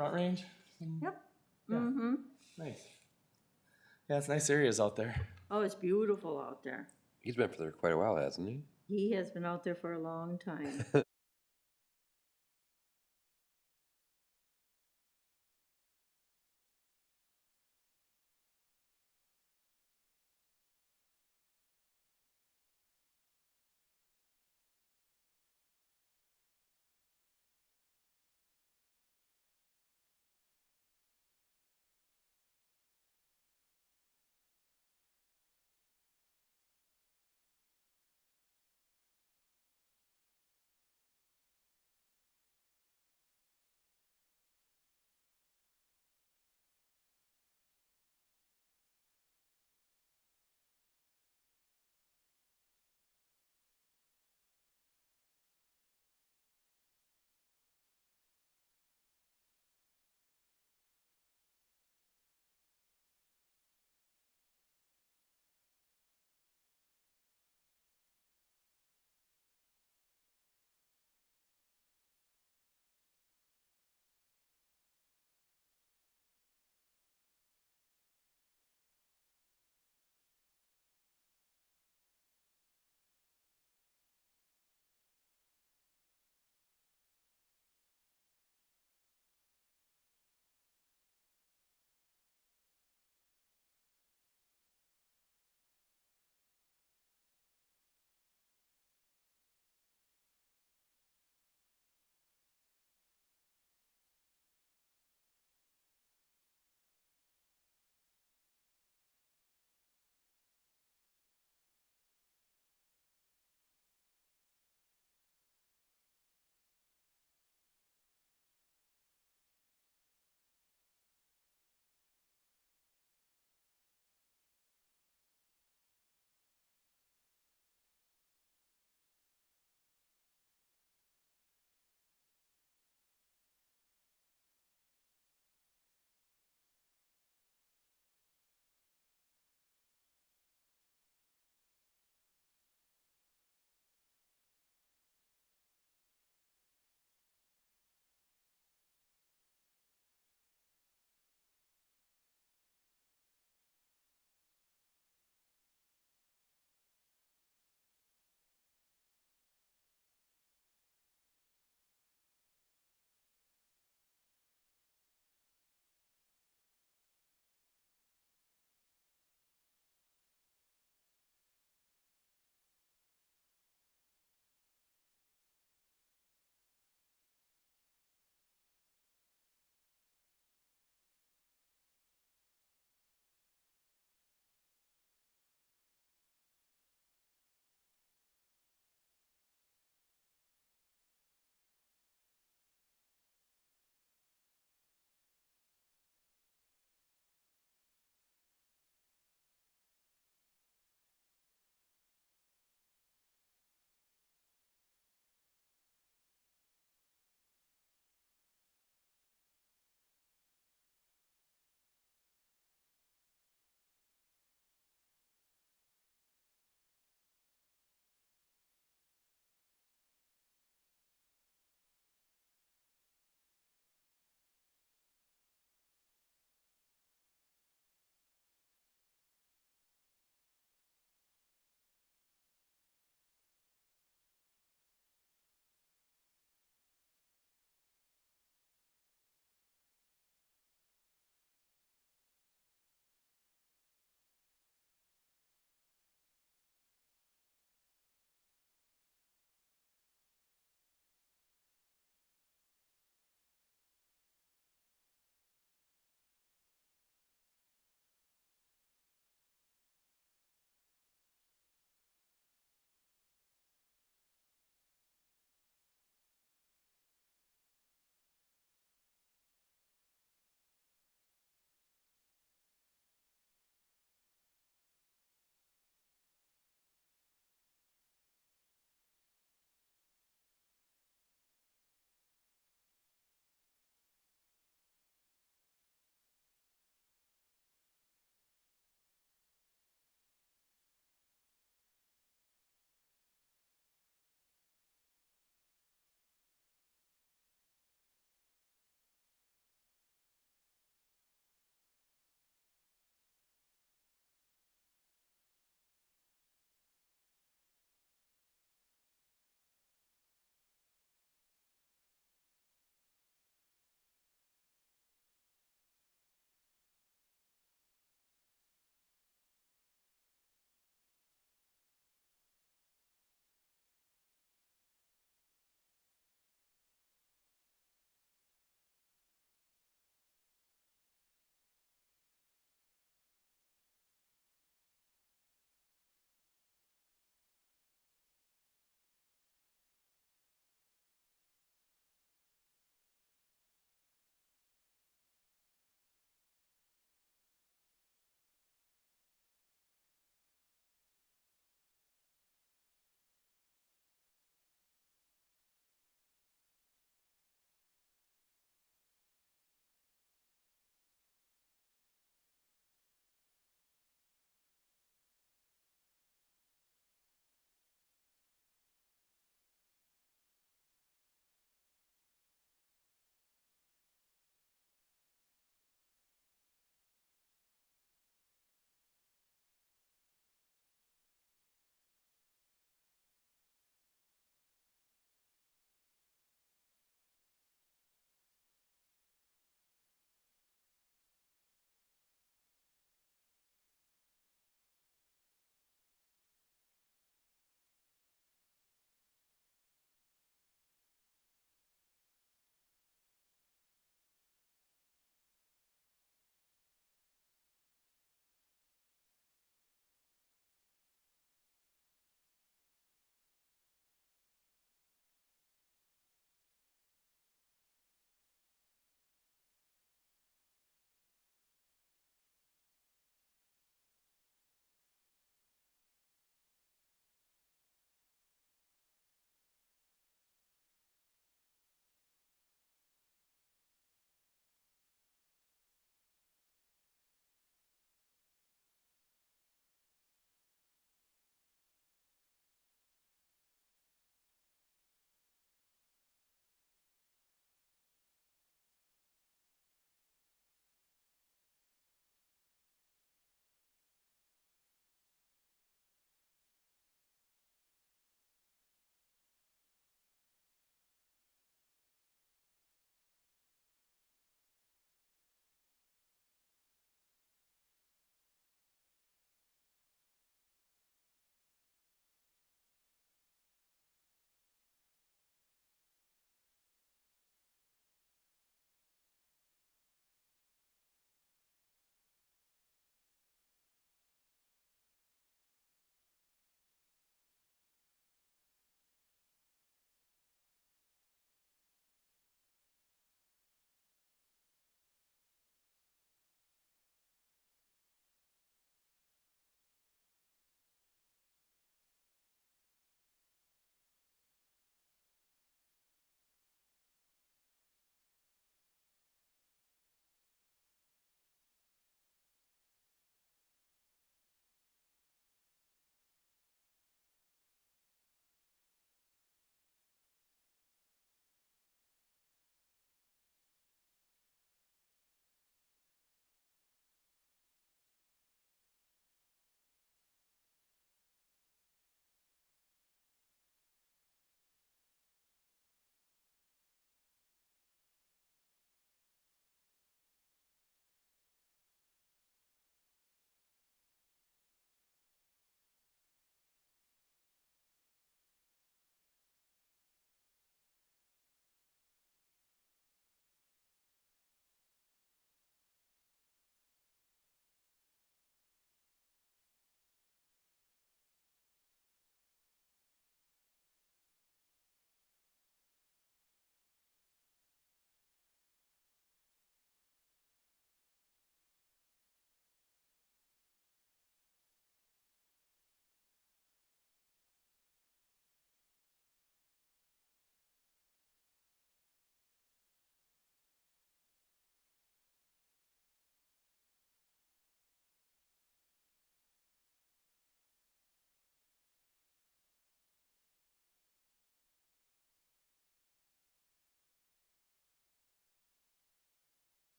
Front Range? Yep. Yeah. Mm-hmm. Nice. Yeah, it's nice areas out there. Oh, it's beautiful out there. He's been for there quite a while, hasn't he? He has been out there for a long time.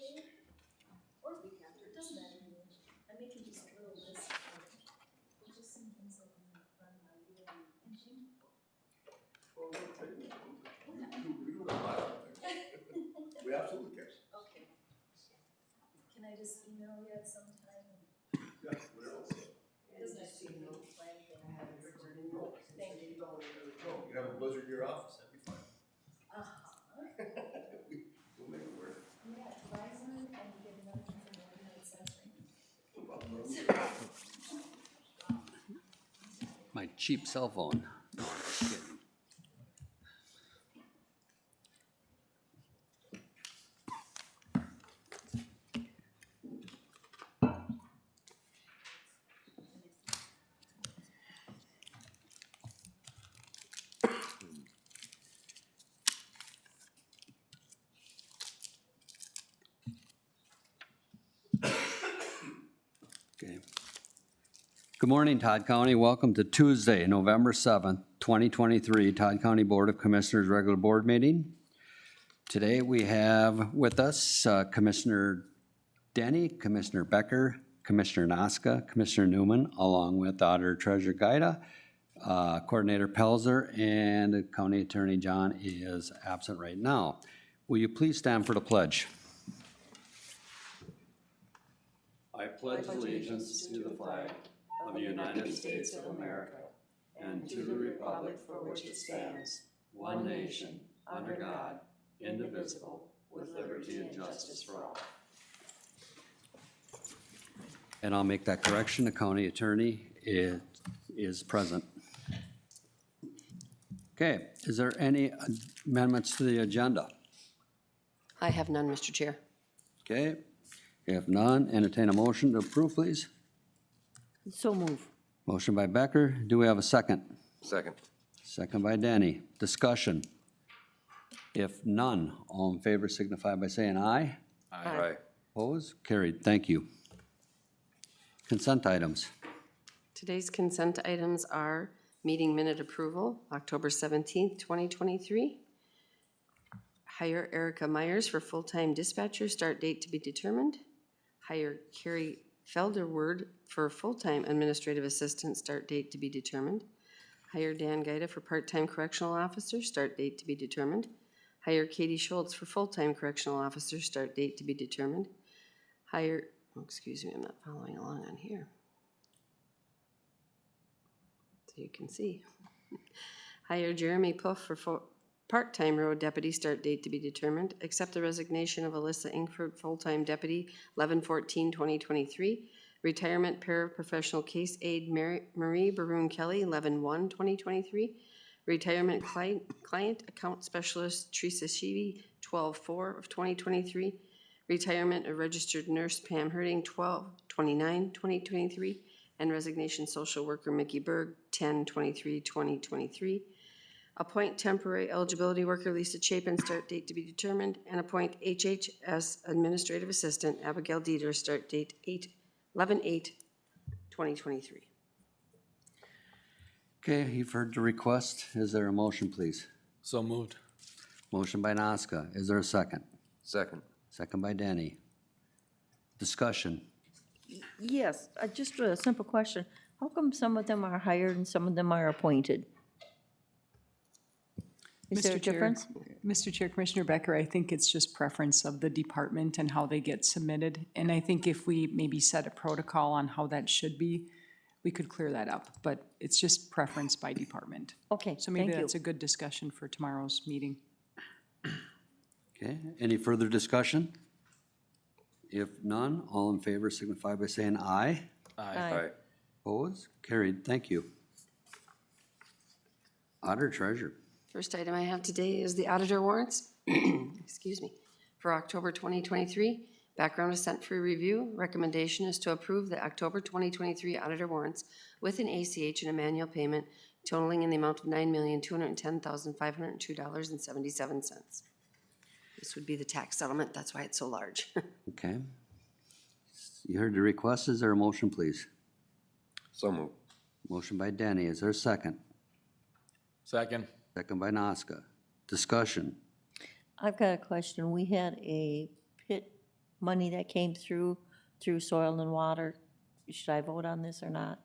Monday or week after, it doesn't matter to me. I'm making just a little list of just some things that we can run by you and thank you for. We do a lot of things. We absolutely can. Okay. Can I just email you at some time? Yeah, whatever. Doesn't have to be a big plan thing. No. Thank you. No, you can have a blizzard in your office, that'd be fine. We'll make it work. Yeah, Verizon and you get another one from Oregon, Century. No problem. My cheap cell phone. No, I'm just kidding. Okay. Good morning, Todd County. Welcome to Tuesday, November 7th, 2023, Todd County Board of Commissioners regular board meeting. Today we have with us Commissioner Denny, Commissioner Becker, Commissioner Noska, Commissioner Newman, along with Auditor Treasurer Gaida, Coordinator Pelzer, and the County Attorney John is absent right now. Will you please stand for the pledge? I pledge allegiance to the flag of the United States of America and to the republic for which it stands, one nation, under God, indivisible, with liberty and justice for all. And I'll make that correction, the county attorney is present. Okay, is there any amendments to the agenda? I have none, Mr. Chair. Okay, if none, entertain a motion to approve, please. So move. Motion by Becker, do we have a second? Second. Second by Danny. Discussion. If none, all in favor signify by saying aye. Aye. Opposed? Carried. Thank you. Consent items. Today's consent items are meeting minute approval, October 17th, 2023. Hire Erica Myers for full-time dispatcher, start date to be determined. Hire Carrie Felderword for full-time administrative assistant, start date to be determined. Hire Dan Gaida for part-time correctional officer, start date to be determined. Hire Katie Schultz for full-time correctional officer, start date to be determined. Hire, oh, excuse me, I'm not following along on here. So you can see. Hire Jeremy Puff for part-time road deputy, start date to be determined. Accept the resignation of Alyssa Inkford, full-time deputy, 11/14/2023. Retirement paraprofessional case aide Marie Baroon Kelly, 11/1/2023. Retirement client account specialist Teresa Sheedy, 12/4/2023. Retirement of registered nurse Pam Herding, 12/29/2023. And resignation social worker Mickey Berg, 10/23/2023. Appoint temporary eligibility worker Lisa Chapin, start date to be determined, and appoint HHS administrative assistant Abigail Dieter, start date 11/8/2023. Okay, you've heard the request. Is there a motion, please? So moved. Motion by Noska. Is there a second? Second. Second by Danny. Discussion. Yes, just a simple question. How come some of them are hired and some of them are appointed? Is there a Mr. Chair, difference? Mr. Chair, Commissioner Becker, I think it's just preference of the department and how they get submitted. And I think if we maybe set a protocol on how that should be, we could clear that up. But it's just preference by department. Okay, So maybe thank you. that's a good discussion for tomorrow's meeting. Okay, any further discussion? If none, all in favor signify by saying aye. Aye. Opposed? Carried. Thank you. Auditor Treasurer. First item I have today is the auditor warrants, excuse me, for October 2023. Background is sent for review. Recommendation is to approve the October 2023 auditor warrants with an ACH and a manual payment totaling in the amount of $9,210,502.77. This would be the tax settlement. That's why it's so large. Okay. You heard the request. Is there a motion, please? So moved. Motion by Danny. Is there a second? Second. Second by Noska. Discussion. I've got a question. We had a pit money that came through soil and water. Should I vote on this or not?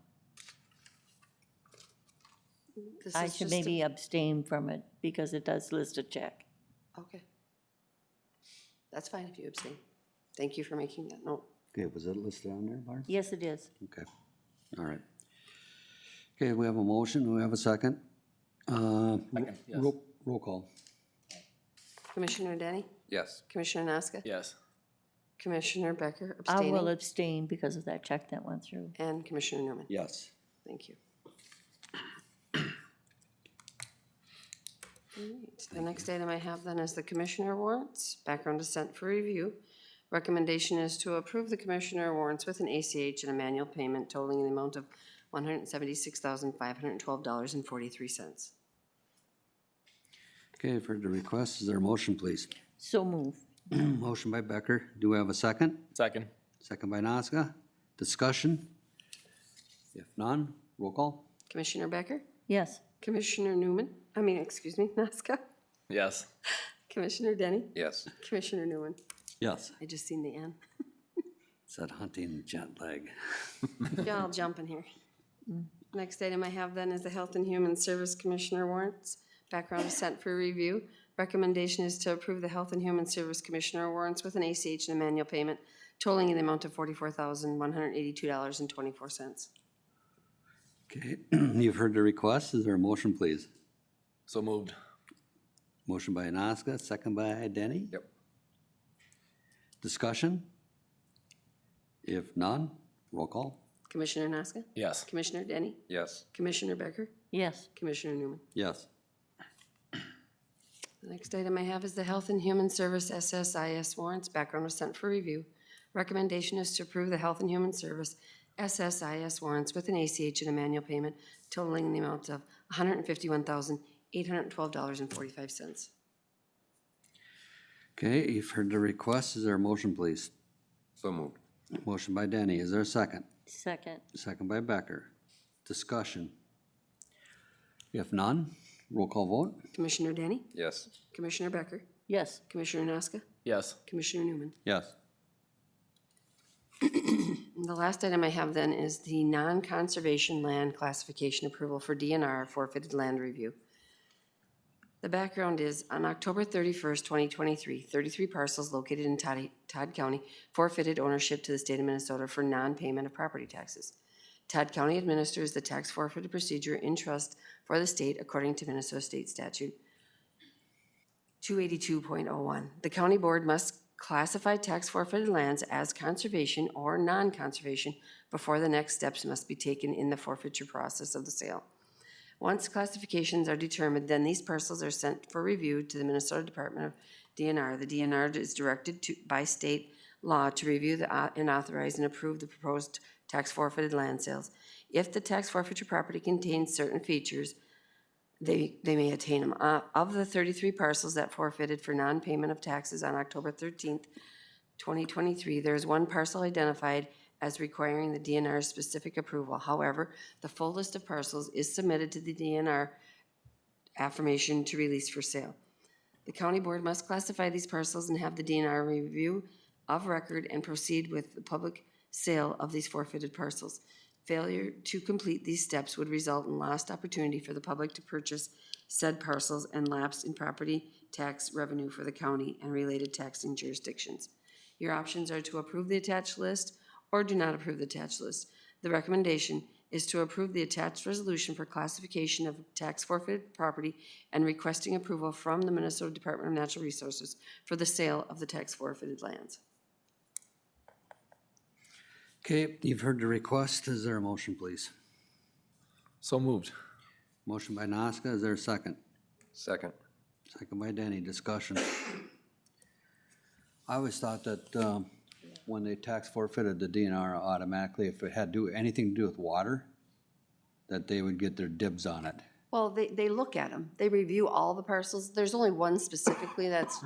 This I is should just a- maybe abstain from it because it does list a check. Okay. That's fine if you abstain. Thank you for making that note. Okay, was it listed on there, Barb? Yes, it is. Okay, all right. Okay, we have a motion, we have a second. Second, yes. Roll call. Commissioner Denny? Yes. Commissioner Nazca? Yes. Commissioner Becker I will abstaining? abstain because of that check that went through. And Commissioner Newman? Yes. Thank you. All right, the next item I have then is the commissioner warrants. Background is sent for review. Recommendation is to approve the commissioner warrants with an ACH and a manual payment totaling the amount of $176,512.43. Okay, for the request, is there a motion, please? So move. Motion by Becker, do we have a second? Second. Second by Nazca. Discussion? If none, roll call. Commissioner Becker? Yes. Commissioner Nazca? Yes. Commissioner Denny? Yes. Commissioner Newman? Yes. I just seen the N. Said hunting jet lag. Yeah, I'll jump in here. Next item I have then is the Health and Human Service Commissioner warrants. Background is sent for review. Recommendation is to approve the Health and Human Service Commissioner warrants with an ACH and a manual payment totaling in the amount of $44,182.24. Okay, you've heard the request, is there a motion, please? So moved. Motion by Nazca, second by Denny. Yep. Discussion? If none, roll call. Commissioner Nazca? Yes. Commissioner Denny? Yes. Commissioner Becker? Yes. Commissioner Newman? Yes. The next item I have is the Health and Human Service SSIS warrants. Background was sent for review. Recommendation is to approve the Health and Human Service SSIS warrants with an ACH and a manual payment totaling the amount of $151,812.45. Okay, you've heard the request, is there a motion, please? So moved. Motion by Denny, is there a second? Second. Second by Becker. Discussion? If none, roll call vote. Commissioner Denny? Yes. Commissioner Becker? Yes. Commissioner Nazca? Yes. Commissioner Newman? Yes. The last item I have then is the non-conservation land classification approval for DNR forfeited land review. The background is, on October 31st, 2023, 33 parcels located in Todd County forfeited ownership to the state of Minnesota for non-payment of property taxes. Todd County administers the tax forfeited procedure in trust for the state according to Minnesota State Statute 282.01. The county board must classify tax forfeited lands as conservation or non-conservation before the next steps must be taken in the forfeiture process of the sale. Once classifications are determined, then these parcels are sent for review to the Minnesota Department of DNR. The DNR is directed by state law to review and authorize and approve the proposed tax forfeited land sales. If the tax forfeiture property contains certain features, they may attain them. Of the 33 parcels that forfeited for non-payment of taxes on October 13th, 2023, there is one parcel identified as requiring the DNR's specific approval. However, the full list of parcels is submitted to the DNR affirmation to release for sale. The county board must classify these parcels and have the DNR review of record and proceed with the public sale of these forfeited parcels. Failure to complete these steps would result in lost opportunity for the public to purchase said parcels and lapse in property tax revenue for the county and related taxing jurisdictions. Your options are to approve the attached list or do not approve the attached list. The recommendation is to approve the attached resolution for classification of tax forfeited property and requesting approval from the Minnesota Department of Natural Resources for the sale of the tax forfeited lands. Okay, you've heard the request, is there a motion, please? So moved. Motion by Nazca, is there a second? Second. Second by Denny, discussion. I always thought that when they tax forfeited the DNR automatically, if it had anything to do with water, that they would get their dibs on it. Well, they look at them. They review all the parcels. There's only one specifically that's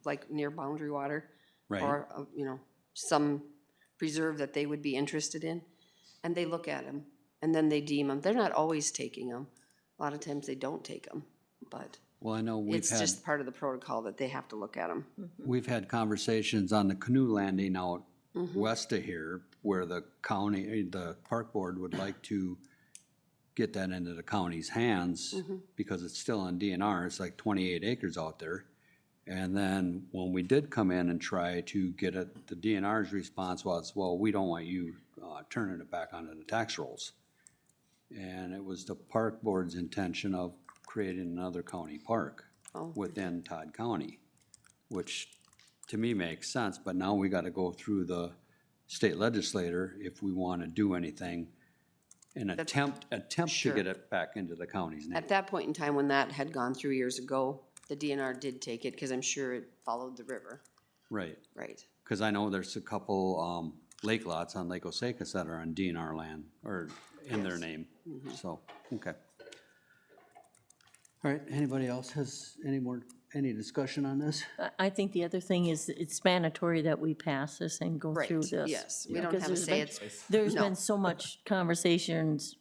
like near boundary water. Right. Or, some preserve that they would be interested in. And they look at them and then they deem them. They're not always taking them. A lot of times they don't take them, but Well, I know we've It's had, just part of the protocol that they have to look at them. we've had conversations on the canoe landing out west of here where the county, the park board would like to get that into the county's hands because it's still on DNR. It's like 28 acres out there. And then when we did come in and try to get it, the DNR's response was, well, we don't want you turning it back onto the tax rolls. And it was the park board's intention of creating another county park within Todd County, which to me makes sense, but now we gotta go through the state legislator if we wanna do anything and attempt to Sure. get it back into the county's name. At that point in time, when that had gone through years ago, the DNR did take it, because I'm sure it followed the river. Right, Right. cause I know there's a couple, lake lots on Lake Osaka that are on DNR land, or in their name, so, okay. All right, anybody else has any discussion on this? I think the other thing is it's mandatory that we pass this and go Right, through this. yes. We don't Because have to there's say been- it's, There's no. been so much conversations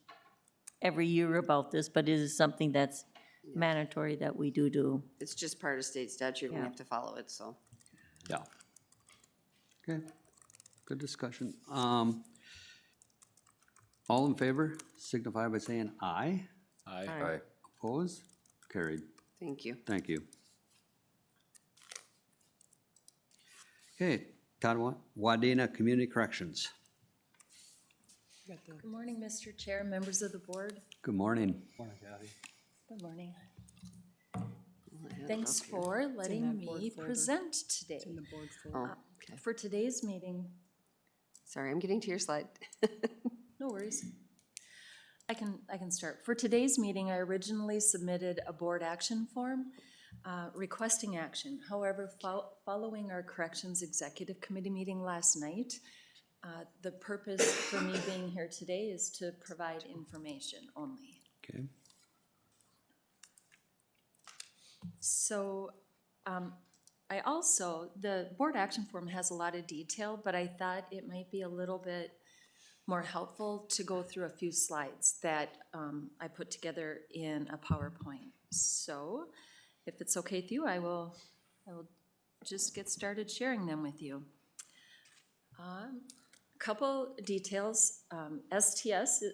every year about this, but it is something that's mandatory that we do. It's just part of state statute, and we Yeah. have to follow it, so. Yeah. Okay, good discussion. All in favor, signify by saying aye. Aye. Aye. Opposed? Carried. Thank you. Thank you. Okay, Todd Wadena Community Corrections. Good morning, Mr. Chair, members of the board. Good morning. Good morning. Thanks for letting me present today. Oh, okay. For today's meeting, Sorry, I'm getting to your slide. no worries. I can start. For today's meeting, I originally submitted a board action form requesting action. However, following our corrections executive committee meeting last night, the purpose for me being here today is to provide information only. Okay, So, the board action form has a lot of detail, but I thought it might be a little bit more helpful to go through a few slides that I put together in a PowerPoint. So, if it's okay with you, I will just get started sharing them with you. Couple details, STS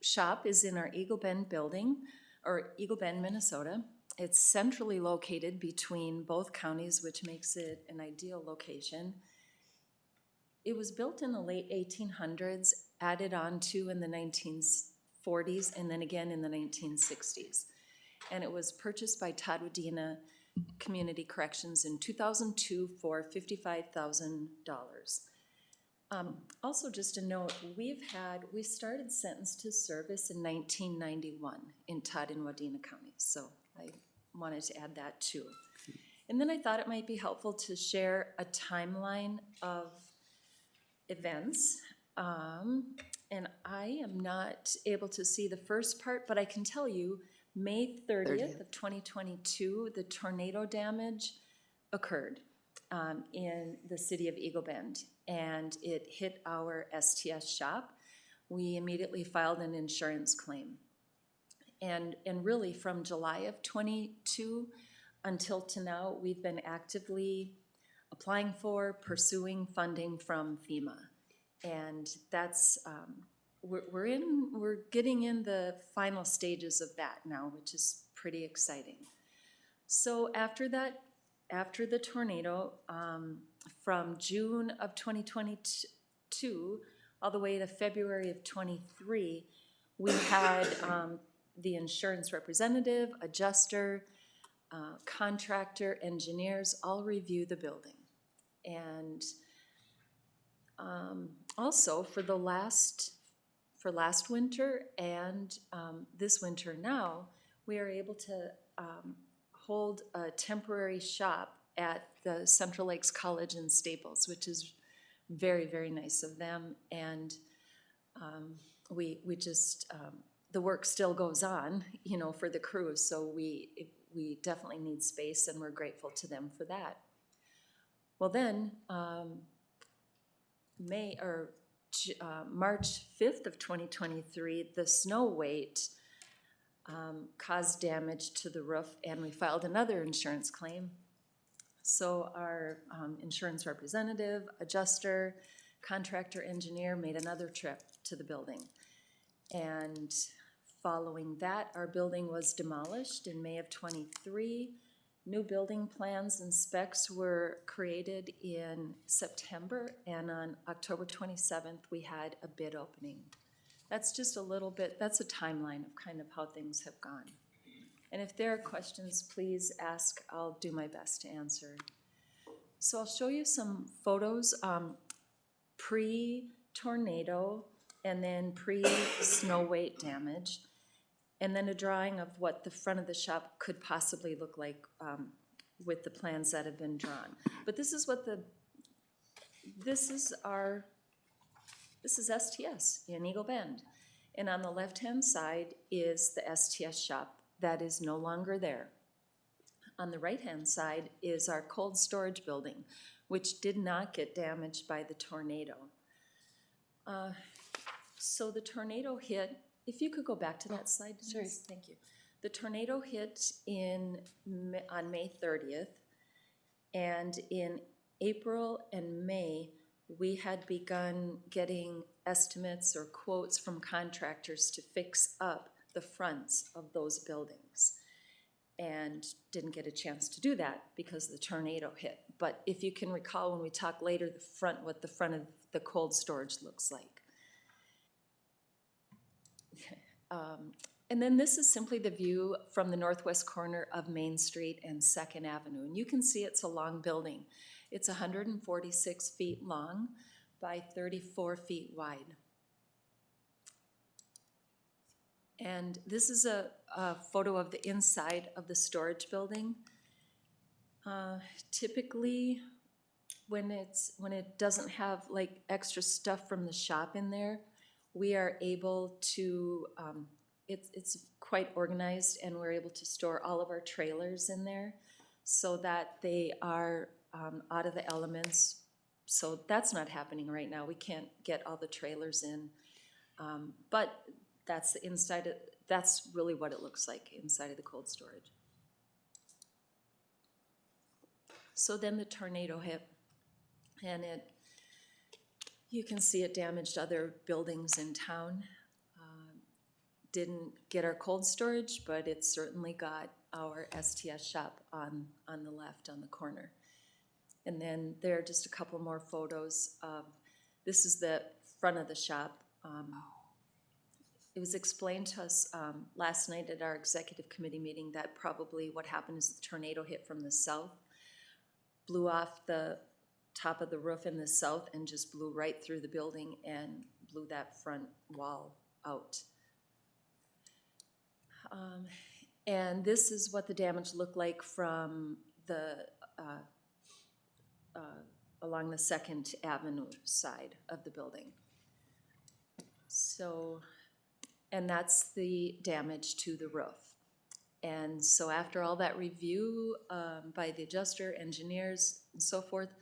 shop is in our Eagle Bend building, or Eagle Bend, Minnesota. It's centrally located between both counties, which makes it an ideal location. It was built in the late 1800s, added on to in the 1940s, and then again in the 1960s. And it was purchased by Todd Wadena Community Corrections in 2002 for $55,000. Also, just a note, we started sentence to service in 1991 in Todd and Wadena counties, so I wanted to add that too. And then I thought it might be helpful to share a timeline of events. And I am not able to see the first part, but I can tell you, May 30th of 2022, the tornado damage occurred in the city of Eagle Bend, and it hit our STS shop. We immediately filed an insurance claim. And really, from July of 22 until to now, we've been actively applying for, pursuing funding from FEMA. And that's, we're getting in the final stages of that now, which is pretty exciting. So after the tornado, from June of 2022 all the way to February of 23, we had the insurance representative, adjuster, contractor, engineers all review the building. And also for last winter and this winter now, we are able to hold a temporary shop at the Central Lakes College in Staples, which is very, very nice of them. And we just, the work still goes on, you know, for the crews, so we definitely need space, and we're grateful to them for that. Well then, March 5th of 2023, the snow weight caused damage to the roof, and we filed another insurance claim. So our insurance representative, adjuster, contractor, engineer made another trip to the building. And following that, our building was demolished in May of '23. New building plans and specs were created in September, and on October 27th, we had a bid opening. That's just a little bit, that's a timeline of kind of how things have gone. And if there are questions, please ask. I'll do my best to answer. So I'll show you some photos, pre-tornado and then pre-snow weight damage, and then a drawing of what the front of the shop could possibly look like with the plans that have been drawn. But this is what this is STS in Eagle Bend. And on the left-hand side is the STS shop that is no longer there. On the right-hand side is our cold storage building, which did not get damaged by the tornado. So the tornado hit, if you could go back to that slide, Denise. sorry. Thank you. The tornado hit on May 30th, and in April and May, we had begun getting estimates or quotes from contractors to fix up the fronts of those buildings, and didn't get a chance to do that because the tornado hit. But if you can recall when we talk later, what the front of the cold storage looks like. And then this is simply the view from the northwest corner of Main Street and 2nd Avenue. And you can see it's a long building. It's 146 feet long by 34 feet wide. And this is a photo of the inside of the storage building. Typically, when it doesn't have like extra stuff from the shop in there, we are able to, it's quite organized, and we're able to store all of our trailers in there so that they are out of the elements. So that's not happening right now. We can't get all the trailers in. But that's the inside, that's really what it looks like inside of the cold storage. So then the tornado hit, and you can see it damaged other buildings in town. Didn't get our cold storage, but it certainly got our STS shop on the left, on the corner. And then there are just a couple more photos of, this is the front of the shop. It was explained to us last night at our executive committee meeting that probably what happened is the tornado hit from the south, blew off the top of the roof in the south, and just blew right through the building and blew that front wall out. And this is what the damage looked like from the along the 2nd Avenue side of the building. So, and that's the damage to the roof. And so after all that review by the adjuster, engineers, and so forth,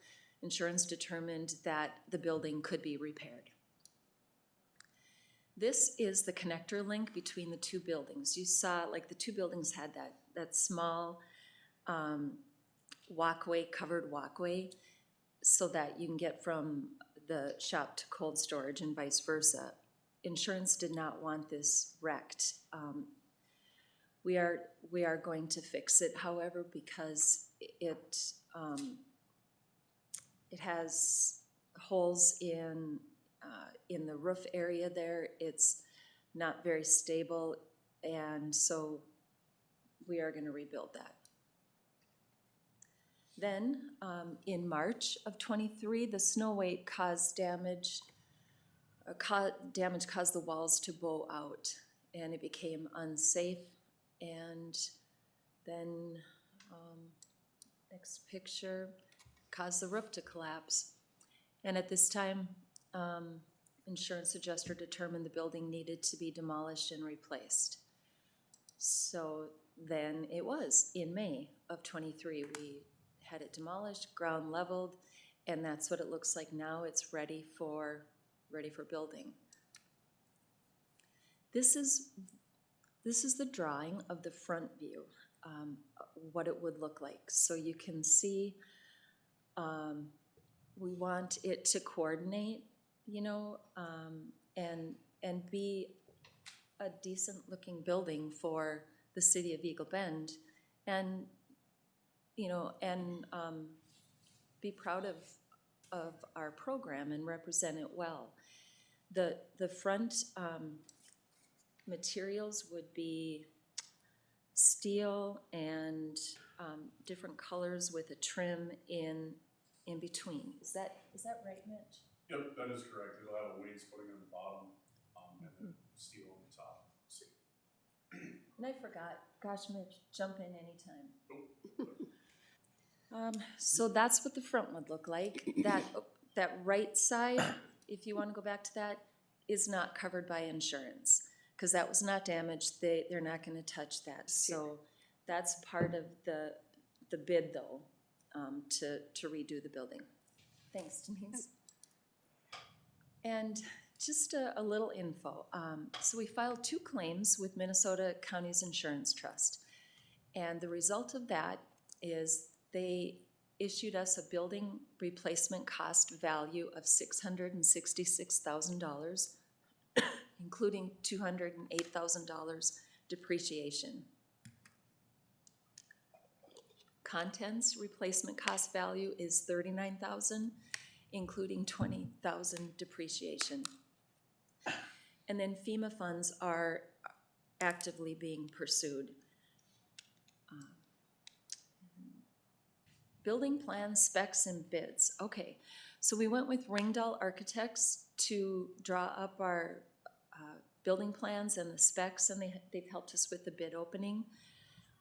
insurance determined that the building could be repaired. This is the connector link between the two buildings. You saw, like, the two buildings had that small walkway, covered walkway, so that you can get from the shop to cold storage and vice versa. Insurance did not want this wrecked. We are going to fix it, however, because it has holes in the roof area there. It's not very stable, and so we are going to rebuild that. Then in March of '23, the snow weight caused damage. Damage caused the walls to bow out, and it became unsafe. And then next picture, caused the roof to collapse. And at this time, insurance adjuster determined the building needed to be demolished and replaced. So then it was in May of '23, we had it demolished, ground leveled, and that's what it looks like now. It's ready for building. This is this is the drawing of the front view, what it would look like. So you can see, we want it to coordinate, you know, and be a decent-looking building for the city of Eagle Bend, and, you know, and be proud of our program and represent it well. The front materials would be steel and different colors with a trim in between. Is that right, Mitch? Yep, that is correct. It'll have a wainscoting on the bottom, and then steel on the top. See. And I forgot. Gosh, Mitch, jump in anytime. So that's what the front would look like. That right side, if you want to go back to that, is not covered by insurance, because that was not damaged. They're not going to touch that. So that's part of the bid, though, to redo the building. Thanks, Denise. And just a little info. So we filed 2 claims with Minnesota Counties Insurance Trust. And the result of that is they issued us a building replacement cost value of $666,000, including $208,000 depreciation. Contents replacement cost value is $39,000, including $20,000 depreciation. And then FEMA funds are actively being pursued. Building plans, specs, and bids. Okay, so we went with Ringdahl Architects to draw up our building plans and the specs, and they've helped us with the bid opening.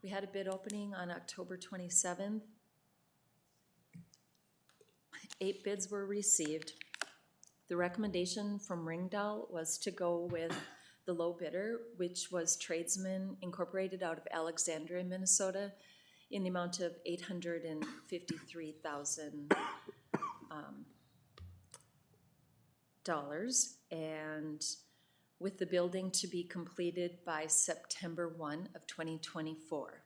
We had a bid opening on October 27th. 8 bids were received. The recommendation from Ringdahl was to go with the low bidder, which was Tradesman Incorporated out of Alexandria, Minnesota, in the amount of $853,000, and with the building to be completed by September 1 of 2024.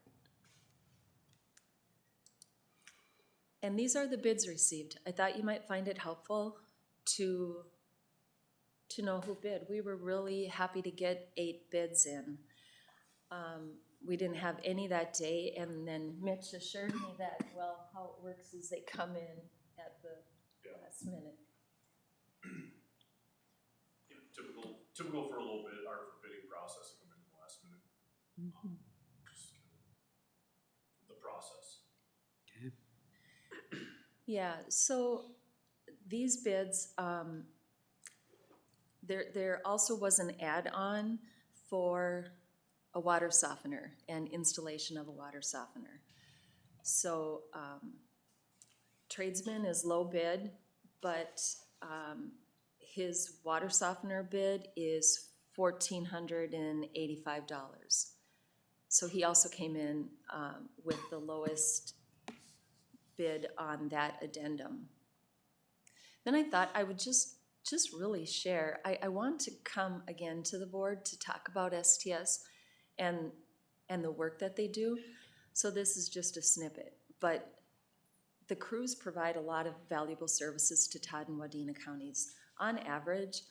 And these are the bids received. I thought you might find it helpful to know who bid. We were really happy to get 8 bids in. We didn't have any that day, and then Mitch assured me that, well, how it works is they come in at the last minute. Yeah, typical for a little bit, or for bidding process to come in at the last minute. Just kind of the process. Yeah, so these bids, there also was an add-on for a water softener and installation of a water softener. So Tradesman is low bid, but his water softener bid is $1,485. So he also came in with the lowest bid on that addendum. Then I thought I would just really share. I want to come again to the board to talk about STS and the work that they do. So this is just a snippet, but the crews provide a lot of valuable services to Todd and Wadena counties. On average,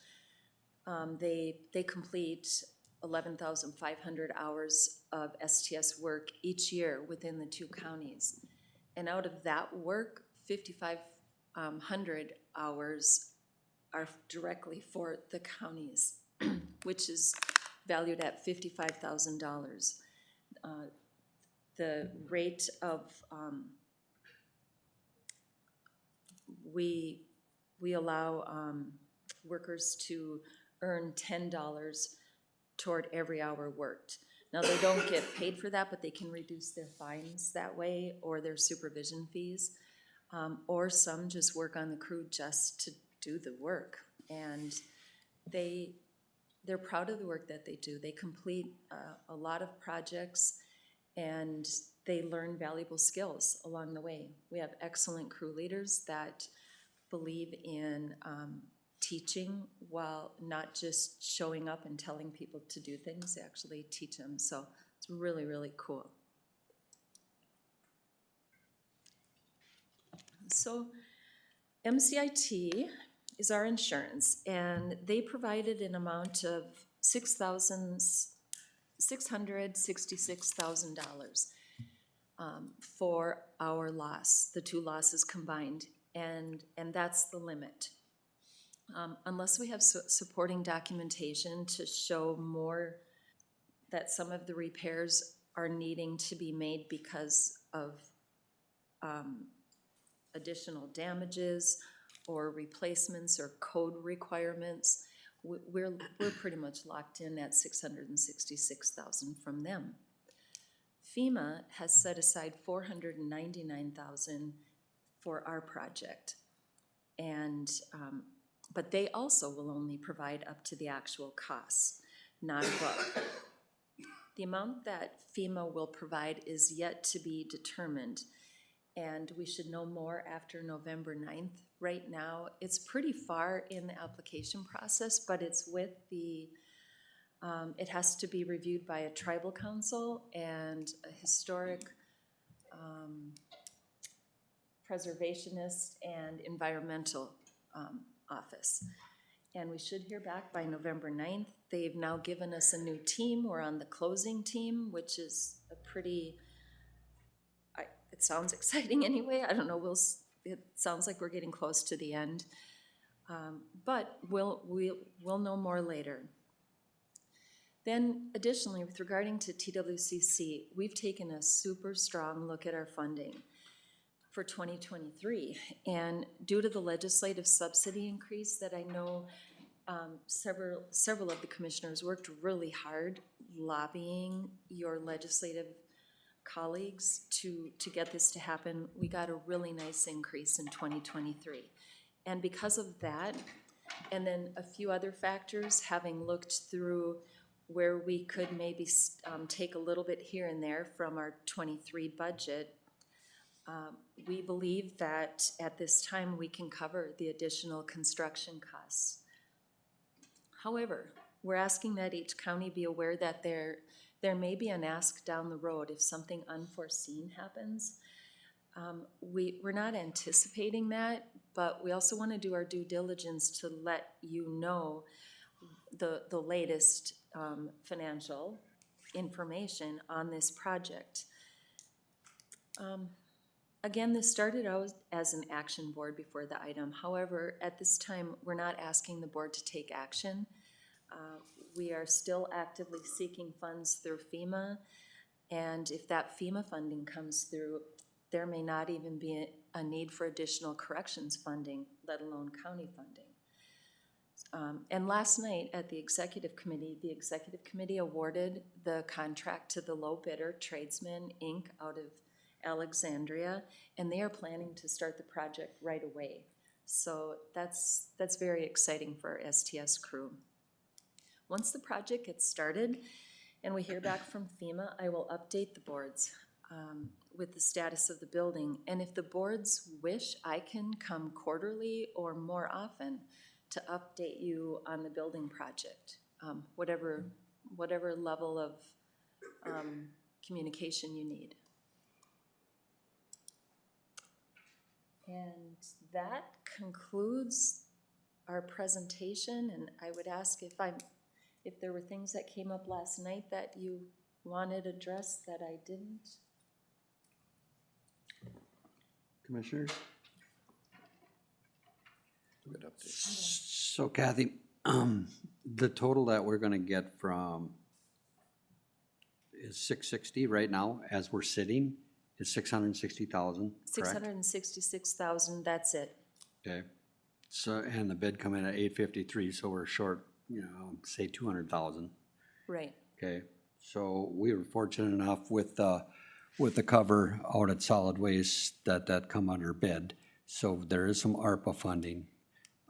they complete 11,500 hours of STS work each year within the 2 counties. And out of that work, 5,500 hours are directly for the counties, which is valued at $55,000. The rate of, we allow workers to earn $10 toward every hour worked. Now, they don't get paid for that, but they can reduce their fines that way or their supervision fees. Or some just work on the crew just to do the work. And they're proud of the work that they do. They complete a lot of projects, and they learn valuable skills along the way. We have excellent crew leaders that believe in teaching while not just showing up and telling people to do things, they actually teach them. So it's really, really cool. So MCIT is our insurance, and they provided an amount of $666,000 for our loss, the two losses combined, and that's the limit. Unless we have supporting documentation to show more that some of the repairs are needing to be made because of additional damages or replacements or code requirements, we're pretty much locked in at $666,000 from them. FEMA has set aside $499,000 for our project, and but they also will only provide up to the actual costs, not above. The amount that FEMA will provide is yet to be determined, and we should know more after November 9th. Right now, it's pretty far in the application process, but it's with the, it has to be reviewed by a tribal council and a historic preservationist and environmental office. And we should hear back by November 9th. They've now given us a new team. We're on the closing team, which is a pretty, it sounds exciting anyway. I don't know, it sounds like we're getting close to the end. But we'll know more later. Then additionally, with regarding to TWCC, we've taken a super strong look at our funding for 2023. And due to the legislative subsidy increase that I know several of the commissioners worked really hard lobbying your legislative colleagues to get this to happen, we got a really nice increase in 2023. And because of that, and then a few other factors, having looked through where we could maybe take a little bit here and there from our 23 budget, we believe that at this time we can cover the additional construction costs. However, we're asking that each county be aware that there may be an ask down the road if something unforeseen happens. We're not anticipating that, but we also want to do our due diligence to let you know the latest financial information on this project. Again, this started out as an action board before the item. However, at this time, we're not asking the board to take action. We are still actively seeking funds through FEMA, and if that FEMA funding comes through, there may not even be a need for additional corrections funding, let alone county funding. And last night at the executive committee awarded the contract to the low bidder, Tradesman Inc. out of Alexandria, and they are planning to start the project right away. So that's very exciting for our STS crew. Once the project gets started and we hear back from FEMA, I will update the boards with the status of the building. And if the boards wish, I can come quarterly or more often to update you on the building project, whatever level of communication you need. And that concludes our presentation, and I would ask if there were things that came up last night that you wanted addressed that I didn't. Commissioners? Good update. So Kathy, the total that we're gonna get from is 660 right now, as we're sitting, is 660,000, correct? 666,000, that's it. Okay, so, and the bid come in at 853, so we're short, say 200,000. Right. Okay, so we were fortunate enough with the cover out at solid waste that come under bid. So there is some ARPA funding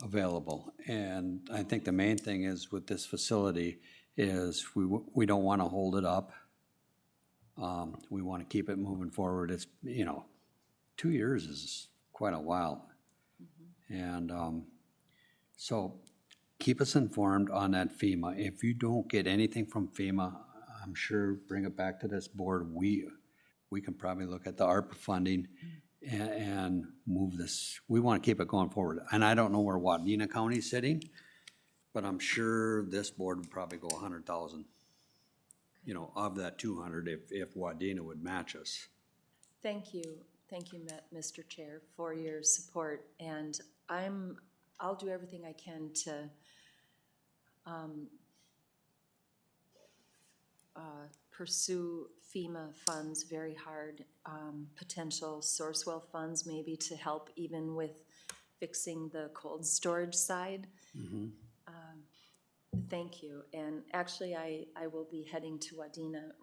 available. And I think the main thing is with this facility is we don't want to hold it up. We want to keep it moving forward. It's, 2 years is quite a while. And So keep us informed on that FEMA. If you don't get anything from FEMA, I'm sure bring it back to this board. We can probably look at the ARPA funding and move this. We want to keep it going forward. And I don't know where Wadena County's sitting, but I'm sure this board would probably go 100,000, you know, of that 200 if Wadena would match us. Thank you, Mr. Chair, for your support, and I'll do everything I can to pursue FEMA funds very hard, potential Sourcewell funds maybe to help even with fixing the cold storage side. Thank you, and actually I will be heading to Wadena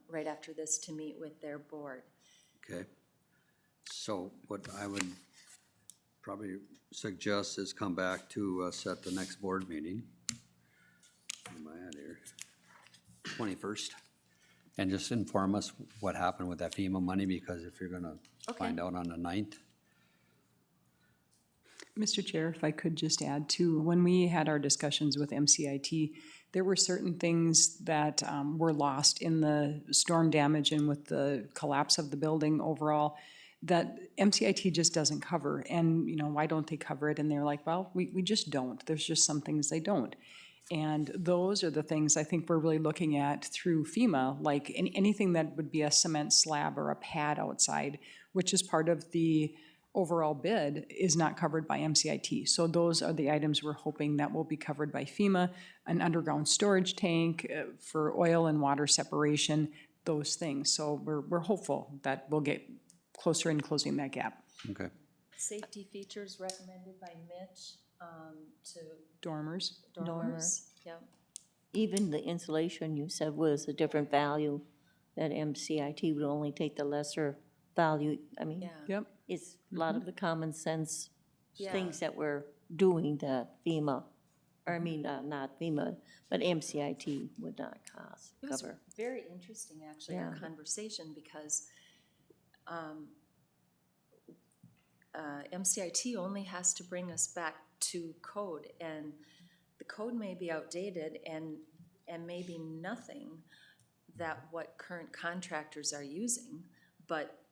right after this to meet with their board. Okay. So what I would probably suggest is come back to set the next board meeting. Where am I at here? 21st. And just inform us what happened with that FEMA money, because if you're gonna find out on the 9th. Mr. Chair, if I could just add too, when we had our discussions with MCIT, there were certain things that were lost in the storm damage and with the collapse of the building overall that MCIT just doesn't cover. And, you know, why don't they cover it? And they're like, well, we just don't. There's just some things they don't. And those are the things I think we're really looking at through FEMA, like anything that would be a cement slab or a pad outside, which is part of the overall bid, is not covered by MCIT. So those are the items we're hoping that will be covered by FEMA, an underground storage tank for oil and water separation, those things. So we're hopeful that we'll get closer in closing that gap. Okay. Safety features recommended by Mitch to Dormers. dormers. Yeah. Even the insulation you said was a different value, that MCIT would only take the lesser value. I mean, Yeah. Yep. it's a lot of the common sense Yeah. things that we're doing that FEMA, or I mean, not FEMA, but MCIT would not It was cover. very interesting, actually, our Yeah. conversation, because MCIT only has to bring us back to code, and the code may be outdated and maybe nothing that what current contractors are using, but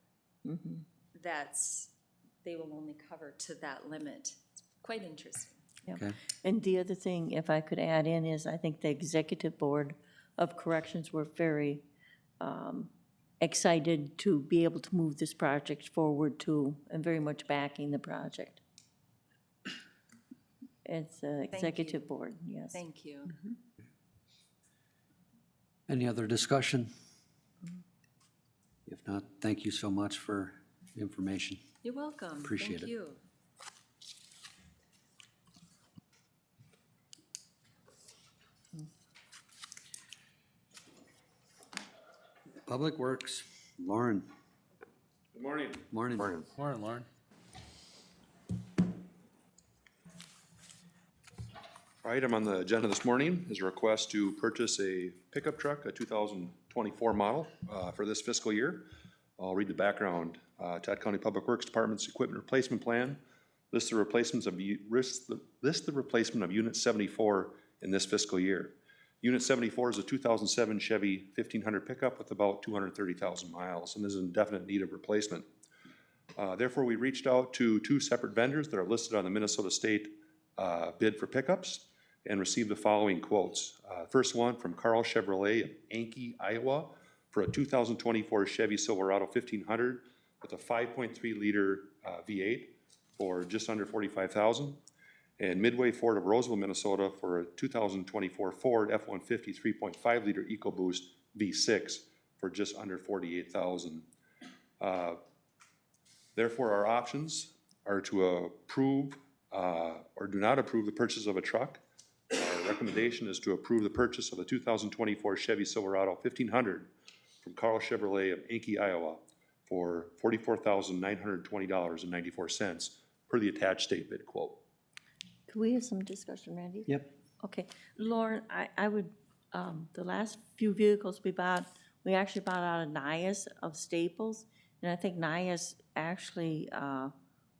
they will only cover to that limit. It's quite interesting. Okay. And the other thing, if I could add in, is I think the Executive Board of Corrections were very excited to be able to move this project forward too, and very much backing the project. It's the Executive Board, yes. Thank you. Any other discussion? If not, thank you so much for the information. You're welcome. Appreciate Thank it. you. Public Works, Lauren. Good morning. Morning. Morning. Morning, Lauren. Item on the agenda this morning is a request to purchase a pickup truck, a 2024 model, for this fiscal year. I'll read the background. Todd County Public Works Department's equipment replacement plan lists the replacement of Unit 74 in this fiscal year. Unit 74 is a 2007 Chevy 1500 pickup with about 230,000 miles and is in definite need of replacement. Therefore, we reached out to two separate vendors that are listed on the Minnesota State bid for pickups and received the following quotes. First one from Carl Chevrolet of Yankee, Iowa, for a 2024 Chevy Silverado 1500 with a 5.3 liter V8 for just under $45,000. And Midway Ford of Roseville, Minnesota, for a 2024 Ford F-150 3.5 liter EcoBoost V6 for just under $48,000. Therefore, our options are to approve or do not approve the purchase of a truck. Our recommendation is to approve the purchase of the 2024 Chevy Silverado 1500 from Carl Chevrolet of Yankee, Iowa for $44,920.94 per the attached state bid quote. Could we have some discussion, Randy? Yep. Okay, Lauren, I would, the last few vehicles we bought, we actually bought out of Nias of Staples, and I think Nias actually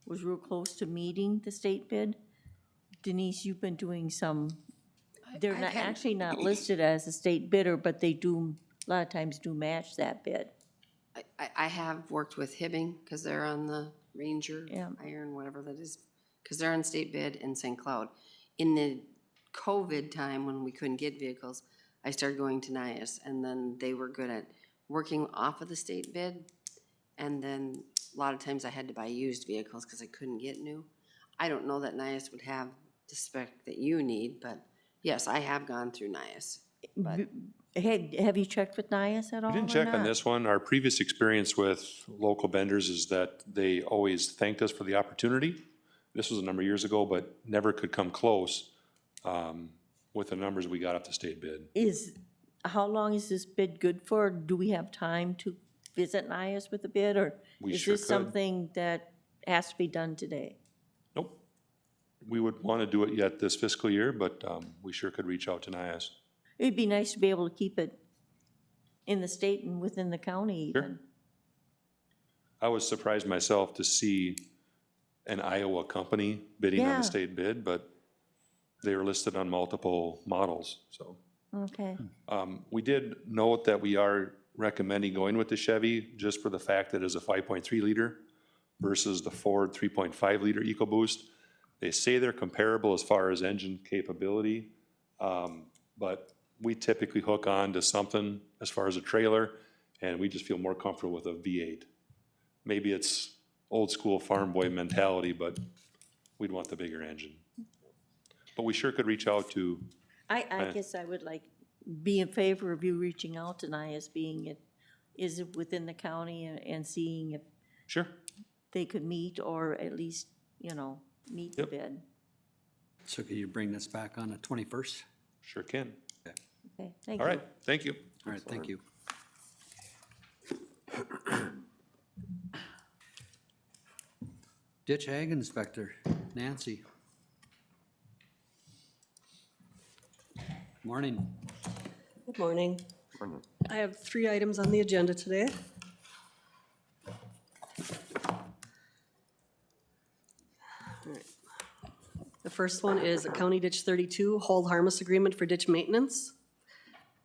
was real close to meeting the state bid, Denise, you've been doing some, they're I've not, had- actually not listed as a state bidder, but they do, a lot of times do match that bid. I have worked with Hibbing, because they're on the Ranger, Yeah. Iron, whatever that is, because they're on state bid in St. Cloud. In the COVID time, when we couldn't get vehicles, I started going to NIAS, and then they were good at working off of the state bid. And then a lot of times I had to buy used vehicles because I couldn't get new. I don't know that NIAS would have the spec that you need, but yes, I have gone through NIAS. But Hey, have you checked with NIAS at all? We didn't or check on not? this one. Our previous experience with local vendors is that they always thanked us for the opportunity. This was a number of years ago, but never could come close with the numbers we got off the state bid. How long is this bid good for? Do we have time to visit NIAS with the bid, or We is sure this could. something that has to be done today? Nope. We would want to do it yet this fiscal year, but we sure could reach out to NIAS. It'd be nice to be able to keep it in the state and within the county Sure. even. I was surprised myself to see an Iowa company bidding on Yeah. the state bid, but they were listed on multiple models, so. Okay, We did note that we are recommending going with the Chevy just for the fact that it's a 5.3 liter versus the Ford 3.5 liter EcoBoost. They say they're comparable as far as engine capability, but we typically hook on to something as far as a trailer, and we just feel more comfortable with a V8. Maybe it's old school farm boy mentality, but we'd want the bigger engine. But we sure could reach out to, I guess I would be in favor of you reaching out to NIAS, is it within the county and seeing if sure, they could meet or at least, meet the Yep. bid. So can you bring this back on the 21st? sure can. Okay, thank All you. right, thank you. All right, thank you. Ditch Ag Inspector, Nancy. Morning. Good morning. Morning. I have 3 items on the agenda today. All right. The first one is a County Ditch 32 hold harmless agreement for ditch maintenance.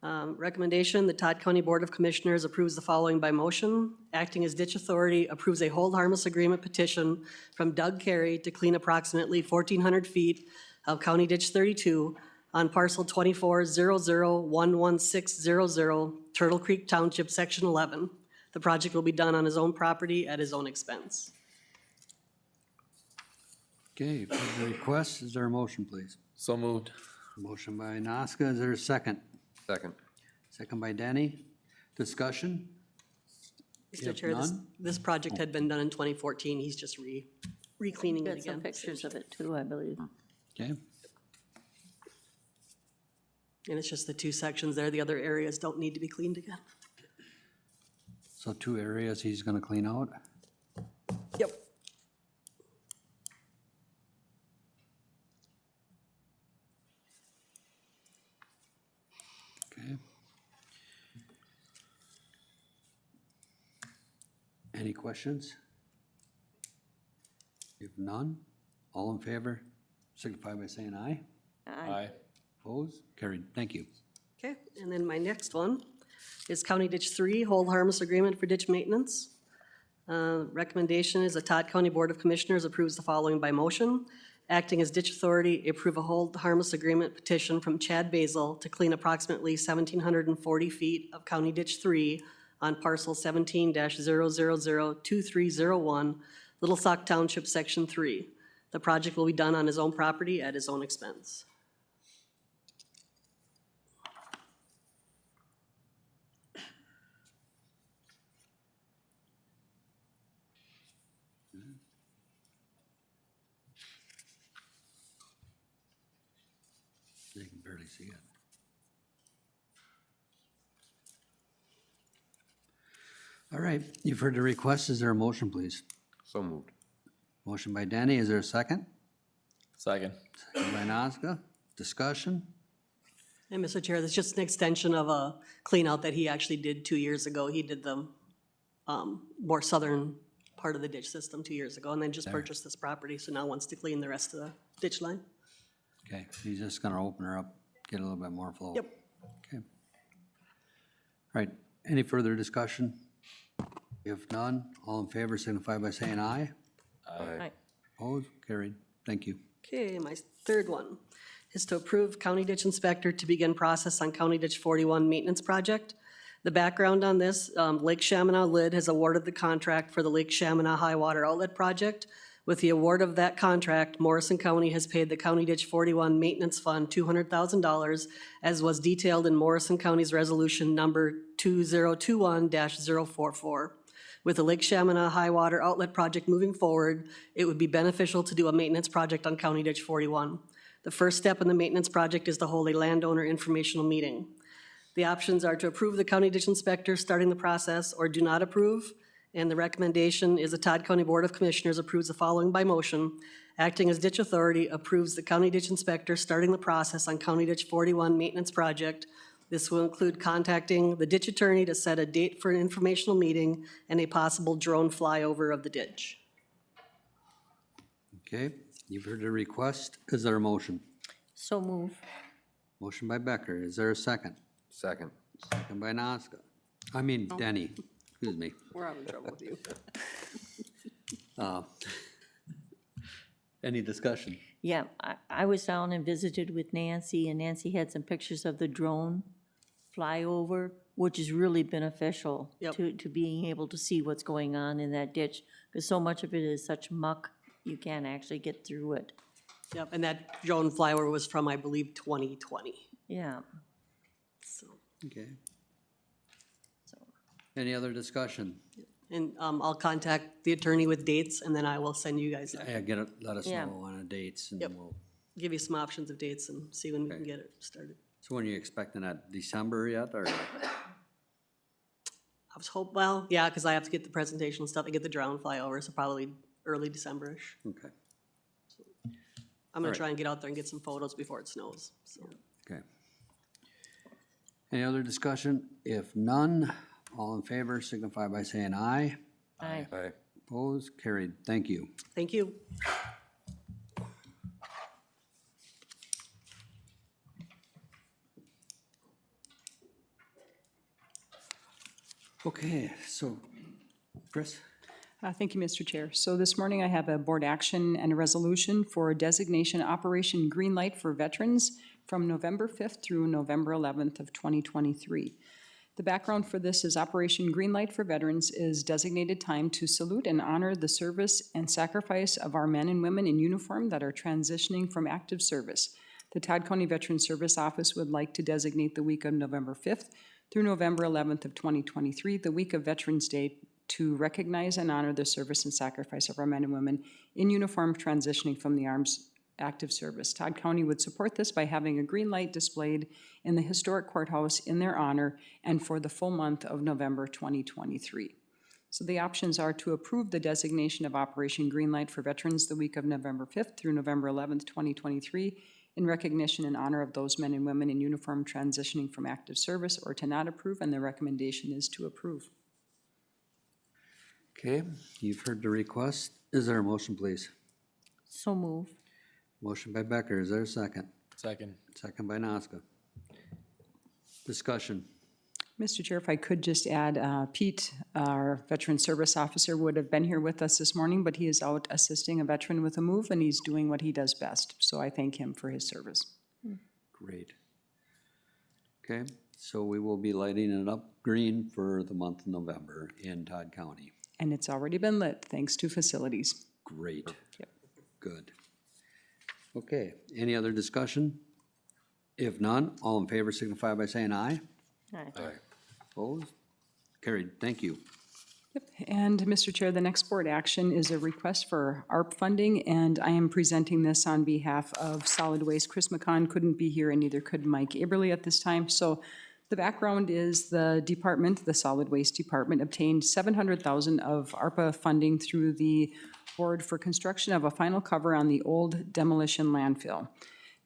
Recommendation, the Todd County Board of Commissioners approves the following by motion. Acting as ditch authority, approves a hold harmless agreement petition from Doug Carey to clean approximately 1,400 feet of County Ditch 32 on parcel 2400116000, Turtle Creek Township, Section 11. The project will be done on his own property at his own expense. Okay, for the request, is there a motion, please? So moved. Motion by Nazca, is there a second? Second. Second by Danny. Discussion? Mr. If Chair, none? this project had been done in 2014. He's just re-cleaning it Got some again. pictures of it too, I believe. Okay, And it's just the 2 sections there. The other areas don't need to be cleaned again. so 2 areas he's gonna clean out. Yep. Okay. Any questions? If none, all in favor, signify by saying aye. Aye. Opposed? Carried. Thank you. Okay, and then my next one is County Ditch 3, hold harmless agreement for ditch maintenance. Recommendation is the Todd County Board of Commissioners approves the following by motion. Acting as ditch authority, approve a hold harmless agreement petition from Chad Basil to clean approximately 1,740 feet of County Ditch 3 on parcel 17-0002301, Little Sauk Township, Section 3. The project will be done on his own property at his own expense. You can barely see it. All right, you've heard the request. Is there a motion, please? So moved. Motion by Danny, is there a second? Second. Second by Nazca. Discussion? And Mr. Chair, that's just an extension of a clean out that he actually did 2 years ago. He did the more southern part of the ditch system 2 years ago and then just purchased this property, so now wants to clean the rest of the ditch line. Okay, he's just gonna open her up, get a little bit more flow. Yep. Okay. All right, any further discussion? If none, all in favor signify by saying aye. Aye. Opposed, carried. Thank you. Okay, my third one is to approve county ditch inspector to begin process on County Ditch 41 maintenance project. The background on this, Lake Chaminade Lid has awarded the contract for the Lake Chaminade High Water Outlet Project. With the award of that contract, Morrison County has paid the County Ditch 41 Maintenance Fund $200,000, as was detailed in Morrison County's resolution number 2021-044. With the Lake Chaminade High Water Outlet Project moving forward, it would be beneficial to do a maintenance project on County Ditch 41. The first step in the maintenance project is to hold a landowner informational meeting. The options are to approve the county ditch inspector starting the process or do not approve. And the recommendation is the Todd County Board of Commissioners approves the following by motion. Acting as ditch authority approves the county ditch inspector starting the process on County Ditch 41 maintenance project. This will include contacting the ditch attorney to set a date for an informational meeting and a possible drone flyover of the ditch. Okay, you've heard the request. Is there a motion? So move. Motion by Becker. Is there a second? Second. Second by Nazca. I mean, Denny, excuse me. We're having trouble with you. Any discussion? Yeah, I was down and visited with Nancy, and Nancy had some pictures of the drone flyover, which is really beneficial Yep. to being able to see what's going on in that ditch, because so much of it is such muck, you can't actually get through it. Yep, and that drone flyover was from, I believe, 2020. Yeah, So, Okay. so, Any other discussion? and I'll contact the attorney with dates, and then I will send you guys, Yeah, let us Yeah. know on the dates and Yep. we'll, give you some options of dates and see when we can Okay. get it started. so when are you expecting that, December yet, or? I was well, yeah, because I have to get the presentation and stuff, and get the drone flyover, so probably early December-ish. Okay, I'm gonna Alright. try and get out there and get some photos before it snows, so. okay. Any other discussion? If none, all in favor signify by saying aye. aye. Aye. Opposed, carried. Thank you. Thank you. Okay, so, Chris? Thank you, Mr. Chair. So this morning I have a board action and a resolution for designation Operation Greenlight for Veterans from November 5th through November 11th of 2023. The background for this is Operation Greenlight for Veterans is designated time to salute and honor the service and sacrifice of our men and women in uniform that are transitioning from active service. The Todd County Veteran Service Office would like to designate the week of November 5th through November 11th of 2023, the week of Veterans Day, to recognize and honor the service and sacrifice of our men and women in uniform transitioning from the arms active service. Todd County would support this by having a green light displayed in the historic courthouse in their honor and for the full month of November 2023. So the options are to approve the designation of Operation Greenlight for Veterans the week of November 5th through November 11th, 2023, in recognition and honor of those men and women in uniform transitioning from active service, or to not approve, and the recommendation is to approve. Okay, you've heard the request. Is there a motion, please? So move. Motion by Becker. Is there a second? Second. Second by Nazca. Discussion. Mr. Chair, if I could just add, Pete, our Veteran Service Officer, would have been here with us this morning, but he is out assisting a veteran with a move, and he's doing what he does best. So I thank him for his service. Great. Okay, so we will be lighting it up green for the month of November in Todd County. And it's already been lit, thanks to facilities. Great. Yep. Good. Okay, any other discussion? If none, all in favor signify by saying aye. Aye. Opposed? Carried. Thank you. Yep. And Mr. Chair, the next board action is a request for ARP funding, and I am presenting this on behalf of Solid Waste. Chris McCon couldn't be here, and neither could Mike Aberly at this time. So the background is the department, the Solid Waste Department, obtained $700,000 of ARPA funding through the Board for construction of a final cover on the old demolition landfill.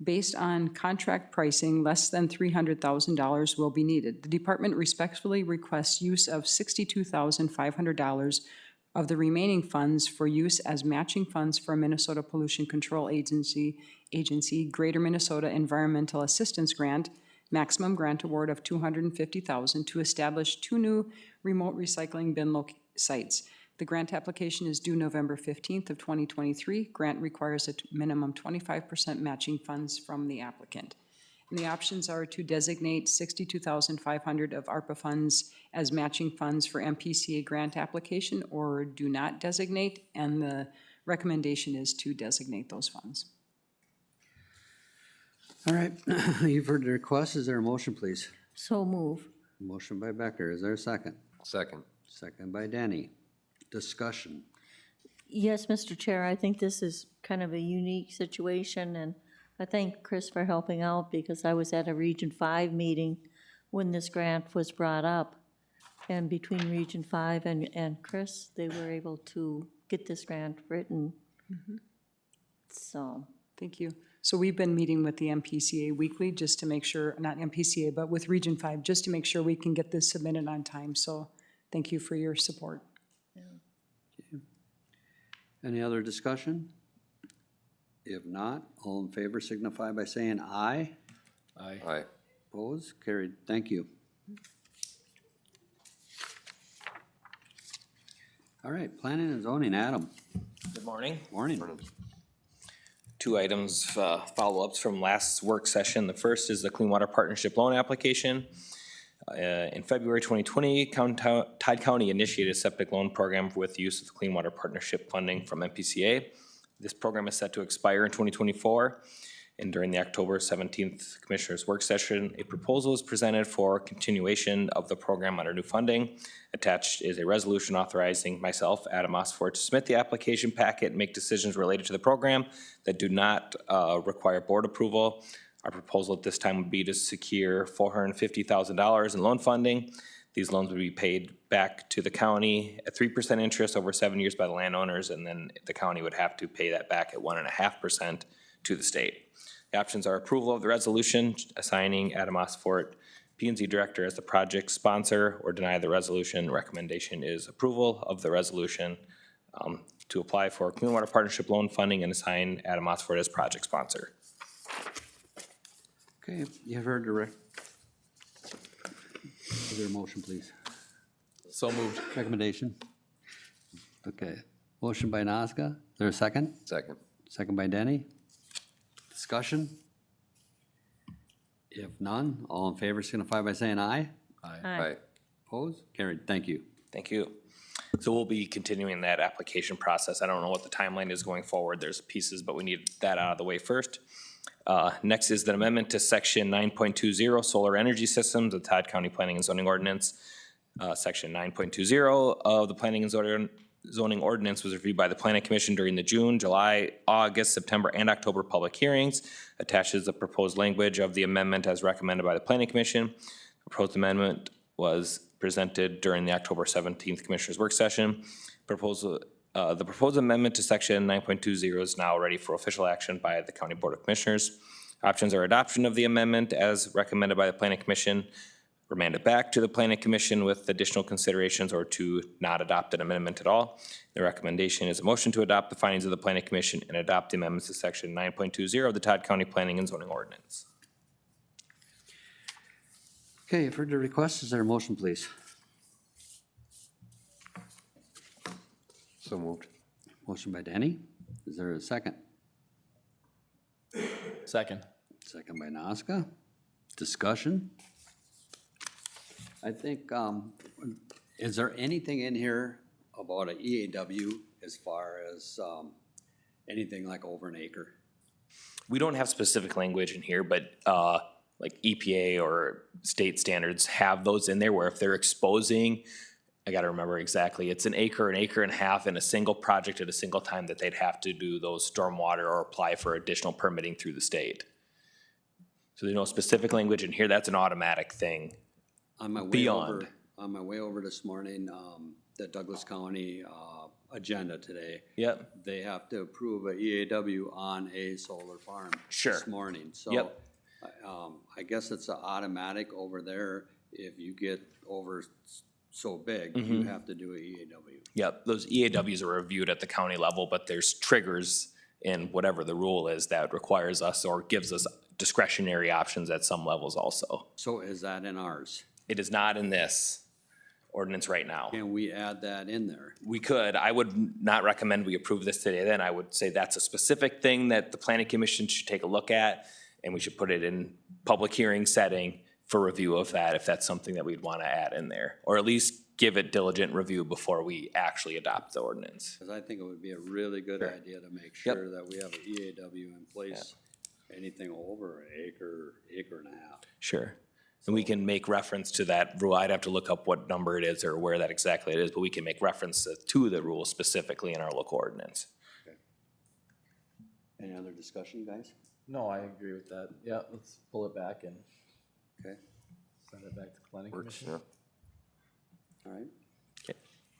Based on contract pricing, less than $300,000 will be needed. The department respectfully requests use of $62,500 of the remaining funds for use as matching funds for Minnesota Pollution Control Agency Greater Minnesota Environmental Assistance Grant, maximum grant award of $250,000 to establish 2 new remote recycling bin sites. The grant application is due November 15th of 2023. Grant requires a minimum 25% matching funds from the applicant. And the options are to designate $62,500 of ARPA funds as matching funds for MPCA grant application, or do not designate, and the recommendation is to designate those funds. All right, you've heard the request. Is there a motion, please? So move. Motion by Becker. Is there a second? Second. Second by Danny. Discussion. Yes, Mr. Chair, I think this is kind of a unique situation, and I thank Chris for helping out because I was at a Region 5 meeting when this grant was brought up. And between Region 5 and Chris, they were able to get this grant written. So, Thank you. So we've been meeting with the MPCA weekly just to make sure, not MPCA, but with Region 5, just to make sure we can get this submitted on time. So thank you for your support. Any other discussion? If not, all in favor signify by saying aye. Aye. Aye. Opposed? Carried. Thank you. All right, planning and zoning, Adam. Good morning. Morning. Two items, follow-ups from last work session. The first is the Clean Water Partnership Loan Application. In February 2020, Todd County initiated a septic loan program with the use of Clean Water Partnership funding from MPCA. This program is set to expire in 2024, and during the October 17th Commissioners' Work Session, a proposal is presented for continuation of the program under new funding. Attached is a resolution authorizing myself, Adam Osford, to submit the application packet and make decisions related to the program that do not require board approval. Our proposal at this time would be to secure $450,000 in loan funding. These loans would be paid back to the county at 3% interest over 7 years by the landowners, and then the county would have to pay that back at 1.5% to the state. The options are approval of the resolution, assigning Adam Osfort, P&Z Director, as the project sponsor, or deny the resolution. Recommendation is approval of the resolution to apply for Clean Water Partnership loan funding and assign Adam Osfort as project sponsor. Okay, you've heard the is there a motion, please? So moved. Recommendation? Okay, motion by Nazca. Is there a second? Second. Second by Denny. Discussion? If none, all in favor signify by saying aye. Aye. Aye. Opposed? Carried. Thank you. Thank you. So we'll be continuing that application process. I don't know what the timeline is going forward. There's pieces, but we need that out of the way first. Next is the amendment to section 9.20 solar energy systems of Todd County Planning and Zoning Ordinance. Section 9.20 of the Planning and Zoning Ordinance was reviewed by the Planning Commission during the June, July, August, September, and October public hearings. Attaches the proposed language of the amendment as recommended by the Planning Commission. The proposed amendment was presented during the October 17th Commissioners' Work Session. The proposed amendment to section 9.20 is now ready for official action by the County Board of Commissioners. Options are adoption of the amendment as recommended by the Planning Commission, remand it back to the Planning Commission with additional considerations, or to not adopt an amendment at all. The recommendation is a motion to adopt the findings of the Planning Commission and adopt the amendments to section 9.20 of the Todd County Planning and Zoning Ordinance. Okay, you've heard the request. Is there a motion, please? So moved. Motion by Danny. Is there a second? Second. Second by Nazca. Discussion? I think, is there anything in here about an EAW as far as anything like over an acre? We don't have specific language in here, but like EPA or state standards have those in there where if they're exposing, I gotta remember exactly, it's an acre and a half in a single project at a single time that they'd have to do those stormwater or apply for additional permitting through the state. So there's no specific language in here. That's an automatic thing. On my way Beyond. on my way over this morning, the Douglas County agenda today. Yep. They have to approve a EAW on a solar farm. Sure. This morning, so. Yep. I guess it's a automatic over there if you get over so big, you have to do a EAW. Yep, those EAWs are reviewed at the county level, but there's triggers in whatever the rule is that requires us or gives us discretionary options at some levels also. So is that in ours? It is not in this ordinance right now. Can we add that in there? We could, I would not recommend we approve this today then. I would say that's a specific thing that the planning commission should take a look at, and we should put it in public hearing setting for review of that, if that's something that we'd want to add in there. Or at least give it diligent review before we actually adopt the ordinance. Because I think it would be a really good idea to make sure that we have an EAW in place. Anything over an acre, acre and a half. Sure. And we can make reference to that rule. I'd have to look up what number it is or where that exactly it is, but we can make reference to the rule specifically in our local ordinance. Okay. Any other discussion, guys? No, I agree with that. Yeah, let's pull it back and Okay, send it back to the planning Works, commission. yeah. all right.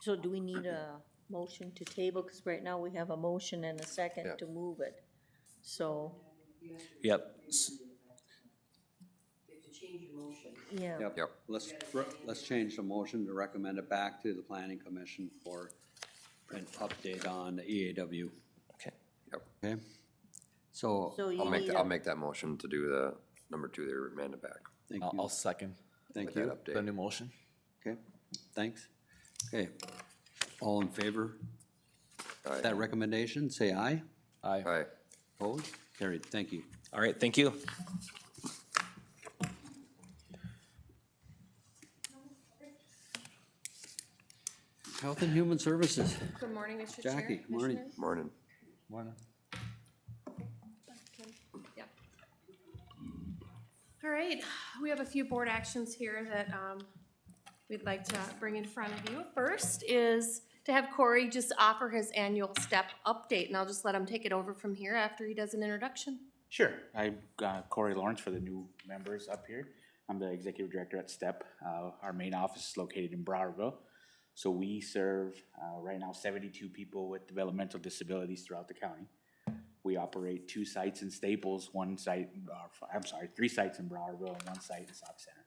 So do we need a motion to table? Because right now we have a motion and a second Yeah. to move it. So, Yep. yeah. Yep. Let's change the motion to recommend it back to the planning commission for an update on the EAW. Okay. Okay? So, So you I'll need I'll a, make that motion to do the number 2 there, remand it back. thank I'll you, second thank With that you. update. the new motion. Okay, thanks. Okay, all in favor Aye. of that recommendation, say aye. Aye. Aye. Opposed? Carried, thank you. All right, thank you. Health and Human Services, Good morning, Mr. Chair. Jackie, good morning. Commissioners. Morning. Morning. Yeah. All right, we have a few board actions here that we'd like to bring in front of you. First is to have Corey just offer his annual STEP update, and I'll just let him take it over from here after he does an introduction. Sure. I'm Corey Lawrence for the new members up here. I'm the executive director at STEP. Our main office is located in Browerville. So we serve right now 72 people with developmental disabilities throughout the county. We operate 2 sites in Staples, 3 sites in Browerville and 1 site in Sauk Center.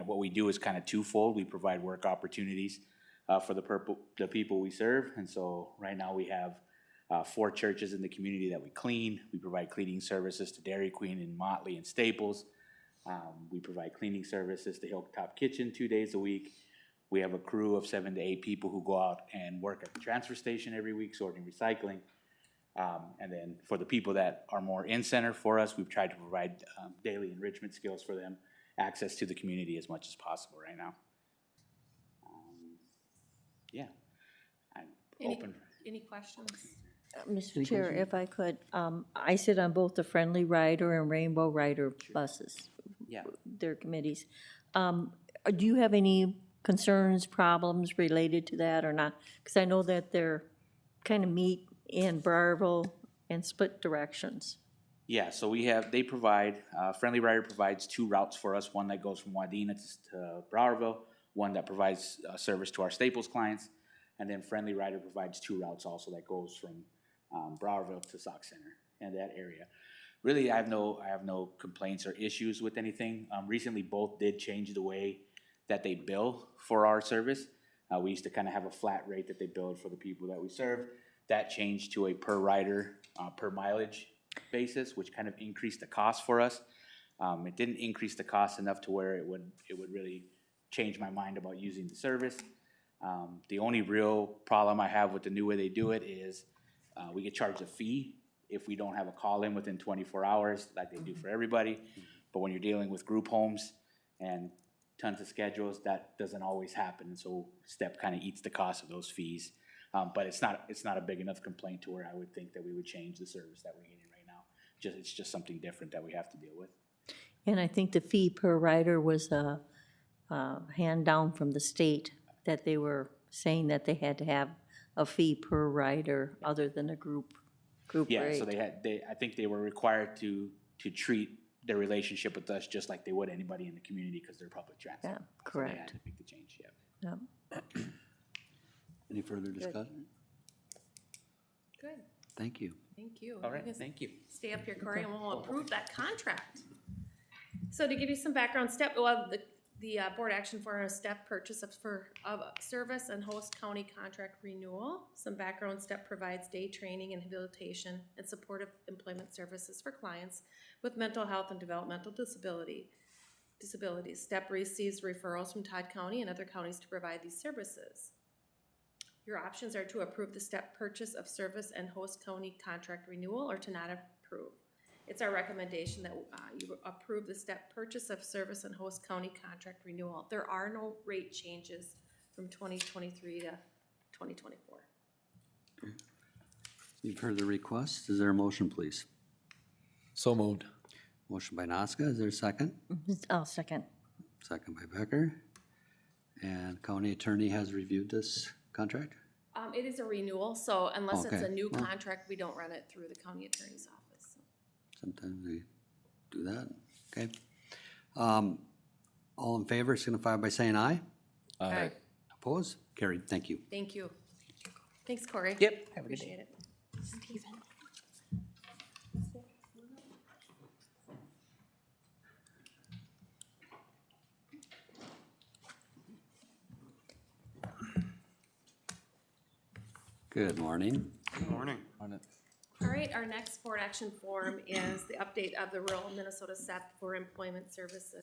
What we do is kind of twofold. We provide work opportunities for the people we serve. And so right now we have 4 churches in the community that we clean. We provide cleaning services to Dairy Queen and Motley and Staples. We provide cleaning services to Hilltop Kitchen 2 days a week. We have a crew of 7 to 8 people who go out and work at the transfer station every week, sorting recycling. And then for the people that are more in-center for us, we've tried to provide daily enrichment skills for them, access to the community as much as possible right now. Yeah, I'm open. Any questions? Mr. Chair, if I could, I sit on both the Friendly Rider and Rainbow Rider buses. Yeah. Their committees. Do you have any concerns, problems related to that or not? Because I know that they're kind of meet in Browerville and split directions. Yeah, so they provide, Friendly Rider provides 2 routes for us, one that goes from Wadena to Browerville, one that provides service to our Staples clients, and then Friendly Rider provides 2 routes also that goes from Browerville to Sauk Center and that area. Really, I have no complaints or issues with anything. Recently, both did change the way that they bill for our service. We used to kind of have a flat rate that they billed for the people that we serve. That changed to a per rider, per mileage basis, which kind of increased the cost for us. It didn't increase the cost enough to where it would really change my mind about using the service. The only real problem I have with the new way they do it is we get charged a fee if we don't have a call in within 24 hours like they do for everybody. But when you're dealing with group homes and tons of schedules, that doesn't always happen. And so STEP kind of eats the cost of those fees. But it's not a big enough complaint to where I would think that we would change the service that we're getting right now. It's just something different that we have to deal with. And I think the fee per rider was a hand down from the state, that they were saying that they had to have a fee per rider other than a group Yeah, rate. so I think they were required to treat their relationship with us just like they would anybody in the community because they're public transit. Yeah, So they had correct. to make the change, yeah. Yep. Any further discussion? Good, Thank you. thank you. All right, You guys thank you. Stay up here, Corey, and we'll approve that contract. So to give you some background, the board action for a step purchase of service and host county contract renewal. Some background. Step provides day training and rehabilitation and supportive employment services for clients with mental health and developmental disabilities. Step receives referrals from Todd County and other counties to provide these services. Your options are to approve the step purchase of service and host county contract renewal or to not approve. It's our recommendation that you approve the step purchase of service and host county contract renewal. There are no rate changes from 2023 to 2024. You've heard the request. Is there a motion, please? So moved. Motion by Noska. Is there a second? I'll second. Second by Becker. And county attorney has reviewed this contract? It is a renewal, so unless it's Okay, a new well- contract, we don't run it through the county attorney's office. Sometimes they do that. Okay. All in favor signify by saying aye. Aye. Opposed? Carried. Thank you. Thank you. Thanks, Corey. Yep. Appreciate it. Steven. Good morning. Good morning. On it. All right, our next board action form is the update of the rural Minnesota SEP for employment services.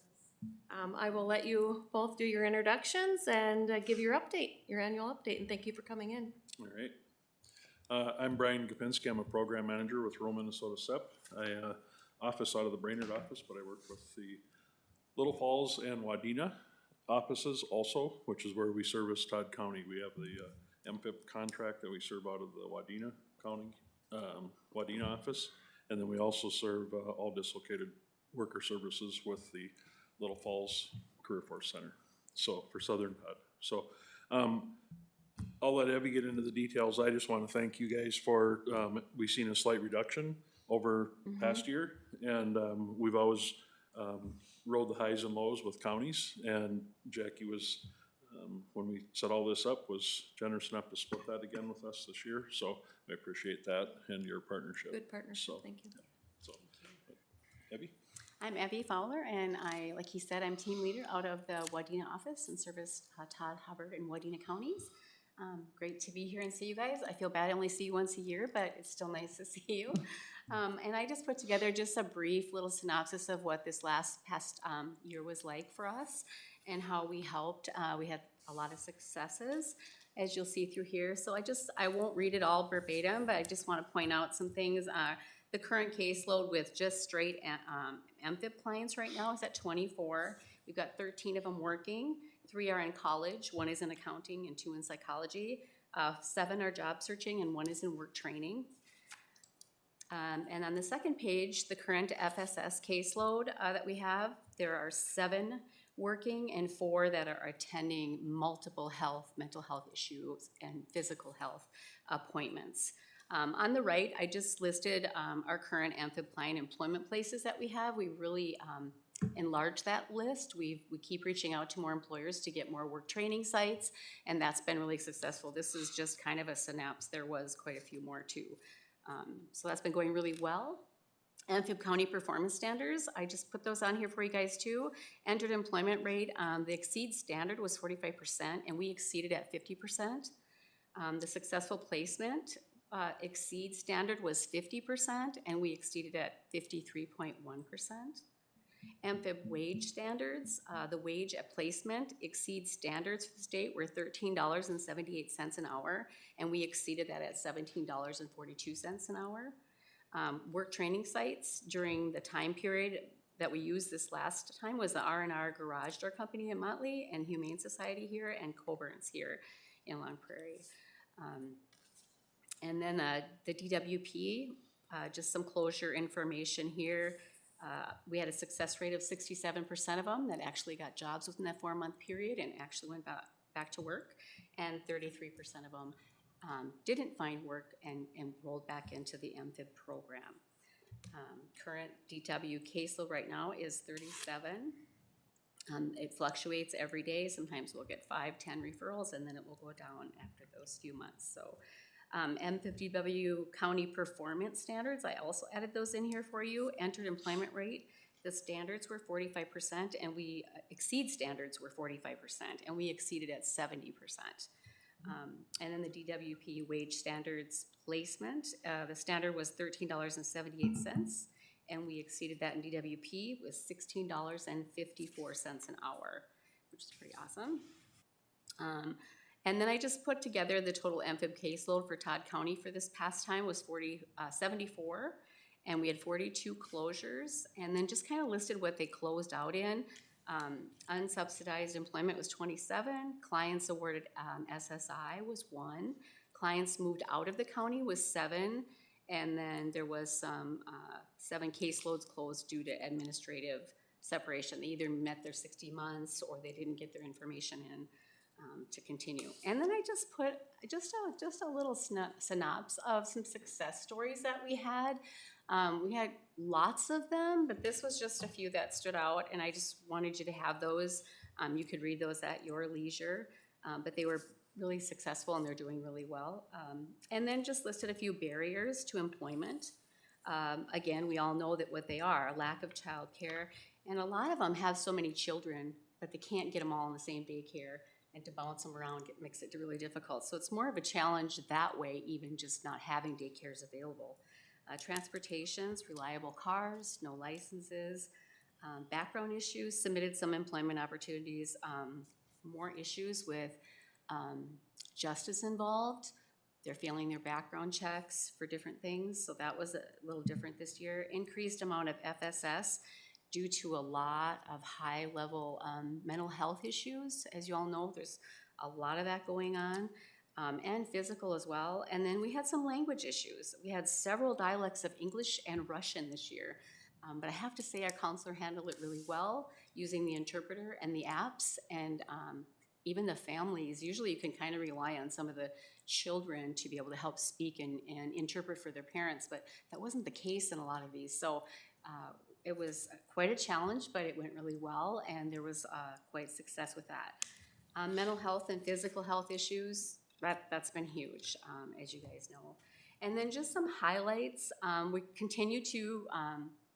I will let you both do your introductions and give your update, your annual update, and thank you for coming in. All right. I'm Brian Gopinski. I'm a program manager with Rural Minnesota SEP. I office out of the Brainerd office, but I work with the Little Falls and Wadena offices also, which is where we service Todd County. We have the MPIP contract that we serve out of the Wadena County, Wadena office. And then we also serve all dislocated worker services with the Little Falls Career Force Center. So for Southern Todd. So I'll let Abby get into the details. I just want to thank you guys for, we've seen a slight reduction over past year. And we've always rode the highs and lows with counties. And Jackie was, when we set all this up, was generous enough to split that again with us this year. So I appreciate that and your partnership. Good partnership, So, thank you. So, Abby? I'm Abby Fowler, and like he said, I'm team leader out of the Wadena office and service Todd, Hubbard, and Wadena counties. Great to be here and see you guys. I feel bad I only see you once a year, but it's still nice to see you. And I just put together just a brief little synopsis of what this past year was like for us and how we helped. We had a lot of successes, as you'll see through here. So I won't read it all verbatim, but I just want to point out some things. The current caseload with just straight MPIP clients right now is at 24. We've got 13 of them working. 3 are in college, 1 is in accounting and 2 in psychology. 7 are job searching and 1 is in work training. And on the second page, the current FSS caseload that we have, there are 7 working and 4 that are attending multiple mental health issues and physical health appointments. On the right, I just listed our current MPIP client employment places that we have. We really enlarged that list. We keep reaching out to more employers to get more work training sites, and that's been really successful. This is just kind of a synapse. There was quite a few more too. So that's been going really well. MPIP County performance standards, I just put those on here for you guys too. Entered employment rate, the exceed standard was 45%, and we exceeded at 50%. The successful placement exceed standard was 50%, and we exceeded at 53.1%. MPIP wage standards, the wage at placement exceeds standards for the state were $13.78 an hour, and we exceeded that at $17.42 an hour. Work training sites during the time period that we used this last time was the R&R Garage Door Company in Motley and Humane Society here and Coburn's here in Long Prairie. And then the DWP, just some closure information here. We had a success rate of 67% of them that actually got jobs within that 4-month period and actually went back to work, and 33% of them didn't find work and rolled back into the MPIP program. Current DW caseload right now is 37. It fluctuates every day. Sometimes we'll get 5, 10 referrals, and then it will go down after those few months. So M50W County performance standards, I also added those in here for you. Entered employment rate The standards were 45%, and we exceed standards were 45%, and we exceeded at 70%. And then the DWP wage standards placement, the standard was $13.78, and we exceeded that in DWP with $16.54 an hour, which is pretty awesome. And then I just put together the total AMFIB caseload for Todd County for this past time was 74, and we had 42 closures, and then just kind of listed what they closed out in. Unsubsidized employment was 27, clients awarded SSI was 1, clients moved out of the county was 7, and then there was some 7 caseloads closed due to administrative separation. They either met their 60 months or they didn't get their information in to continue. And then I just put just a little synopsis of some success stories that we had. We had lots of them, but this was just a few that stood out, and I just wanted you to have those. You could read those at your leisure, but they were really successful and they're doing really well. And then just listed a few barriers to employment. Again, we all know that what they are, a lack of childcare, and a lot of them have so many children that they can't get them all in the same daycare, and to bounce them around makes it really difficult. So it's more of a challenge that way, even just not having daycares available. Transportations, reliable cars, no licenses, background issues, submitted some employment opportunities, more issues with justice involved. They're failing their background checks for different things, so that was a little different this year. Increased amount of FSS due to a lot of high-level mental health issues. As you all know, there's a lot of that going on, and physical as well. And then we had some language issues. We had several dialects of English and Russian this year, but I have to say our counselor handled it really well using the interpreter and the apps, and even the families. Usually you can kind of rely on some of the children to be able to help speak and interpret for their parents, but that wasn't the case in a lot of these. So it was quite a challenge, but it went really well, and there was quite success with that. Mental health and physical health issues, that's been huge, as you guys know. And then just some highlights. We continue to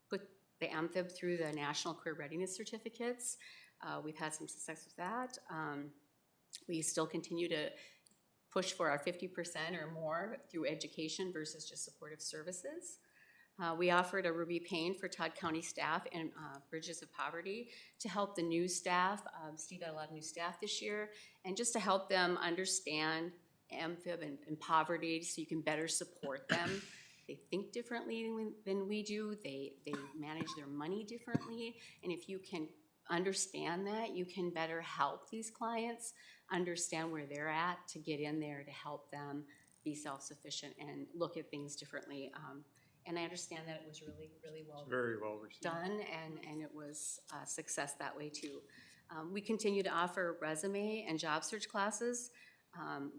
put the AMFIB through the National Career Readiness Certificates. We've had some success with that. We still continue to push for our 50% or more through education versus just supportive services. We offered a Ruby Payne for Todd County staff and Bridges of Poverty to help the new staff. Steve had a lot of new staff this year, and just to help them understand AMFIB and poverty so you can better support them. They think differently than we do. They manage their money differently, and if you can understand that, you can better help these clients understand where they're at to get in there to help them be self-sufficient and look at things differently. And I understand that it was really, really well Very well received. done, and it was a success that way too. We continue to offer resume and job search classes,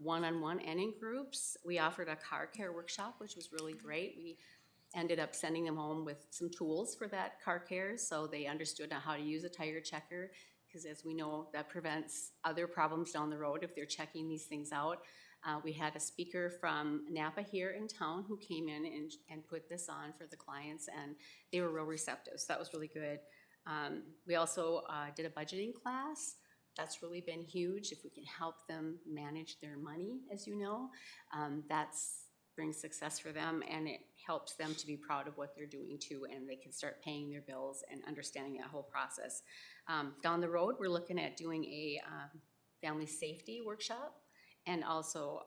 one-on-one and in groups. We offered a car care workshop, which was really great. We ended up sending them home with some tools for that car care, so they understood how to use a tire checker, because as we know, that prevents other problems down the road if they're checking these things out. We had a speaker from Napa here in town who came in and put this on for the clients, and they were real receptive, so that was really good. We also did a budgeting class. That's really been huge. If we can help them manage their money, as you know, that's brings success for them, and it helps them to be proud of what they're doing too, and they can start paying their bills and understanding that whole process. Down the road, we're looking at doing a family safety workshop, and also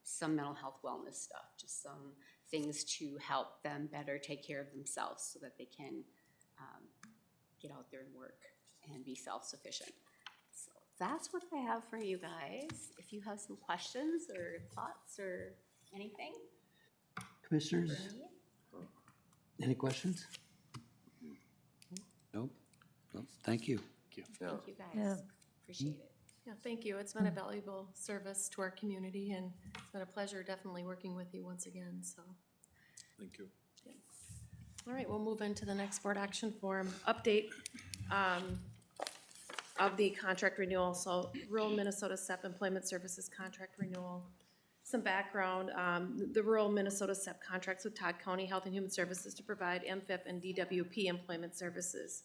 some mental health wellness stuff, just some things to help them better take care of themselves so that they can get out there and work and be self-sufficient. So that's what I have for you guys. If you have some questions or thoughts or anything. Commissioners, any questions? Nope. Nope. Thank you. Thank you guys. Yeah. Appreciate it. Yeah, thank you. It's been a valuable service to our community, and it's been a pleasure definitely working with you once again, so. Thank you. All right, we'll move into the next board action form update of the contract renewal. So rural Minnesota SEP Employment Services contract renewal. some background, the rural Minnesota SEP contracts with Todd County Health and Human Services to provide MFIP and DWP employment services.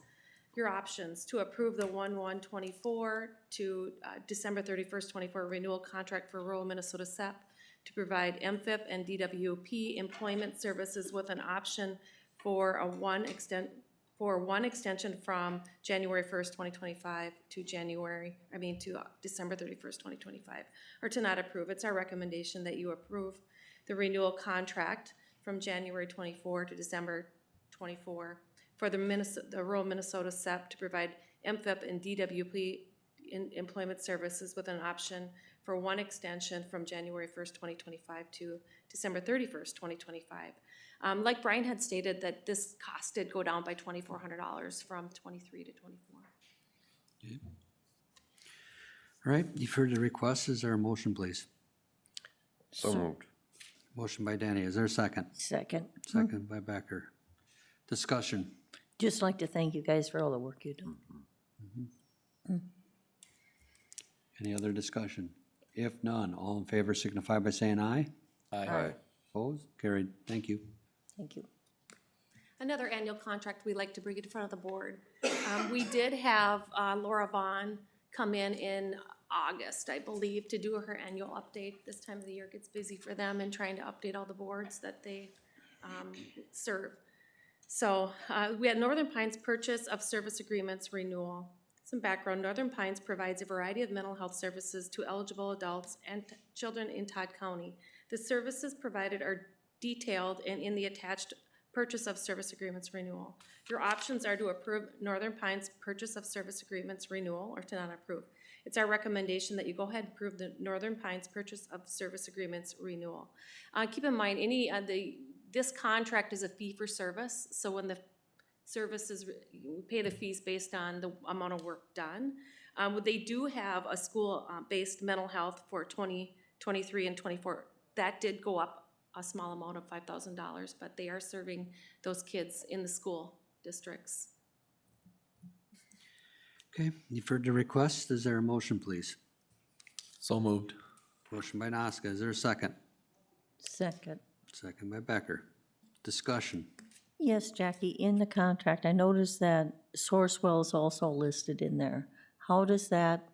Your options: to approve the 1/1/24 to December 31st, 24 renewal contract for rural Minnesota SEP to provide MFIP and DWP employment services with an option for one extension from January 1st, 2025 to December 31st, 2025, or to not approve. It's our recommendation that you approve the renewal contract from January 24 to December 24 for the rural Minnesota SEP to provide MFIP and DWP employment services with an option for one extension from January 1st, 2025 to December 31st, 2025. Like Brian had stated, that this cost did go down by $2,400 from 23 to 24. All right, you've heard the request. Is there a motion, please? So moved. Motion by Danny. Is there a second? Second. Second by Becker. Discussion. Just like to thank you guys for all the work you do. Any other discussion? If none, all in favor signify by saying aye. Aye. Opposed? Carried. Thank you. Thank you. Another annual contract we'd like to bring it in front of the board. We did have Laura Vaughn come in August, I believe, to do her annual update. This time of the year gets busy for them in trying to update all the boards that they serve. So we had Northern Pines purchase of service agreements renewal. Some background: Northern Pines provides a variety of mental health services to eligible adults and children in Todd County. The services provided are detailed and in the attached purchase of service agreements renewal. Your options are to approve Northern Pines purchase of service agreements renewal or to not approve. It's our recommendation that you go ahead and approve the Northern Pines purchase of service agreements renewal. Keep in mind, this contract is a fee for service, so when the services, we pay the fees based on the amount of work done. They do have a school-based mental health for 2023 and 24. That did go up a small amount of $5,000, but they are serving those kids in the school districts. Okay, you've heard the request. Is there a motion, please? So moved. Motion by Noska. Is there a second? Second. Second by Becker. Discussion. Yes, Jackie, in the contract, I noticed that Sourcewell is also listed in there. How does that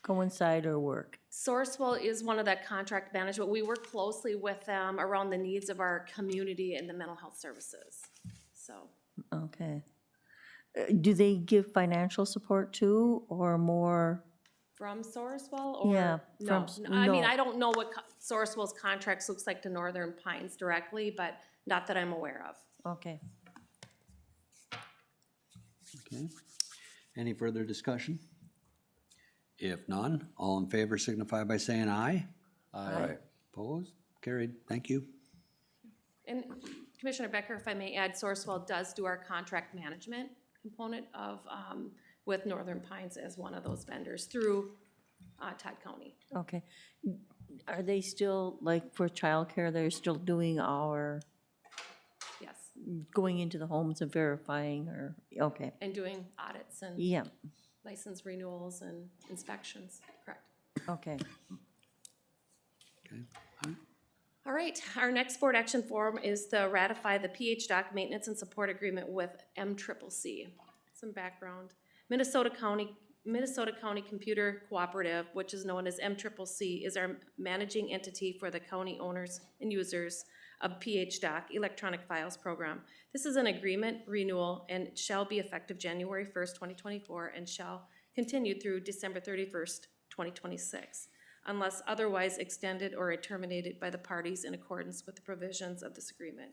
coincide or work? Sourcewell is one of that contract management. We work closely with them around the needs of our community and the mental health services, so. Okay. Do they give financial support too, or more? From Sourcewell or? Yeah, No, from- I mean, no. I don't know what Sourcewell's contracts looks like to Northern Pines directly, but not that I'm aware of. Okay. Okay. Any further discussion? If none, all in favor signify by saying aye. Aye. Opposed? Carried. Thank you. And Commissioner Becker, if I may add, Sourcewell does do our contract management component of, with Northern Pines as one of those vendors through Todd County. Okay. Are they still, like for childcare, they're still doing our, Yes, going into the homes and verifying or, okay, and doing audits and yeah, license renewals and inspections, correct. okay. Okay. All right, our next board action form is to ratify the PHDOC maintenance and support agreement with MCCC. Some background: Minnesota County Computer Cooperative, which is known as MCCC, is our managing entity for the county owners and users of PHDOC Electronic Files Program. This is an agreement renewal and shall be effective January 1st, 2024, and shall continue through December 31st, 2026. Unless otherwise extended or terminated by the parties in accordance with the provisions of this agreement.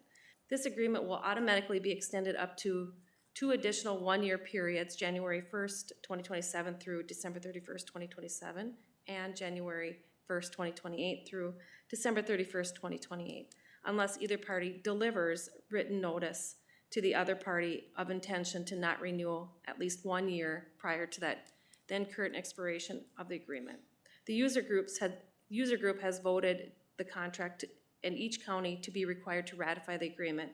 This agreement will automatically be extended up to 2 additional one-year periods, January 1st, 2027 through December 31st, 2027, and January 1st, 2028 through December 31st, 2028, unless either party delivers written notice to the other party of intention to not renew at least 1 year prior to that then current expiration of the agreement. The user group has voted the contract in each county to be required to ratify the agreement.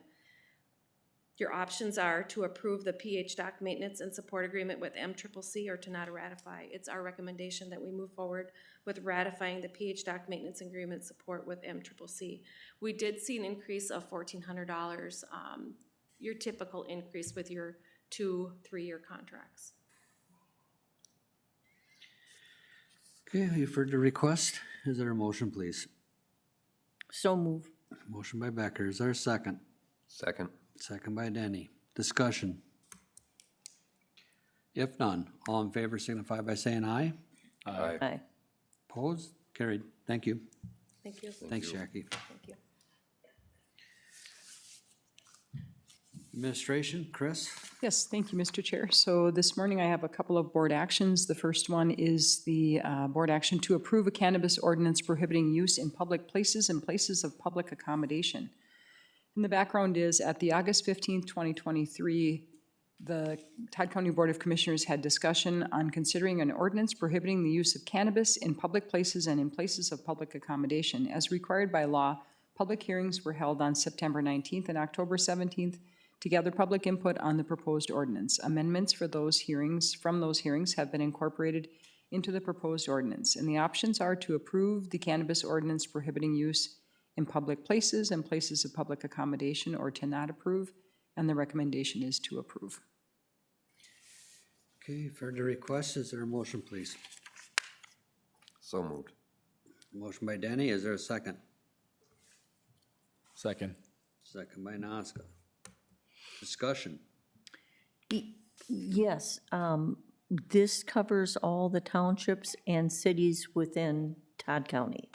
Your options are to approve the PH dock maintenance and support agreement with MCCC or to not ratify. It's our recommendation that we move forward with ratifying the PH dock maintenance agreement support with MCCC. We did see an increase of $1,400, your typical increase with your 2-3-year contracts. Okay, you've heard the request. Is there a motion, please? So move. Motion by Becker. Is there a second? Second. Second by Denny. Discussion. If none, all in favor signify by saying aye. Aye. Aye. Opposed? Carried. Thank you. Thank you. Thanks, Jackie. Thank you. Administration, Chris? Yes, thank you, Mr. Chair. So this morning I have a couple of board actions. The first one is the board action to approve a cannabis ordinance prohibiting use in public places and places of public accommodation. And the background is at the August 15th, 2023, the Todd County Board of Commissioners had discussion on considering an ordinance prohibiting the use of cannabis in public places and in places of public accommodation. As required by law, public hearings were held on September 19th and October 17th to gather public input on the proposed ordinance. Amendments from those hearings have been incorporated into the proposed ordinance. And the options are to approve the cannabis ordinance prohibiting use in public places and places of public accommodation, or to not approve, and the recommendation is to approve. Okay, for the request, is there a motion, please? So moved. Motion by Denny. Is there a second? Second. Second by Nazca. Discussion. Yes, this covers all the townships and cities within Todd County.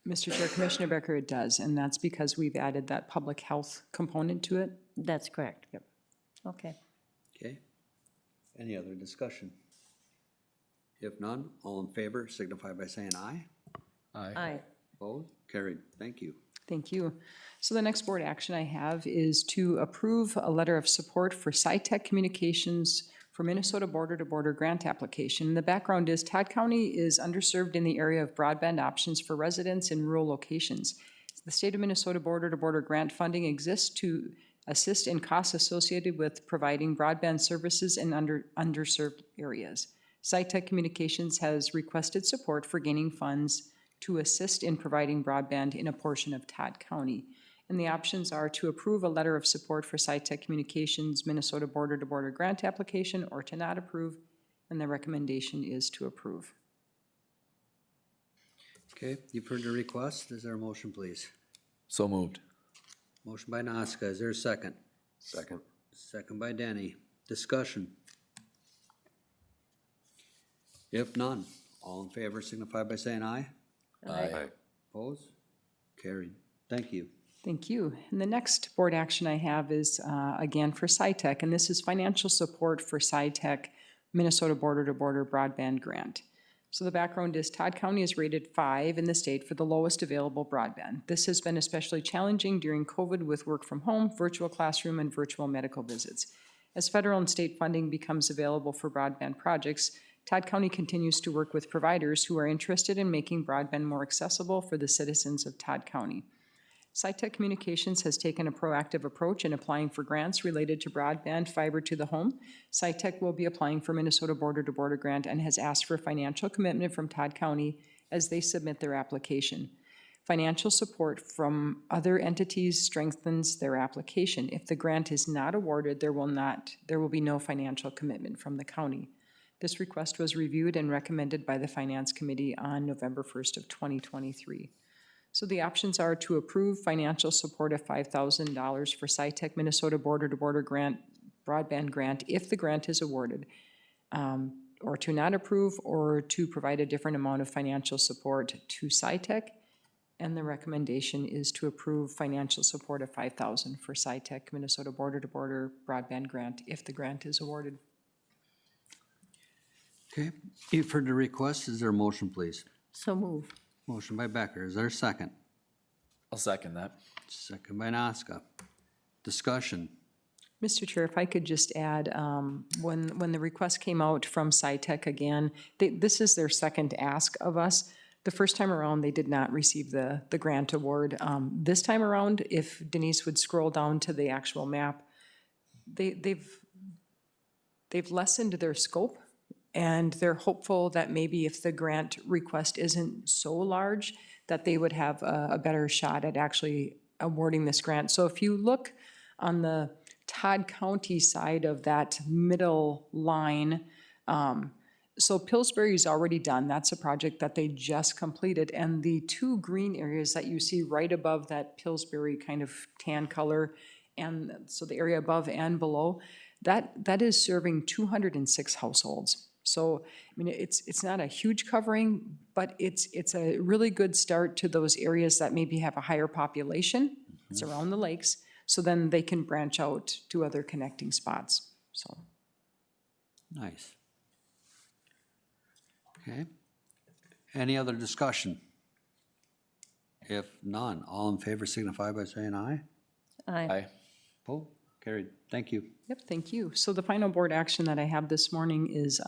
Mr. Chair, Commissioner Becker, it does, and that's because we've added that public health component to it. That's correct. Yep. Okay. Okay. Any other discussion? If none, all in favor signify by saying aye. Aye. Opposed? Carried. Thank you. Thank you. So the next board action I have is to approve a letter of support for SciTech Communications for Minnesota border-to-border grant application. The background is Todd County is underserved in the area of broadband options for residents in rural locations. The state of Minnesota border-to-border grant funding exists to assist in costs associated with providing broadband services in underserved areas. SciTech Communications has requested support for gaining funds to assist in providing broadband in a portion of Todd County. And the options are to approve a letter of support for SciTech Communications Minnesota border-to-border grant application, or to not approve, and the recommendation is to approve. Okay, you've heard the request. Is there a motion, please? So moved. Motion by Nazca. Is there a second? Second. Second by Denny. Discussion. If none, all in favor signify by saying aye. Aye. Opposed? Carried. Thank you. Thank you. And the next board action I have is, again, for SciTech, and this is financial support for SciTech Minnesota border-to-border broadband grant. So the background is Todd County is rated 5 in the state for the lowest available broadband. This has been especially challenging during COVID with work from home, virtual classroom, and virtual medical visits. As federal and state funding becomes available for broadband projects, Todd County continues to work with providers who are interested in making broadband more accessible for the citizens of Todd County. SciTech Communications has taken a proactive approach in applying for grants related to broadband fiber to the home. SciTech will be applying for Minnesota border-to-border grant and has asked for financial commitment from Todd County as they submit their application. Financial support from other entities strengthens their application. If the grant is not awarded, there will be no financial commitment from the county. This request was reviewed and recommended by the Finance Committee on November 1st of 2023. So the options are to approve financial support of $5,000 for SciTech Minnesota border-to-border grant, broadband grant, if the grant is awarded, or to not approve, or to provide a different amount of financial support to SciTech. And the recommendation is to approve financial support of $5,000 for SciTech Minnesota border-to-border broadband grant, if the grant is awarded. Okay, you've heard the request. Is there a motion, please? So move. Motion by Becker. Is there a second? I'll second that. Second by Nazca. Discussion. Mr. Chair, if I could just add, when the request came out from SciTech again, this is their second ask of us. The first time around, they did not receive the grant award. This time around, if Denise would scroll down to the actual map, they've lessened their scope, and they're hopeful that maybe if the grant request isn't so large, that they would have a better shot at actually awarding this grant. So if you look on the Todd County side of that middle line, so Pillsbury's already done. That's a project that they just completed. And the two green areas that you see right above that Pillsbury kind of tan color, and so the area above and below, that is serving 206 households. So, I mean, it's not a huge covering, but it's a really good start to those areas that maybe have a higher population. It's around the lakes, so then they can branch out to other connecting spots, so. Nice. Okay. Any other discussion? If none, all in favor signify by saying aye. Aye. Opposed? Carried. Thank you. Yep, thank you. So the final board action that I have this morning is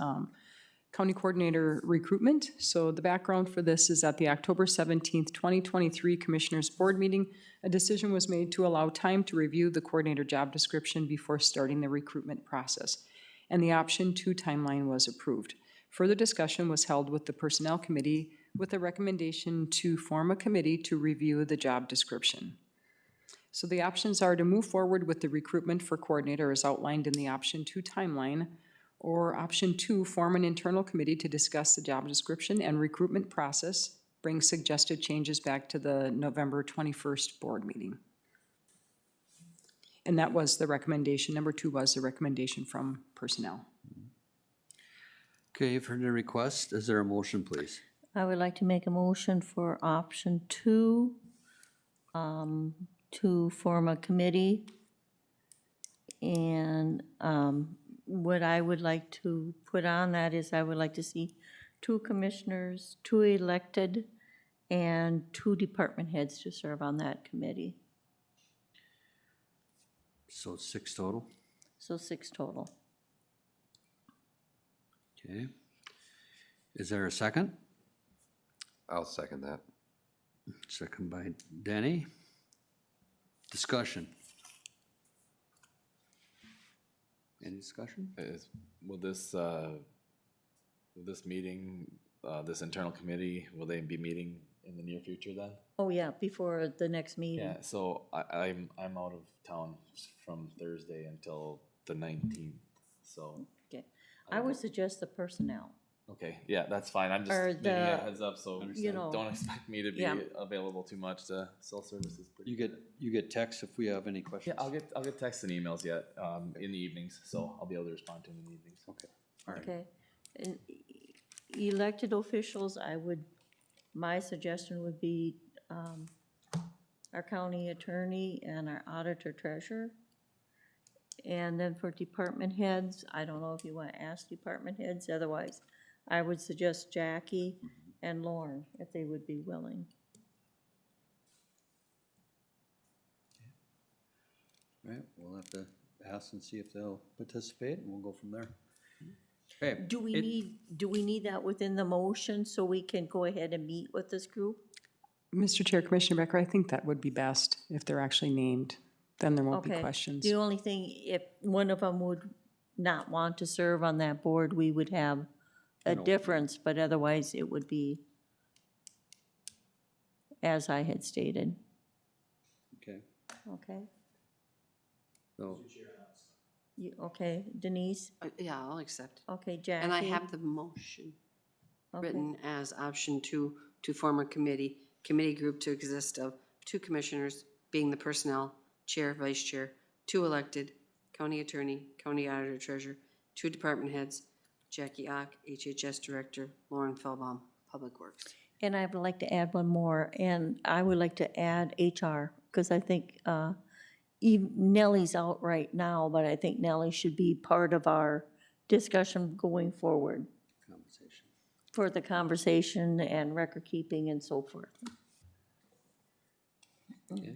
county coordinator recruitment. So the background for this is at the October 17th, 2023 Commissioners Board meeting, a decision was made to allow time to review the coordinator job description before starting the recruitment process. And the option 2 timeline was approved. Further discussion was held with the Personnel Committee with a recommendation to form a committee to review the job description. So the options are to move forward with the recruitment for coordinator as outlined in the option 2 timeline, or option 2, form an internal committee to discuss the job description and recruitment process, bring suggested changes back to the November 21st board meeting. And that was the recommendation. Number 2 was the recommendation from personnel. Okay, you've heard the request. Is there a motion, please? I would like to make a motion for option 2, to form a committee. And what I would like to put on that is I would like to see 2 commissioners, 2 elected, and 2 department heads to serve on that committee. So 6 total? So 6 total. Okay. Is there a second? I'll second that. Second by Denny. Discussion. Any discussion? Will this meeting, this internal committee, will they be meeting in the near future then? Oh, yeah, before the next meeting. Yeah, so I'm out of town from Thursday until the 19th, so. Okay. I would suggest the personnel. Okay, yeah, that's fine. I'm just Or giving you a the, heads up, so you know, don't expect me to be yeah. available too much to sell services. You get texts if we have any questions? Yeah, I'll get texts and emails yet, in the evenings, so I'll be able to respond to them in the evenings. Okay, all right. Okay. And elected officials, my suggestion would be our county attorney and our auditor treasurer. And then for department heads, I don't know if you want to ask department heads, otherwise I would suggest Jackie and Lauren, if they would be willing. All right, we'll have to ask and see if they'll participate, and we'll go from there. Okay. Do we need that within the motion so we can go ahead and meet with this group? Mr. Chair, Commissioner Becker, I think that would be best if they're actually named. Then there won't be Okay. questions. The only thing, if one of them would not want to serve on that board, we would have a difference, but otherwise it would be as I had stated. Okay, Okay? so, Okay, Denise? Yeah, I'll accept. Okay, Jackie? And I have the motion Okay. written as option 2 to form a committee group to exist of 2 commissioners, being the personnel, chair, vice chair, 2 elected, county attorney, county auditor, treasurer, 2 department heads, Jackie Ock, HHS director, Lauren Feldbaum, Public Works. And I would like to add one more, and I would like to add HR, because I think Nellie's out right now, but I think Nellie should be part of our discussion going forward conversation. for the conversation and record keeping and so forth. Okay.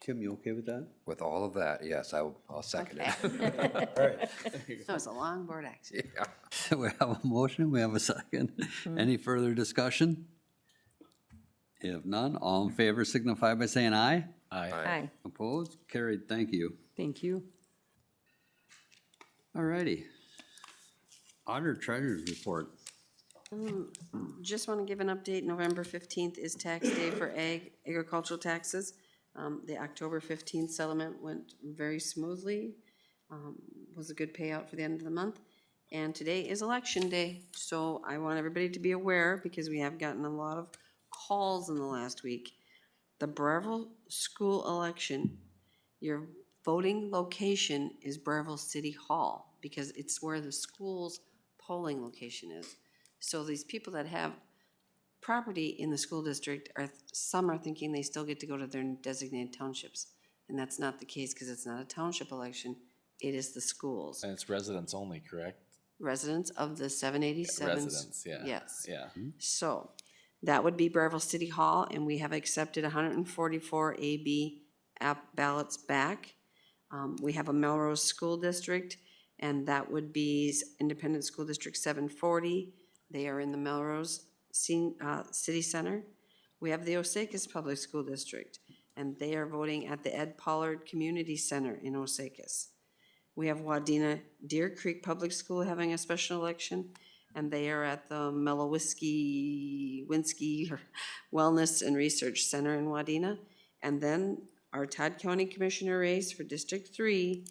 Tim, you okay with that? With all of that, yes, I'll second it. All right. That was a long board action. Yeah. So we have a motion, we have a second. Any further discussion? If none, all in favor signify by saying aye. Aye. Opposed? Carried. Thank you. Thank you. All righty. Auditor Treasurer's Report. Just want to give an update. November 15th is tax day for agricultural taxes. The October 15th settlement went very smoothly. Was a good payout for the end of the month. And today is election day, so I want everybody to be aware because we have gotten a lot of calls in the last week. The Breville school election, your voting location is Breville City Hall because it's where the school's polling location is. So these people that have property in the school district some are thinking they still get to go to their designated townships. And that's not the case because it's not a township election, it is the schools. And it's residents only, correct? Residents of the 787. Residents, yeah. Yes. Yeah. So that would be Breville City Hall, and we have accepted 144 AB ballots back. We have a Melrose School District, and that would be Independent School District 740. They are in the Melrose City Center. We have the Osakis Public School District, and they are voting at the Ed Pollard Community Center in Osakis. We have Wadena Deer Creek Public School having a special election, and they are at the Winsky Wellness and Research Center in Wadena. And then our Todd County Commissioner race for District 3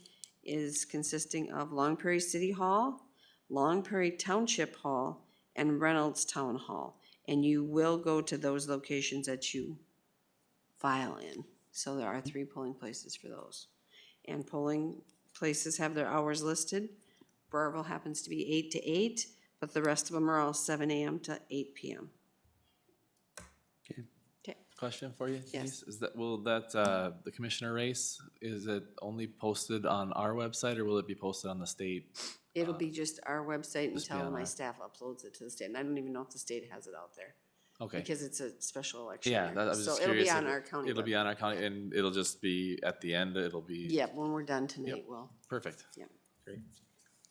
is consisting of Long Prairie City Hall, Long Prairie Township Hall, and Reynolds Town Hall. And you will go to those locations that you file in. So there are 3 polling places for those. And polling places have their hours listed. Burrillville happens to be 8 to 8, but the rest of them are all 7 a.m. to 8 p.m. Okay. Question for you, Yes. Denise? Is that, the commissioner race, is it only posted on our website or will it be posted on the state? It'll be just our website just be until on my our- staff uploads it to the state. And I don't even know if the state has it out there. Okay. Because it's a special election Yeah, year. that, I was just So it'll curious. be on if our county It'll be website. on our county, and it'll just be at the end, it'll be. Yeah, when we're done tonight, we'll, Perfect. yeah. Great.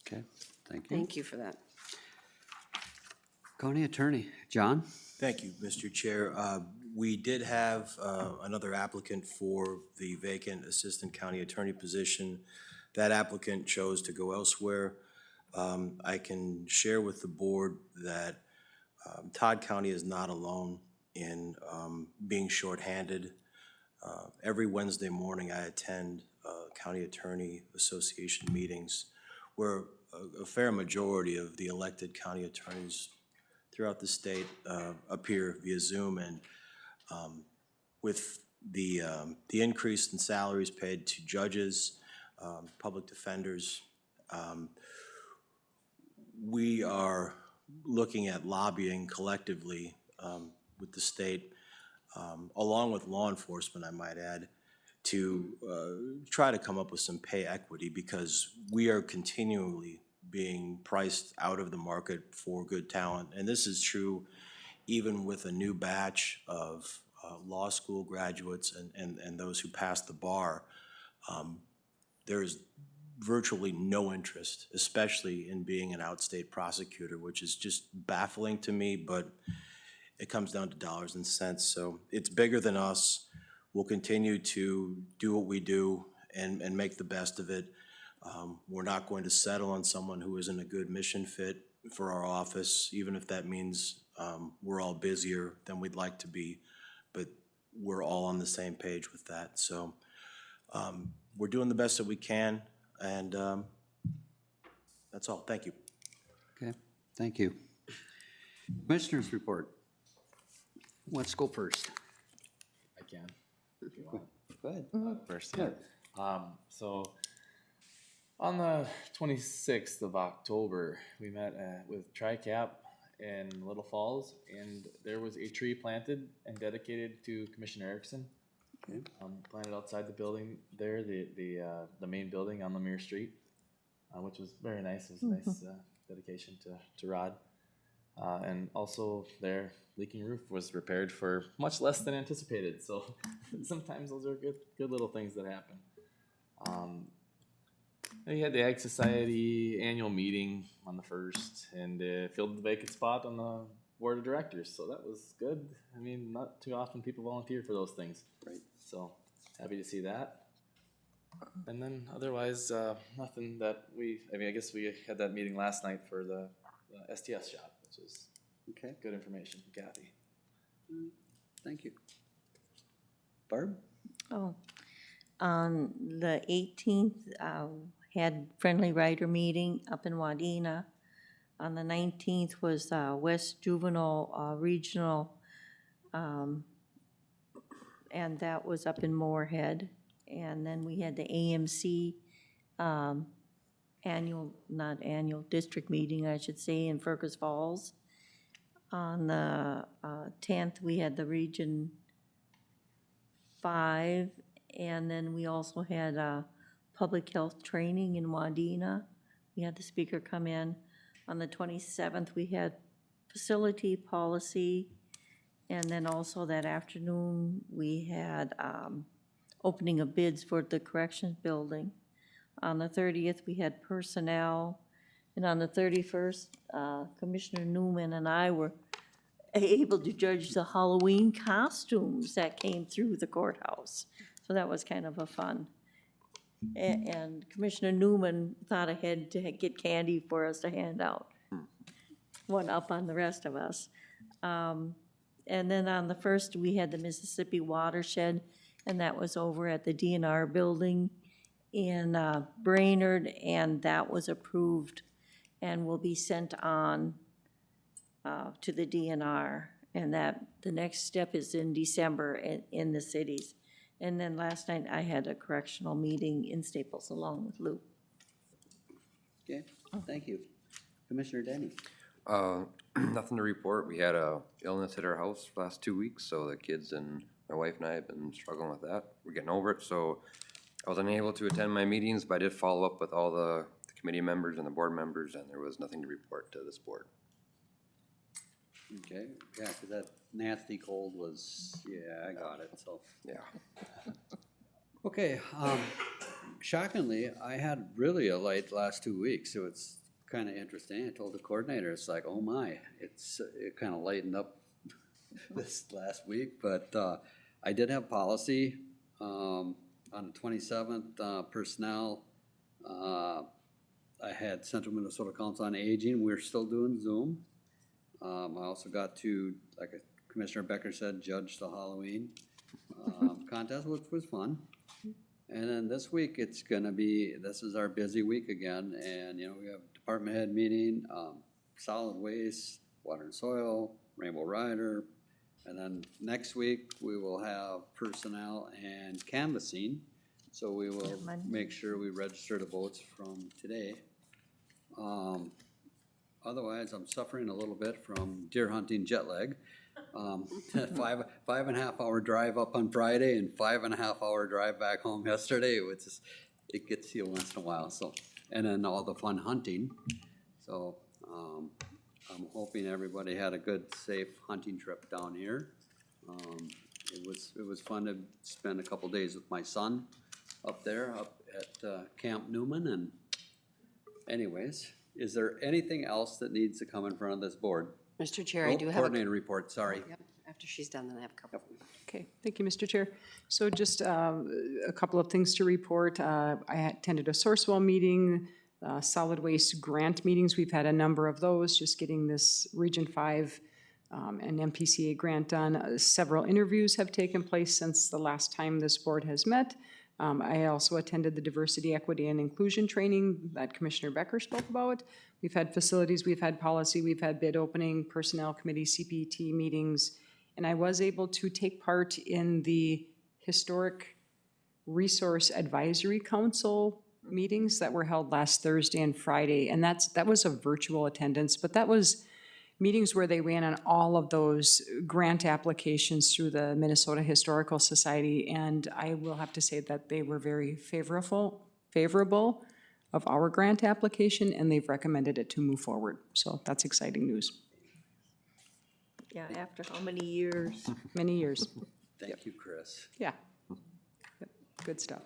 Okay, thank you. Thank you for that. County Attorney, John? Thank you, Mr. Chair. We did have another applicant for the vacant Assistant County Attorney position. That applicant chose to go elsewhere. I can share with the board that Todd County is not alone in being shorthanded. Every Wednesday morning, I attend County Attorney Association meetings where a fair majority of the elected county attorneys throughout the state appear via Zoom. And with the increase in salaries paid to judges, public defenders, we are looking at lobbying collectively with the state, along with law enforcement, I might add, to try to come up with some pay equity because we are continually being priced out of the market for good talent. And this is true even with a new batch of law school graduates and those who passed the bar. There's virtually no interest, especially in being an outstate prosecutor, which is just baffling to me, but it comes down to dollars and cents. So it's bigger than us. We'll continue to do what we do and make the best of it. We're not going to settle on someone who isn't a good mission fit for our office, even if that means we're all busier than we'd like to be, but we're all on the same page with that. So we're doing the best that we can, and that's all. Thank you. Okay, thank you. Commissioners report. Let's go first. I can, if you want. Go ahead. First, yeah. So on the 26th of October, we met with TriCap in Little Falls, and there was a tree planted and dedicated to Commissioner Erickson. Okay. Planted outside the building there, the main building on Lemire Street, which was very nice. It was a nice dedication to Rod. And also their leaking roof was repaired for much less than anticipated. So sometimes those are good little things that happen. We had the Ag Society annual meeting on the 1st and filled the vacant spot on the board of directors. So that was good. I mean, not too often people volunteer for those things. Right. So happy to see that. And then otherwise, nothing that I guess we had that meeting last night for the STS shop, which was Okay, good information from Kathy. thank you. Barb? Oh, on the 18th, had Friendly Rider meeting up in Wadena. On the 19th was West Juvenile Regional, and that was up in Moorhead. And then we had the AMC district meeting, I should say, in Fergus Falls. On the 10th, we had the Region 5, and then we also had public health training in Wadena. We had the speaker come in. On the 27th, we had facility policy, and then also that afternoon, we had opening of bids for the corrections building. On the 30th, we had personnel, and on the 31st, Commissioner Newman and I were able to judge the Halloween costumes that came through the courthouse. So that was kind of a fun. And Commissioner Newman thought ahead to get candy for us to hand out. One up on the rest of us. And then on the 1st, we had the Mississippi Watershed, and that was over at the DNR building in Brainerd, and that was approved and will be sent on to the DNR. And that the next step is in December in the cities. And then last night, I had a correctional meeting in Staples along with Lou. Okay, thank you. Commissioner Denny? Nothing to report. We had a illness at our house the last 2 weeks, so the kids and my wife and I have been struggling with that. We're getting over it, so I was unable to attend my meetings, but I did follow up with all the committee members and the board members, and there was nothing to report to this board. Okay, yeah, because that nasty cold was, yeah, I got it, so. Yeah. Okay, shockingly, I had really a light last 2 weeks, so it's kind of interesting. I told the coordinator, it's like, oh my, it kind of lightened up this last week, but I did have policy on the 27th, personnel. I had Central Minnesota Council on Aging. We're still doing Zoom. I also got to, like Commissioner Becker said, judge the Halloween contest, which was fun. And then this week, it's gonna be, this is our busy week again, and you know, we have department head meeting, solid waste, water and soil, Rainbow Rider, and then next week, we will have personnel and canvassing. So we will make sure we register the votes from today. Otherwise, I'm suffering a little bit from deer hunting jet lag. 5.5 hour drive up on Friday and 5.5 hour drive back home yesterday, which is, it gets you once in a while, so. And then all the fun hunting. So, I'm hoping everybody had a good, safe hunting trip down here. It was fun to spend a couple days with my son up there, up at Camp Newman, and anyways, is there anything else that needs to come in front of this board? Mr. Chair, I do have a. Coordinator report, sorry. Yep, after she's done, then I have a couple. Okay, thank you, Mr. Chair. So just a couple of things to report. I attended a Sourcewell meeting, solid waste grant meetings. We've had a number of those, just getting this Region 5 and MPCA grant done. Several interviews have taken place since the last time this board has met. I also attended the diversity, equity, and inclusion training that Commissioner Becker spoke about. We've had facilities, we've had policy, we've had bid opening, personnel committee, CPT meetings, and I was able to take part in the Historic Resource Advisory Council meetings that were held last Thursday and Friday, and that was a virtual attendance, but that was meetings where they ran on all of those grant applications through the Minnesota Historical Society, and I will have to say that they were very favorable of our grant application, and they've recommended it to move forward. So that's exciting news. Yeah, after how many years? Many years. Thank you, Chris. Yeah. Yep, good stuff.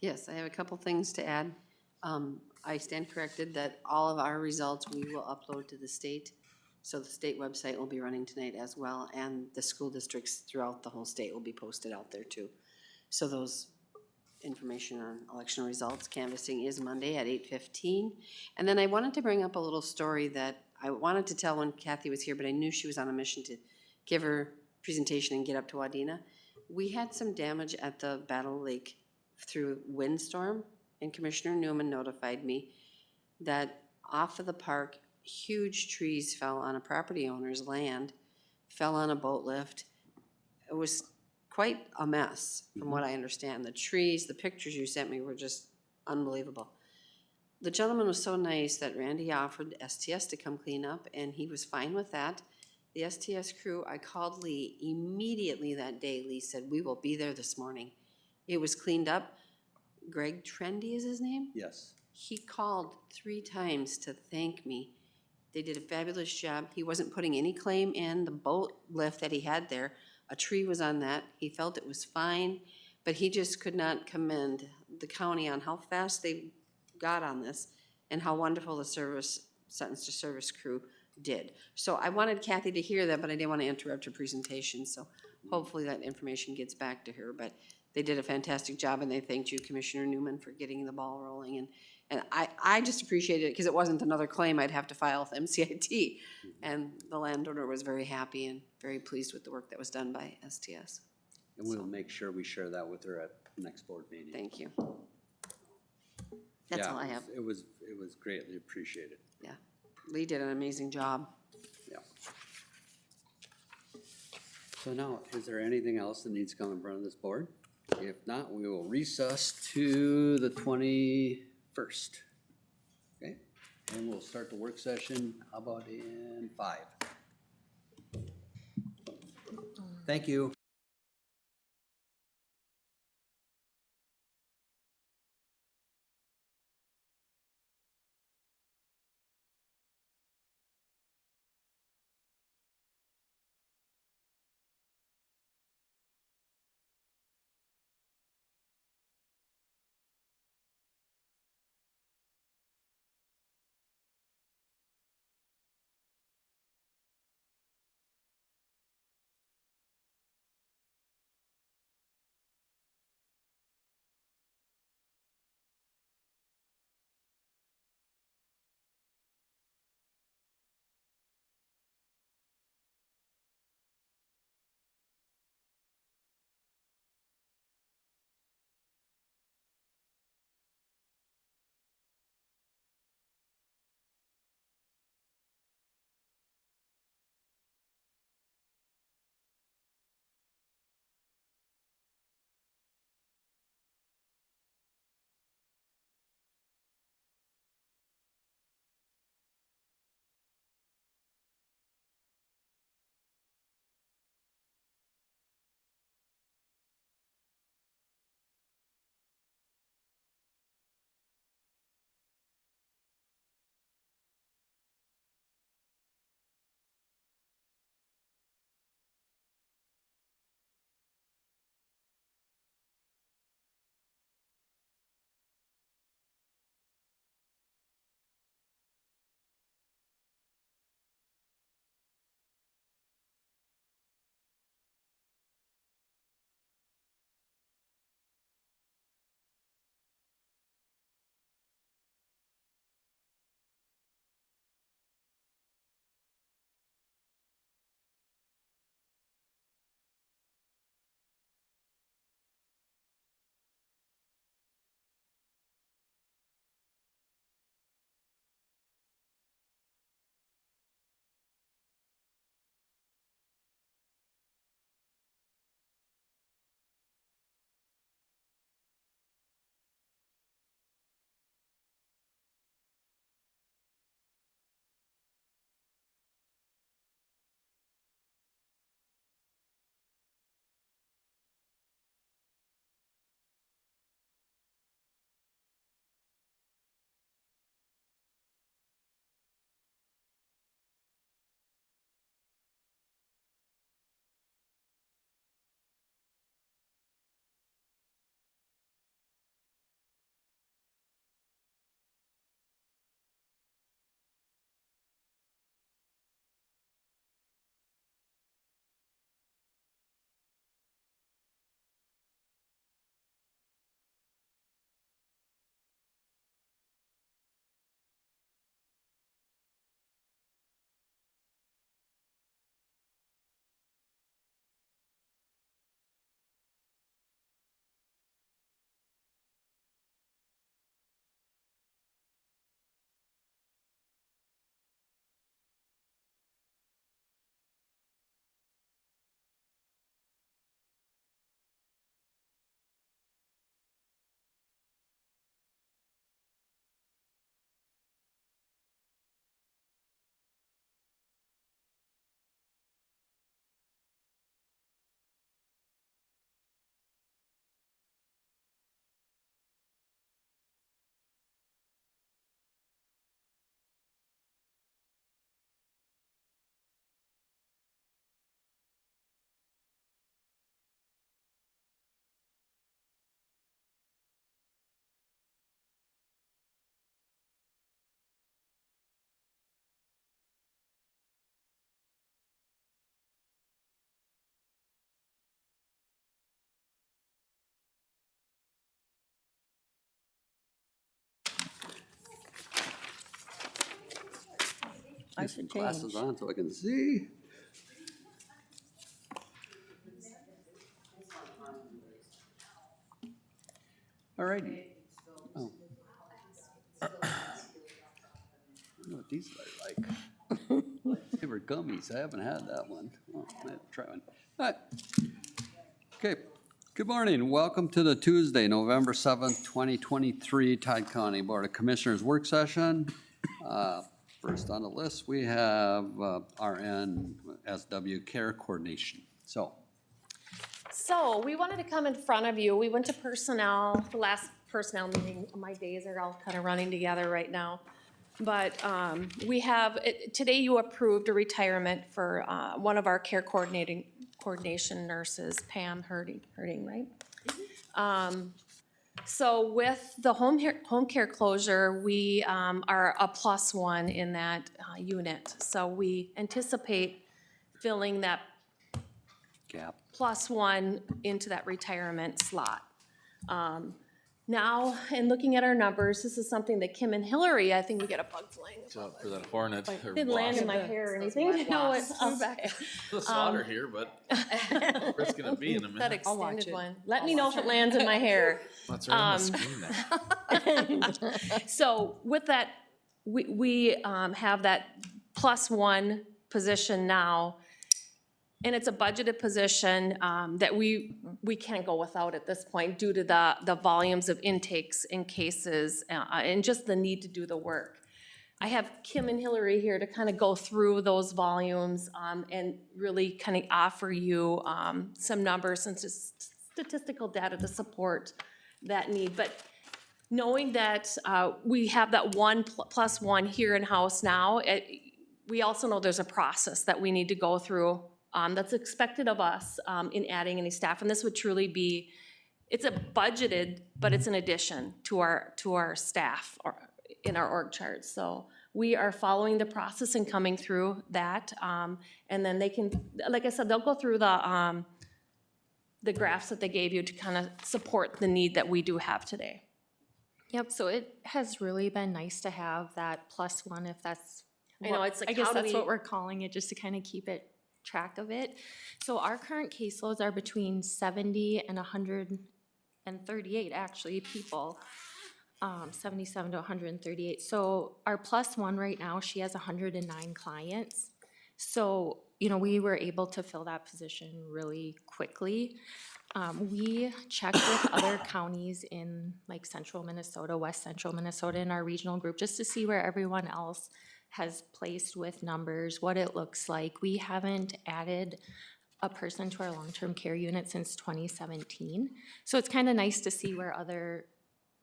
Yes, I have a couple things to add. I stand corrected that all of our results we will upload to the state. So the state website will be running tonight as well, and the school districts throughout the whole state will be posted out there too. So those information on election results, canvassing is Monday at 8:15. And then I wanted to bring up a little story that I wanted to tell when Kathy was here, but I knew she was on a mission to give her presentation and get up to Wadena. We had some damage at the Battle Lake through windstorm, and Commissioner Newman notified me that off of the park, huge trees fell on a property owner's land, fell on a boat lift. It was quite a mess, from what I understand. The trees, the pictures you sent me were just unbelievable. The gentleman was so nice that Randy offered STS to come clean up, and he was fine with that. The STS crew, I called Lee immediately that day. Lee said, "We will be there this morning." It was cleaned up. Greg Trendy is his name? Yes. He called 3 times to thank me. They did a fabulous job. He wasn't putting any claim in the boat lift that he had there. A tree was on that. He felt it was fine, but he just could not commend the county on how fast they got on this and how wonderful the Sentence to Service crew did. So I wanted Kathy to hear that, but I didn't want to interrupt her presentation, so hopefully that information gets back to her. But they did a fantastic job, and they thanked you, Commissioner Newman, for getting the ball rolling. And I just appreciated it because it wasn't another claim I'd have to file with MCIT. And the landowner was very happy and very pleased with the work that was done by STS. And we'll make sure we share that with her at the next board meeting. Thank you. That's Yeah, all I have. It was greatly appreciated. Yeah. Lee did an amazing job. Yeah. So now, is there anything else that needs to come in front of this board? If not, we will recess to the 21st. Okay, and we'll start the work session, how about in 5? Thank you. I Get some should glasses change. on so I can see. All righty. Oh. I know what these are like. Favorite gummies. I haven't had that one. Oh, I have to try one. All right. Okay. Good morning. Welcome to the Tuesday, November 7th, 2023 Todd County Board of Commissioners work session. First on the list, we have RN SW Care Coordination. So we wanted to come in front of you. We went to personnel, the last personnel meeting. My days are all kind of running together right now. But we have, today you approved a retirement for one of our care coordination nurses, Pam Herding, right? So with the home care closure, we are a +1 in that unit. So we anticipate filling that Gap. +1 into that retirement slot. Now, in looking at our numbers, this is something that Kim and Hillary, I think we get a bug flying. So for that hornet or Didn't land in my hair or anything. No, it flew back. The slaughter here, but where's it gonna be in a That minute? extended one. Let me know if it lands in my hair. That's right on the screen there. So with that, we have that +1 position now. And it's a budgeted position that we can't go without at this point due to the volumes of intakes and cases and just the need to do the work. I have Kim and Hillary here to kind of go through those volumes and really kind of offer you some numbers and statistical data to support that need. But knowing that we have that +1 here in-house now, we also know there's a process that we need to go through that's expected of us in adding any staff. And this would truly be, it's a budgeted, but it's an addition to our staff in our org chart. So we are following the process and coming through that. And then they can, like I said, they'll go through the graphs that they gave you to kind of support the need that we do have today. Yep, so it has really been nice to have that +1 if that's, I know, it's like, I guess how do that's we- what we're calling it, just to kind of keep it track of it. So our current caseloads are between 70 and 138 actually people, 77 to 138. So our +1 right now, she has 109 clients. So, you know, we were able to fill that position really quickly. We checked with other counties in like central Minnesota, west central Minnesota in our regional group just to see where everyone else has placed with numbers, what it looks like. We haven't added a person to our long-term care unit since 2017. So it's kind of nice to see where other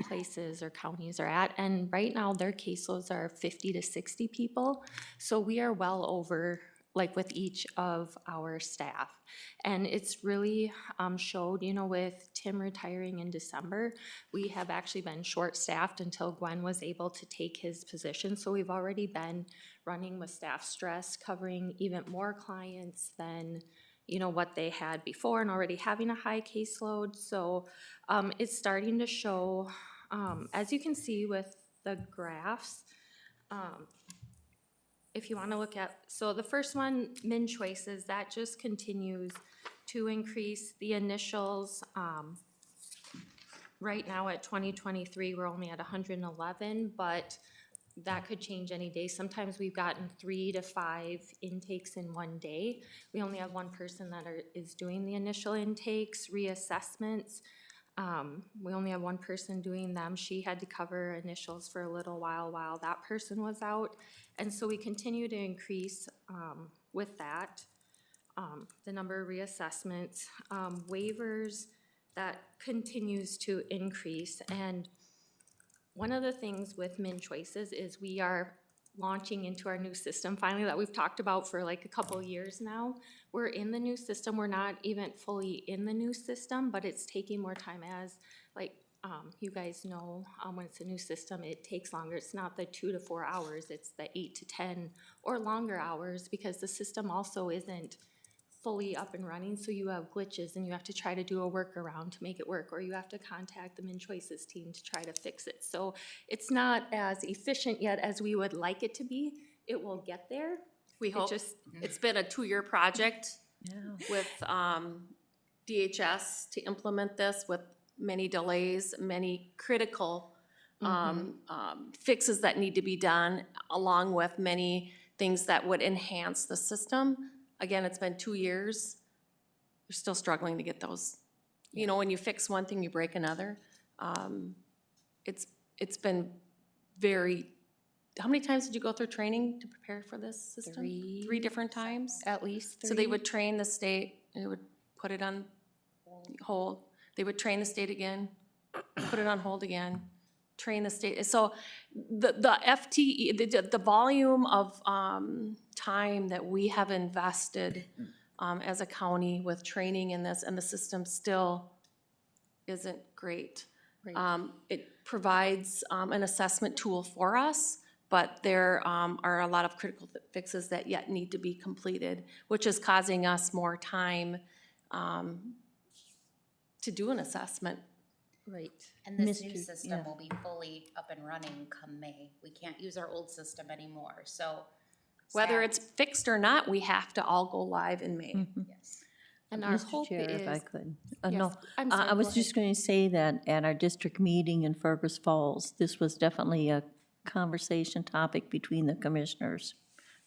places or counties are at. And right now their caseloads are 50 to 60 people. So we are well over like with each of our staff. And it's really showed, you know, with Tim retiring in December, we have actually been short-staffed until Gwen was able to take his position. So we've already been running with staff stress, covering even more clients than, you know, what they had before and already having a high caseload. So it's starting to show, as you can see with the graphs, if you want to look at, so the first one, min choices, that just continues to increase. The initials, right now at 2023, we're only at 111, but that could change any day. Sometimes we've gotten 3 to 5 intakes in one day. We only have one person that is doing the initial intakes, reassessments. We only have one person doing them. She had to cover initials for a little while that person was out. And so we continue to increase with that, the number of reassessments. Waivers, that continues to increase. And one of the things with min choices is we are launching into our new system finally that we've talked about for like a couple years now. We're in the new system. We're not even fully in the new system, but it's taking more time as like you guys know, when it's a new system, it takes longer. It's not the 2 to 4 hours, it's the 8 to 10 or longer hours because the system also isn't fully up and running, so you have glitches and you have to try to do a workaround to make it work, or you have to contact the min choices team to try to fix it. So it's not as efficient yet as we would like it to be. it will get there. We It hope. just, it's been a 2-year project Yeah. with DHS to implement this, with many delays, many critical fixes that need to be done, along with many things that would enhance the system. Again, it's been 2 years. We're still struggling to get those. You know, when you fix one thing, you break another. It's been very, how many times did you go through training to prepare for this system? 3 different times? At least 3. So they would train the state, and they would put it on hold. They would train the state again, put it on hold again, train the state. So the FTE, the volume of time that we have invested as a county with training in this, and the system still isn't great. It provides an assessment tool for us, but there are a lot of critical fixes that yet need to be completed, which is causing us more time to do an assessment. Right. And this new Mr. system yeah. will be fully up and running come May. We can't use our old system anymore, so. Whether staff- it's fixed or not, we have to all go live in May. Yes. And our Mr. hope Chair, if I is, could. Yes, No, I'm I sorry, was go just going to say that at our district meeting in Fergus Falls, this was definitely a conversation topic between the commissioners.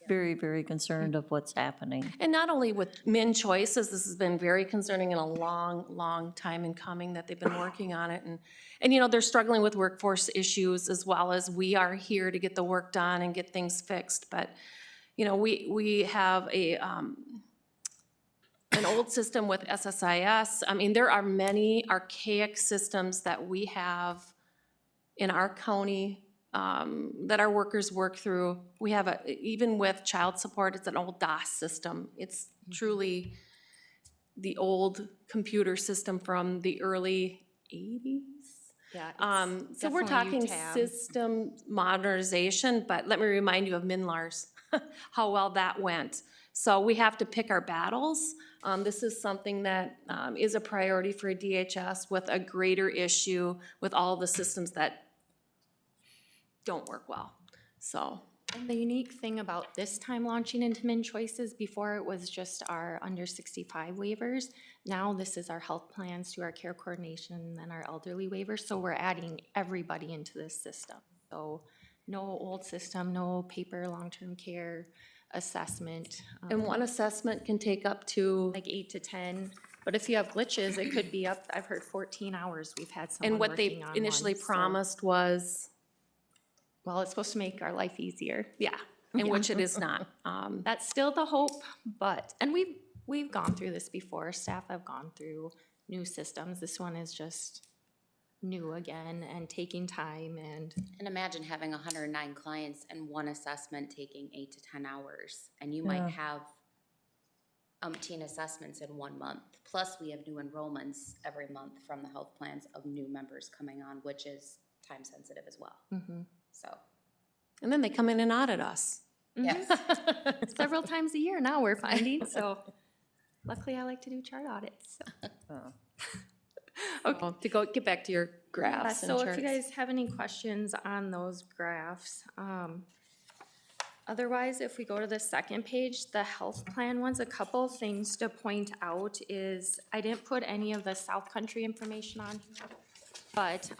Very, very concerned of what's happening. And not only with Min Choices, this has been very concerning and a long, long time in coming that they've been working on it. And you know, they're struggling with workforce issues as well as we are here to get the work done and get things fixed. But, you know, we have an old system with SSIS. I mean, there are many archaic systems that we have in our county that our workers work through. We have even with child support, it's an old DOS system. It's truly the old computer system from the early 80s. yeah, So we're talking system modernization, but let me remind you of Minlars, how well that went. So we have to pick our battles. This is something that is a priority for DHS with a greater issue with all the systems that don't work well, so. And the unique thing about this time launching into Min Choices, before it was just our under 65 waivers. Now this is our health plans to our care coordination and our elderly waivers. So we're adding everybody into this system. So no old system, no paper long-term care assessment. And one assessment can take up to. Like 8 to 10. But if you have glitches, it could be up, I've heard 14 hours we've had someone And what working they on initially one, so- promised was, Well, it's supposed to make our life easier. yeah, in which it is not. That's still the hope, but, and we've gone through this before. Staff have gone through new systems. This one is just new again and taking time and. And imagine having 109 clients and one assessment taking 8 to 10 hours. And you might have umpteen assessments in 1 month. Plus, we have new enrollments every month from the health plans of new members coming on, which is time sensitive as well. So, And then they come in and audit us. yes. Several times a year now we're finding, so luckily I like to do chart audits. Okay, to get back to your graphs and So charts. if you guys have any questions on those graphs, otherwise, if we go to the second page, the health plan ones, a couple things to point out is, I didn't put any of the South Country information on here, but,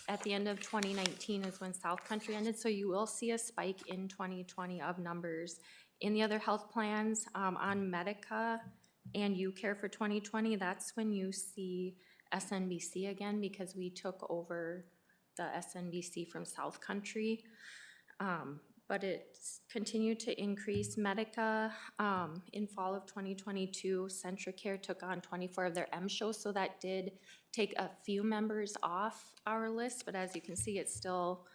at the end of 2019 is when South Country ended, so you will see a spike in 2020 of numbers. In the other health plans, on Medica and UCare for 2020, that's when you see SNBC again, because we took over the SNBC from South Country. But it's continued to increase. Medica, in fall of 2022, Centricare took on 24 of their M shows, so that did take a few members off our list, but as you can see, it still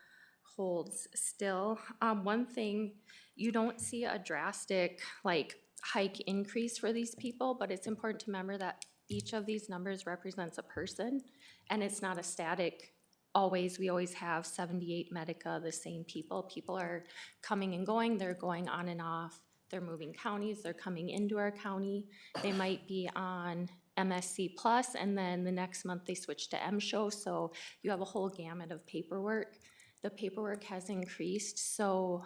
holds still. One thing, you don't see a drastic like hike increase for these people, but it's important to remember that each of these numbers represents a person, and it's not a static. We always have 78 Medica, the same people. People are coming and going, they're going on and off, they're moving counties, they're coming into our county. They might be on MSC Plus, and then the next month they switch to M-Show, so you have a whole gamut of paperwork. The paperwork has increased, so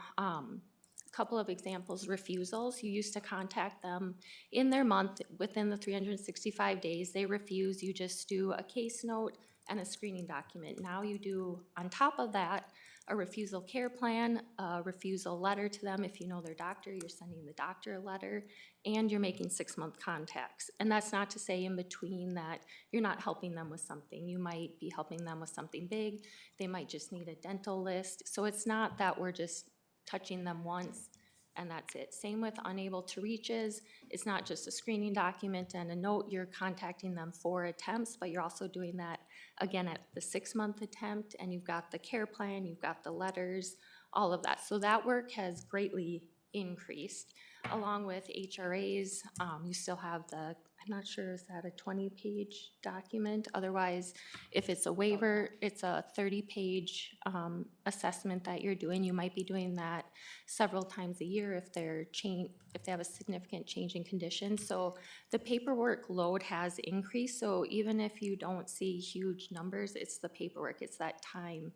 couple of examples, refusals. You used to contact them in their month, within the 365 days. They refuse, you just do a case note and a screening document. Now you do, on top of that, a refusal care plan, a refusal letter to them. If you know their doctor, you're sending the doctor a letter, and you're making 6-month contacts. And that's not to say in between that you're not helping them with something. You might be helping them with something big. They might just need a dental list. So it's not that we're just touching them once and that's it. Same with unable to reaches. It's not just a screening document and a note. You're contacting them for attempts, but you're also doing that again at the 6-month attempt, and you've got the care plan, you've got the letters, all of that. So that work has greatly increased. Along with HRAs, you still have the, I'm not sure, is that a 20-page document? Otherwise, if it's a waiver, it's a 30-page assessment that you're doing. You might be doing that several times a year if if they have a significant change in conditions. So the paperwork load has increased. So even if you don't see huge numbers, it's the paperwork, it's that time.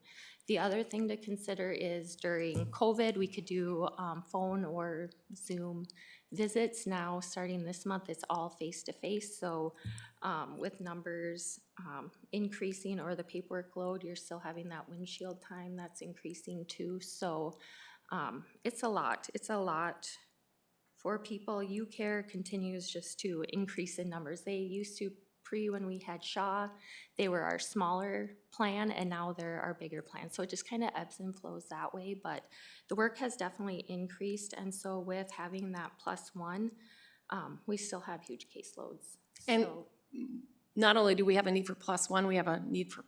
The other thing to consider is during COVID, we could do phone or Zoom visits. Now, starting this month, it's all face-to-face. So with numbers increasing or the paperwork load, you're still having that windshield time that's increasing too. So it's a lot. It's a lot for people. UCare continues just to increase in numbers. They used to, when we had Shaw, they were our smaller plan, and now they're our bigger plan. So it just kind of ebbs and flows that way, but the work has definitely increased, and so with having that +1, we still have huge caseloads. And So, not only do we have a need for +1, we have a need for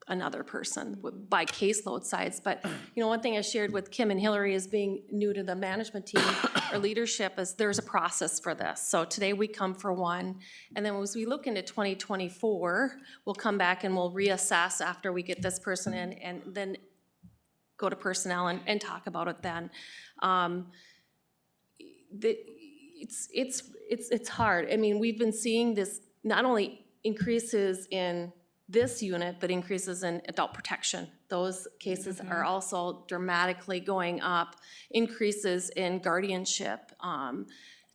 another person by caseload size. But, you know, one thing I shared with Kim and Hillary is being new to the management team or leadership is there's a process for this. So today we come for one, and then as we look into 2024, we'll come back and we'll reassess after we get this person in, and then go to personnel and talk about it then. It's hard. I mean, we've been seeing this not only increases in this unit, but increases in adult protection. Those cases are also dramatically going up, increases in guardianship.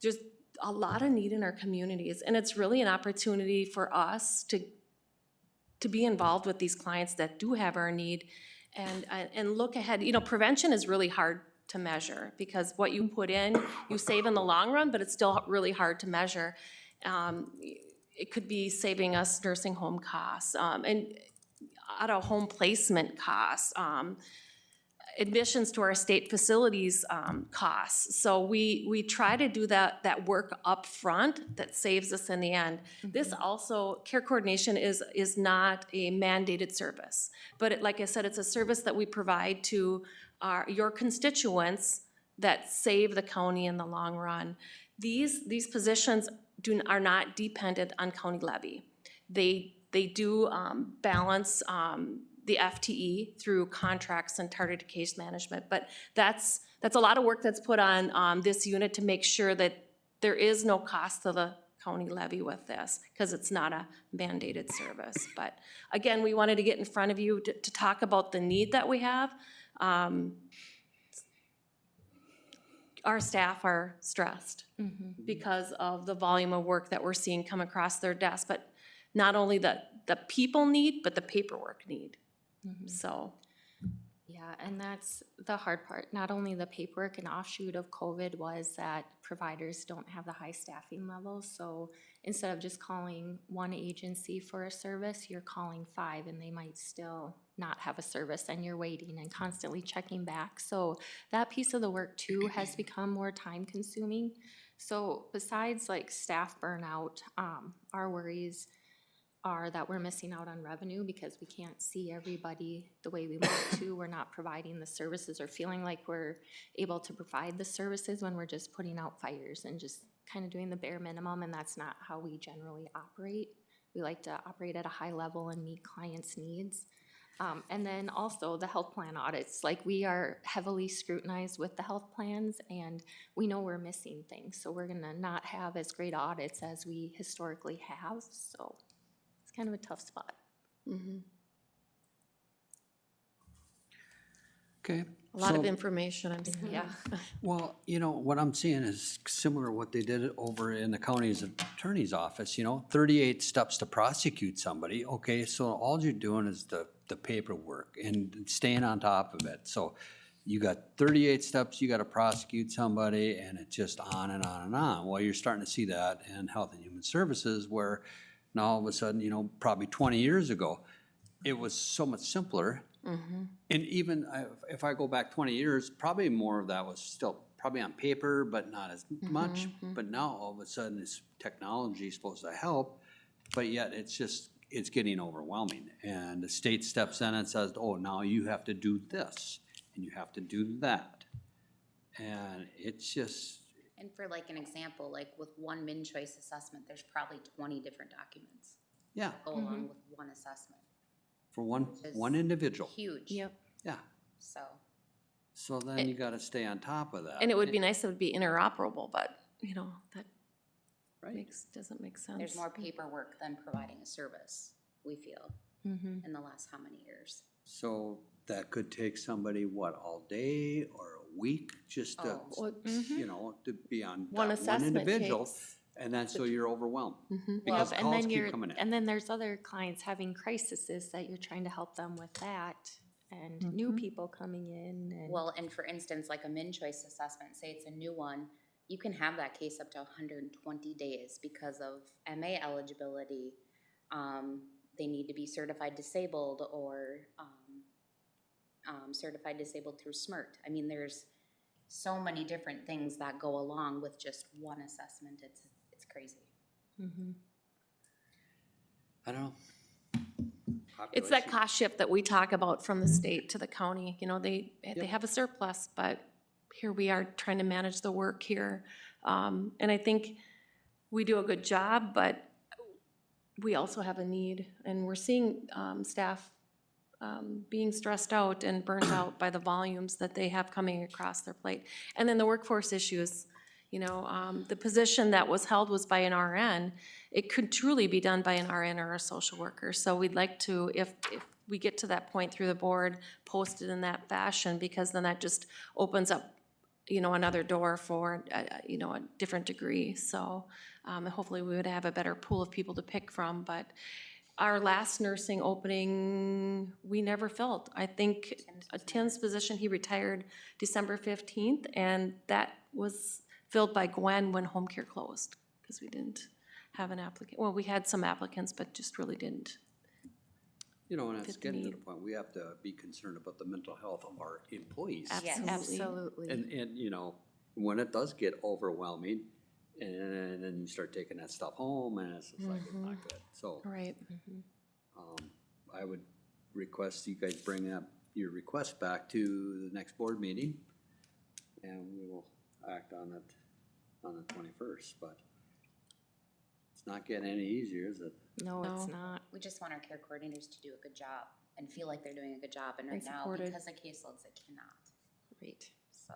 There's a lot of need in our communities, and it's really an opportunity for us to be involved with these clients that do have our need and look ahead. You know, prevention is really hard to measure because what you put in, you save in the long run, but it's still really hard to measure. It could be saving us nursing home costs and out-of-home placement costs, admissions to our state facilities costs. So we try to do that work up front that saves us in the end. This also, care coordination is not a mandated service, but like I said, it's a service that we provide to your constituents that save the county in the long run. These positions are not dependent on county levy. They do balance the FTE through contracts and targeted case management, but that's a lot of work that's put on this unit to make sure that there is no cost to the county levy with this, because it's not a mandated service. But again, we wanted to get in front of you to talk about the need that we have. Our staff are stressed because of the volume of work that we're seeing come across their desk, but not only the people need, but the paperwork need. So. yeah, and that's the hard part. Not only the paperwork, an offshoot of COVID was that providers don't have the high staffing levels. So instead of just calling one agency for a service, you're calling 5 and they might still not have a service, and you're waiting and constantly checking back. So that piece of the work too has become more time consuming. So besides like staff burnout, our worries are that we're missing out on revenue because we can't see everybody the way we want to. We're not providing the services or feeling like we're able to provide the services when we're just putting out fires and just kind of doing the bare minimum, and that's not how we generally operate. We like to operate at a high level and meet clients' needs. And then also the health plan audits, like we are heavily scrutinized with the health plans, and we know we're missing things. So we're gonna not have as great audits as we historically have, so it's kind of a tough spot. Okay, A lot of So- information, yeah. Well, you know, what I'm seeing is similar to what they did over in the county's attorney's office, you know, 38 steps to prosecute somebody. Okay, so all you're doing is the paperwork and staying on top of it. So you got 38 steps, you gotta prosecute somebody, and it's just on and on and on. Well, you're starting to see that in Health and Human Services, where now all of a sudden, you know, probably 20 years ago, it was so much simpler. And even if I go back 20 years, probably more of that was still probably on paper, but not as much. But now all of a sudden, this technology is supposed to help, but yet it's getting overwhelming. And the state steps in and says, oh, now you have to do this, and you have to do that. And it's just, And for like an example, like with one min-choice assessment, there's probably 20 different documents yeah, that go along with one assessment. for one individual. Huge. Yep. Yeah. So, Then you gotta stay on top of that. And it would be nice if it would be interoperable, but, you know, that doesn't make sense. there's more paperwork than providing a service, we feel, Mm-hmm. in the last how many years? So that could take somebody, what, all day or a week, just to, Oh. you know, to be on One that one assessment individual, takes- and then so you're overwhelmed. Mhm. Because Yep, and calls then keep coming in. and then there's other clients having crises that you're trying to help them with that, and new people coming in and. Well, and for instance, like a min-choice assessment, say it's a new one, you can have that case up to 120 days because of MA eligibility. They need to be certified disabled or certified disabled through SMRT. I mean, there's so many different things that go along with just one assessment. It's crazy. I don't know. It's that Population. cost shift that we talk about from the state to the county, you know, they have a surplus, but here we are trying to manage the work here. And I think we do a good job, but we also have a need, and we're seeing, staff, being stressed out and burned out by the volumes that they have coming across their plate. And then the workforce issues, you know, the position that was held was by an RN. It could truly be done by an RN or a social worker. So we'd like to, if we get to that point through the board, post it in that fashion, because then that just opens up, you know, another door for, you know, a different degree. So hopefully we would have a better pool of people to pick from. But our last nursing opening, we never filled. I think Tim's position, he retired December 15th, and that was filled by Gwen when home care closed, because we didn't have an applicant. Well, we had some applicants, but just really didn't. You know, and it's fit the getting to need. the point, we have to be concerned about the mental health of our employees. Absolutely. And, you know, when it does get overwhelming, and then you start taking that stuff home, and it's just like, it's not good. So, Right. I would request you guys bring up your request back to the next board meeting, and we will act on it on the 21st, but it's not getting any easier, is it? No, it's not. We just want our care coordinators to do a good job and feel like they're doing a good job. And right And now, supported. because of caseloads, they cannot. Great. So,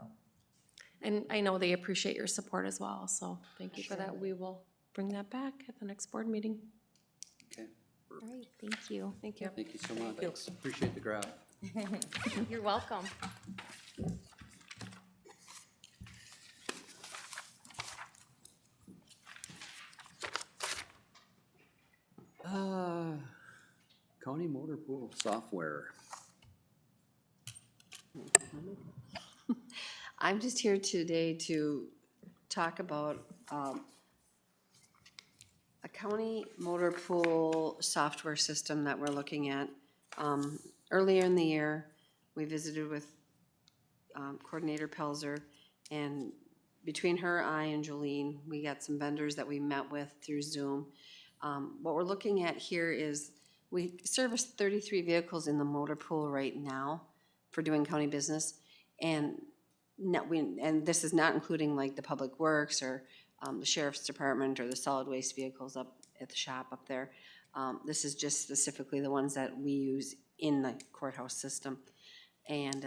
And I know they appreciate your support as well, so thank you for that. We will bring that back at the next board meeting. Okay, All right, thank you. Thank you. thank you so much. Appreciate the graph. You're welcome. County motor pool software. I'm just here today to talk about a county motor pool software system that we're looking at. Earlier in the year, we visited with Coordinator Pelzer, and between her, I, and Jolene, we got some vendors that we met with through Zoom. What we're looking at here is we service 33 vehicles in the motor pool right now for doing county business. And this is not including like the public works or the sheriff's department or the solid waste vehicles up at the shop up there. This is just specifically the ones that we use in the courthouse system. And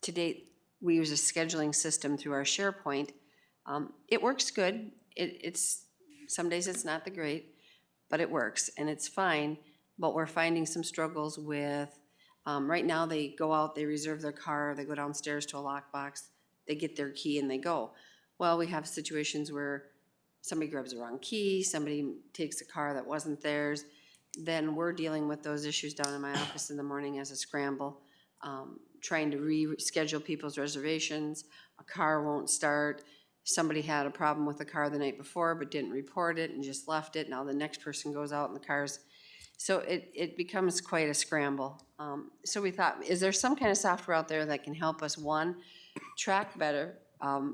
to date, we use a scheduling system through our SharePoint. It works good. It's some days it's not the great, but it works and it's fine. But we're finding some struggles with Right now, they go out, they reserve their car, they go downstairs to a lockbox, they get their key and they go. Well, we have situations where somebody grabs the wrong key, somebody takes a car that wasn't theirs, then we're dealing with those issues down in my office in the morning as a scramble, trying to reschedule people's reservations, a car won't start, somebody had a problem with the car the night before but didn't report it and just left it, now the next person goes out and the car's, so it becomes quite a scramble. So we thought, is there some kind of software out there that can help us, one, track better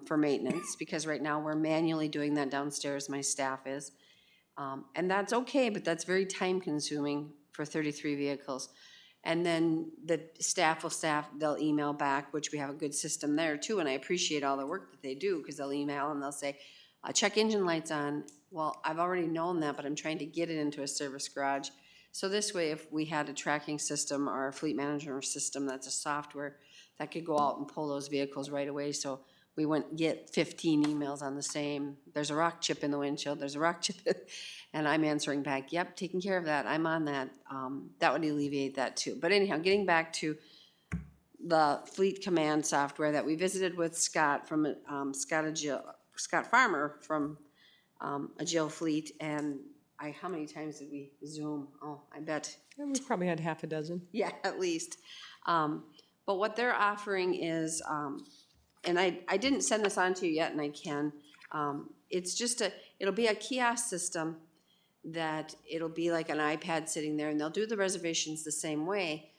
for maintenance, because right now we're manually doing that downstairs, my staff is. And that's okay, but that's very time consuming for 33 vehicles. And then the staff they'll email back, which we have a good system there too, and I appreciate all the work that they do, because they'll email and they'll say, check engine lights on. Well, I've already known that, but I'm trying to get it into a service garage. So this way, if we had a tracking system or a fleet management system that's a software that could go out and pull those vehicles right away, so we wouldn't get 15 emails on the same, there's a rock chip in the windshield, there's a rock chip, and I'm answering back, yep, taking care of that, I'm on that. That would alleviate that too. But anyhow, getting back to the fleet command software that we visited with Scott from Scott Farmer from Agile Fleet, and how many times did we Zoom? Oh, I bet. We probably had half a dozen. Yeah, at least. But what they're offering is, and I didn't send this on to you yet, and I can. It's just it'll be a kiosk system that it'll be like an iPad sitting there, and they'll do the reservations the same way,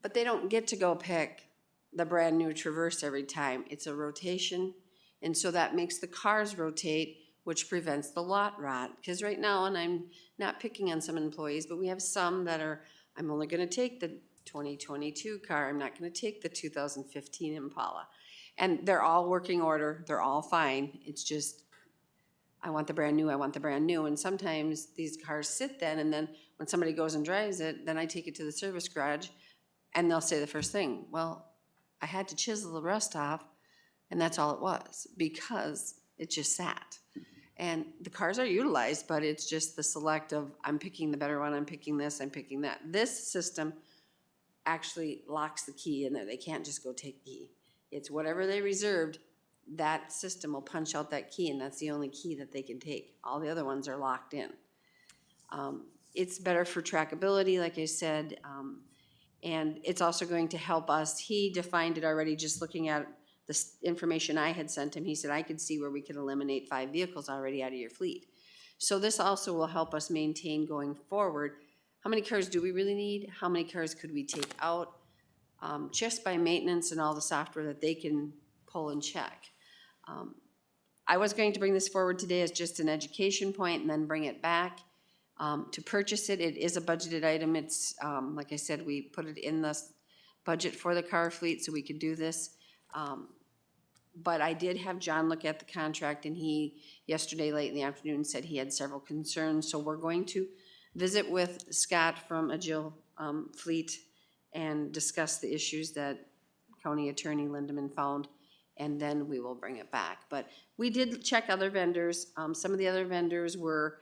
but they don't get to go pick the brand new Traverse every time. It's a rotation, and so that makes the cars rotate, which prevents the lot rot. Because right now, and I'm not picking on some employees, but we have some that are, I'm only gonna take the 2022 car, I'm not gonna take the 2015 Impala. And they're all working order, they're all fine, it's just, I want the brand new, I want the brand new. And sometimes these cars sit then, and then when somebody goes and drives it, then I take it to the service garage, and they'll say the first thing, well, I had to chisel the rust off, and that's all it was, because it just sat. And the cars are utilized, but it's just the select of, I'm picking the better one, I'm picking this, I'm picking that. This system actually locks the key in there. They can't just go take the key. It's whatever they reserved, that system will punch out that key, and that's the only key that they can take. All the other ones are locked in. It's better for trackability, like I said, and it's also going to help us. He defined it already just looking at the information I had sent him. He said, I could see where we could eliminate 5 vehicles already out of your fleet. So this also will help us maintain going forward. How many cars do we really need? How many cars could we take out? Just by maintenance and all the software that they can pull and check. I was going to bring this forward today as just an education point and then bring it back. To purchase it, it is a budgeted item. It's, like I said, we put it in the budget for the car fleet so we could do this. But I did have John look at the contract, and he, yesterday late in the afternoon, said he had several concerns. So we're going to visit with Scott from Agile Fleet and discuss the issues that County Attorney Lindeman found, and then we will bring it back. But we did check other vendors. Some of the other vendors were,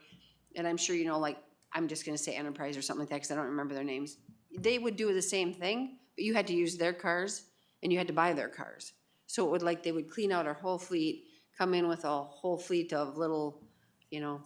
and I'm sure you know, like, I'm just gonna say Enterprise or something like that because I don't remember their names. They would do the same thing, but you had to use their cars and you had to buy their cars. So it would, like, they would clean out our whole fleet, come in with a whole fleet of little, you know,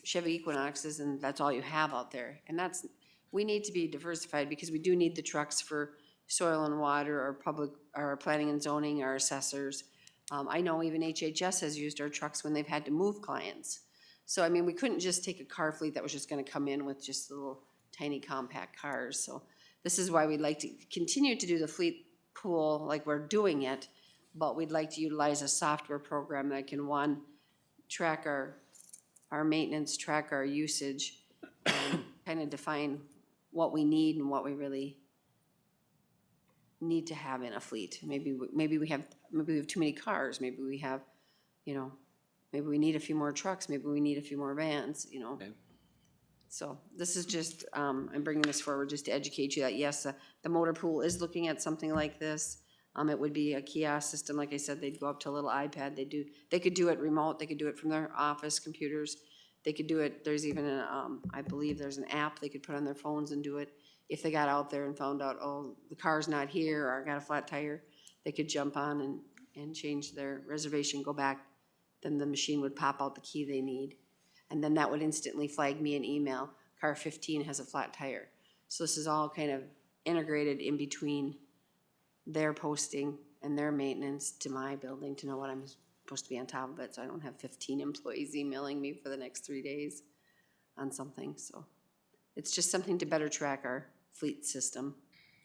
Chevy Equinoxes, and that's all you have out there. And that's, we need to be diversified because we do need the trucks for soil and water, or public, or planning and zoning, our assessors. I know even HHS has used our trucks when they've had to move clients. So, I mean, we couldn't just take a car fleet that was just gonna come in with just little tiny compact cars. So this is why we'd like to continue to do the fleet pool like we're doing it, but we'd like to utilize a software program that can, one, track our maintenance, track our usage, and kind of define what we need and what we really need to have in a fleet. Maybe we have too many cars, maybe we have, you know, maybe we need a few more trucks, maybe we need a few more vans, you know. Okay. So this is just, I'm bringing this forward just to educate you that yes, the motor pool is looking at something like this. It would be a kiosk system, like I said, they'd go up to a little iPad, they could do it remote, they could do it from their office computers, they could do it, there's even I believe there's an app they could put on their phones and do it. if they got out there and found out, oh, the car's not here, or I got a flat tire, they could jump on and change their reservation, go back, then the machine would pop out the key they need. And then that would instantly flag me an email, car 15 has a flat tire. So this is all kind of integrated in between their posting and their maintenance to my building to know what I'm supposed to be on top of it, so I don't have 15 employees emailing me for the next 3 days on something, so. It's just something to better track our fleet system.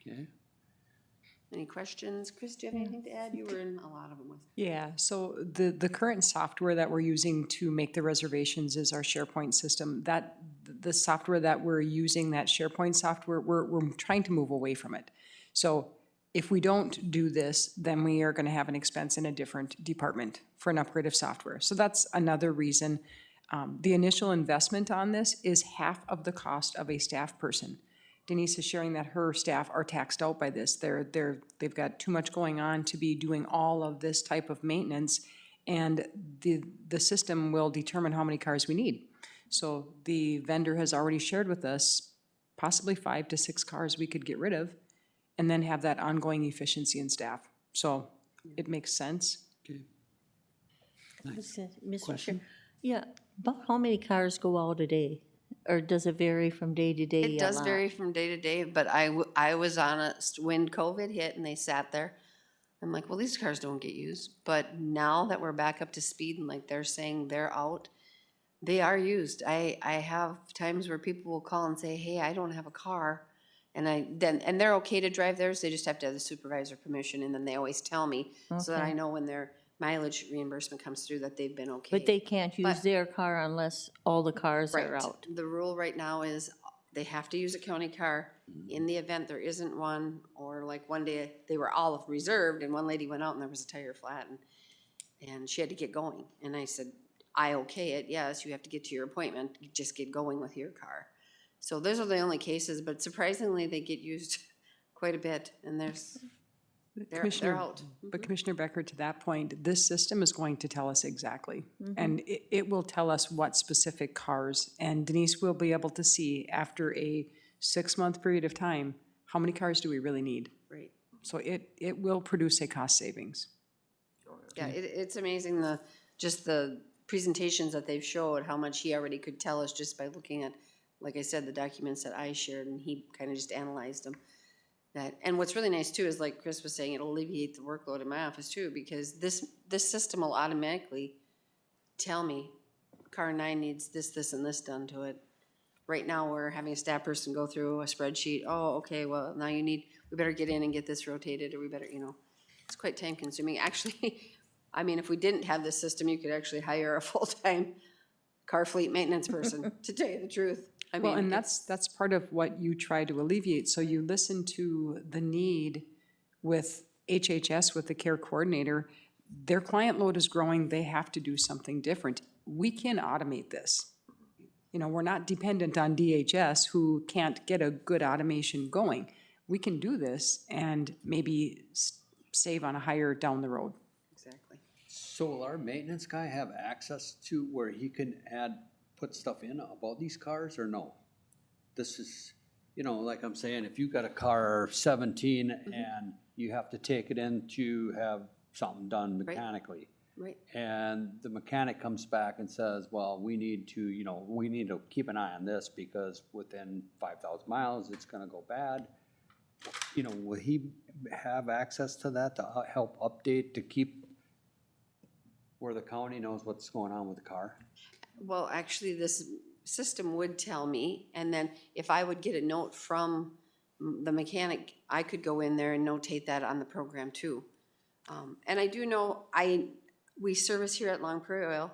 Okay. Any questions? Chris, do you have anything to add? You were in a lot of them with. Yeah, so the current software that we're using to make the reservations is our SharePoint system. That, the software that we're using, that SharePoint software, we're trying to move away from it. So if we don't do this, then we are gonna have an expense in a different department for an upgrade of software. So that's another reason. The initial investment on this is half of the cost of a staff person. Denise is sharing that her staff are taxed out by this. They've got too much going on to be doing all of this type of maintenance, and the system will determine how many cars we need. So the vendor has already shared with us possibly 5 to 6 cars we could get rid of, and then have that ongoing efficiency in staff. So it makes sense. Mr. Chair, yeah, about how many cars go out a day? Or does it vary from day to day? It does vary from day to day, but I was honest, when COVID hit and they sat there, I'm like, well, these cars don't get used. But now that we're back up to speed and like they're saying they're out, they are used. I have times where people will call and say, hey, I don't have a car. And they're okay to drive theirs, they just have to have the supervisor permission, and then they always tell me, so that I know when their mileage reimbursement comes through that they've been okay. But they can't use their car unless all the cars are out. The rule right now is they have to use a county car. In the event there isn't one, or like one day they were all reserved and one lady went out and there was a tire flat and she had to get going. And I said, I okay it, yes, you have to get to your appointment, you just get going with your car. So those are the only cases, but surprisingly they get used quite a bit, and they're out. But Commissioner Becker, to that point, this system is going to tell us exactly. And it will tell us what specific cars, and Denise will be able to see after a 6-month period of time, how many cars do we really need? Right. So it will produce a cost savings. Yeah, it's amazing just the presentations that they've showed, how much he already could tell us just by looking at, like I said, the documents that I shared, and he kind of just analyzed them. And what's really nice too is, like Chris was saying, it'll alleviate the workload in my office too, because this system will automatically tell me car 9 needs this, this, and this done to it. Right now, we're having a staff person go through a spreadsheet. Oh, okay, well, now we better get in and get this rotated, or we better, it's quite time consuming. Actually, I mean, if we didn't have this system, you could actually hire a full-time car fleet maintenance person, to tell you the truth. I mean, Well, and that's part of what you try to alleviate. So you listen to the need with HHS, with the care coordinator. Their client load is growing, they have to do something different. We can automate this. We're not dependent on DHS, who can't get a good automation going. We can do this and maybe save on a hire down the road. Exactly. So will our maintenance guy have access to where he can put stuff in about these cars, or no? This is, like I'm saying, if you got a car 17 and you have to take it in to have something done mechanically. Right. And the mechanic comes back and says, well, we need to keep an eye on this because within 5,000 miles, it's gonna go bad. Will he have access to that to help update, to keep where the county knows what's going on with the car? Well, actually, this system would tell me, and then if I would get a note from the mechanic, I could go in there and notate that on the program too. And I do know, we service here at Long Prairie Oil,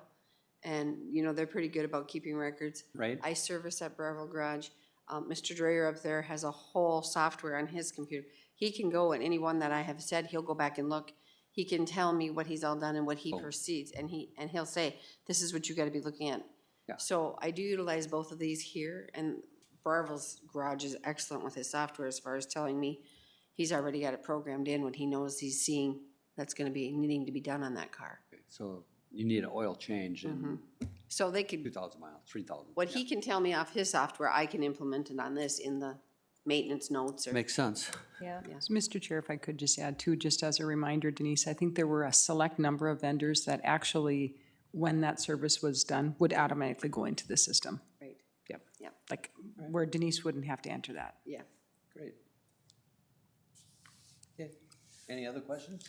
and, they're pretty good about keeping records. Right. I service at Breville Garage. Mr. Dreyer up there has a whole software on his computer. He can go, and any one that I have said, he'll go back and look. He can tell me what he's all done and what he proceeds, and he'll say, this is what you gotta be looking at. Yeah. So I do utilize both of these here, and Barville's Garage is excellent with his software as far as telling me he's already got it programmed in when he knows he's seeing that's gonna be needing to be done on that car. So you need an oil change in So they could, 2,000 miles, 3,000. what he can tell me off his software, I can implement it on this in the maintenance notes or. Makes sense. Yeah. So, Mr. Chair, if I could just add too, just as a reminder, Denise, I think there were a select number of vendors that actually, when that service was done, would automatically go into the system. Right, Yep. Yep. Like, where Denise wouldn't have to enter that. yeah. Great. Okay, any other questions?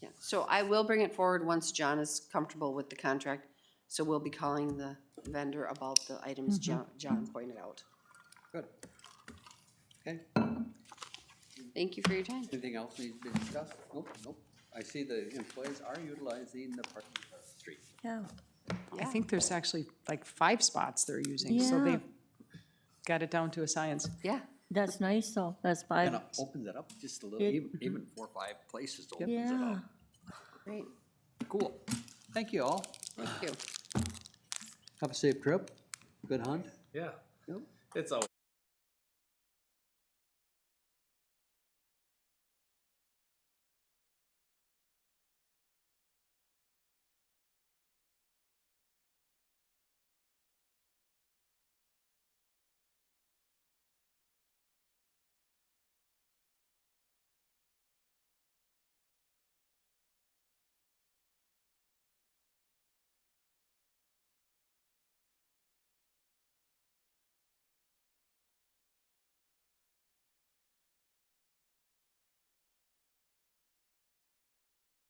Yeah, so I will bring it forward once John is comfortable with the contract. So we'll be calling the vendor about the items John pointed out. Good. Okay, Thank you for your time. anything else needs to be discussed? Nope, nope. I see the employees are utilizing the parking street. Yeah. I think there's actually like 5 spots they're using, so Yeah. they've got it down to a science. Yeah, That's nice though. That's Kind 5. of opens it up just a little, It- even 4 or 5 places opens it Yeah. up. great, Cool. Thank you all. thank you. Have a safe trip. Good hunt. Yeah. It's always